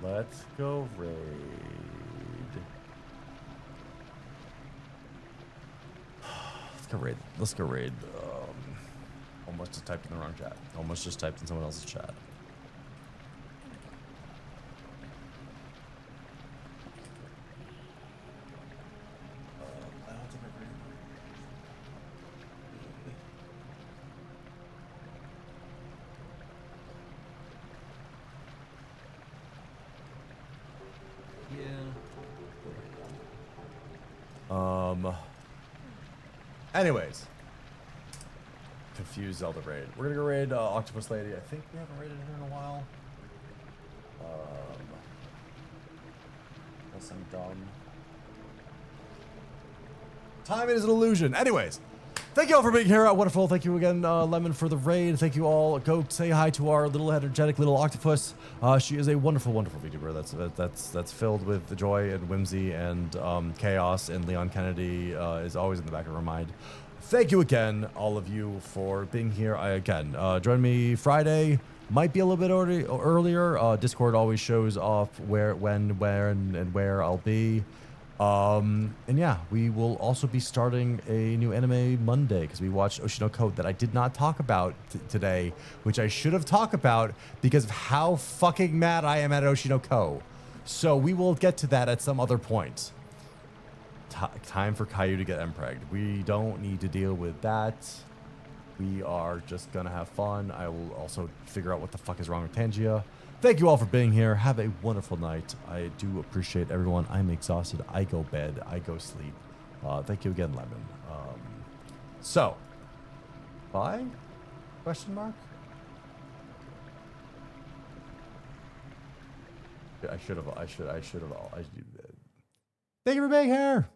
Let's go raid. Let's go raid. Almost just typed in the wrong chat. Almost just typed in someone else's chat. Anyways. Confused Zelda raid. We're gonna go raid Octopus Lady. I think we haven't raided her in a while. Unless I'm dumb. Time is an illusion. Anyways. Thank you all for being here. Wonderful. Thank you again, Lemon, for the raid. Thank you all. Go say hi to our little energetic little octopus. She is a wonderful, wonderful VTuber. That's filled with joy and whimsy and chaos. And Leon Kennedy is always in the back of her mind. Thank you again, all of you, for being here. Join me Friday. Might be a little bit earlier. Discord always shows off when, where, and where I'll be. And yeah, we will also be starting a new anime Monday because we watched Oshino Code that I did not talk about today, which I should have talked about because of how fucking mad I am at Oshino Code. So we will get to that at some other point. Time for Caillou to get empregged. We don't need to deal with that. We are just gonna have fun. I will also figure out what the fuck is wrong with Tangia. Thank you all for being here. Have a wonderful night. I do appreciate everyone. I'm exhausted. I go bed. I go sleep. Thank you again, Lemon. Bye? Question mark? I should have. Thank you for being here.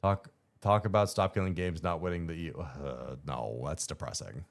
Talk about stop killing games, not winning the. No, that's depressing.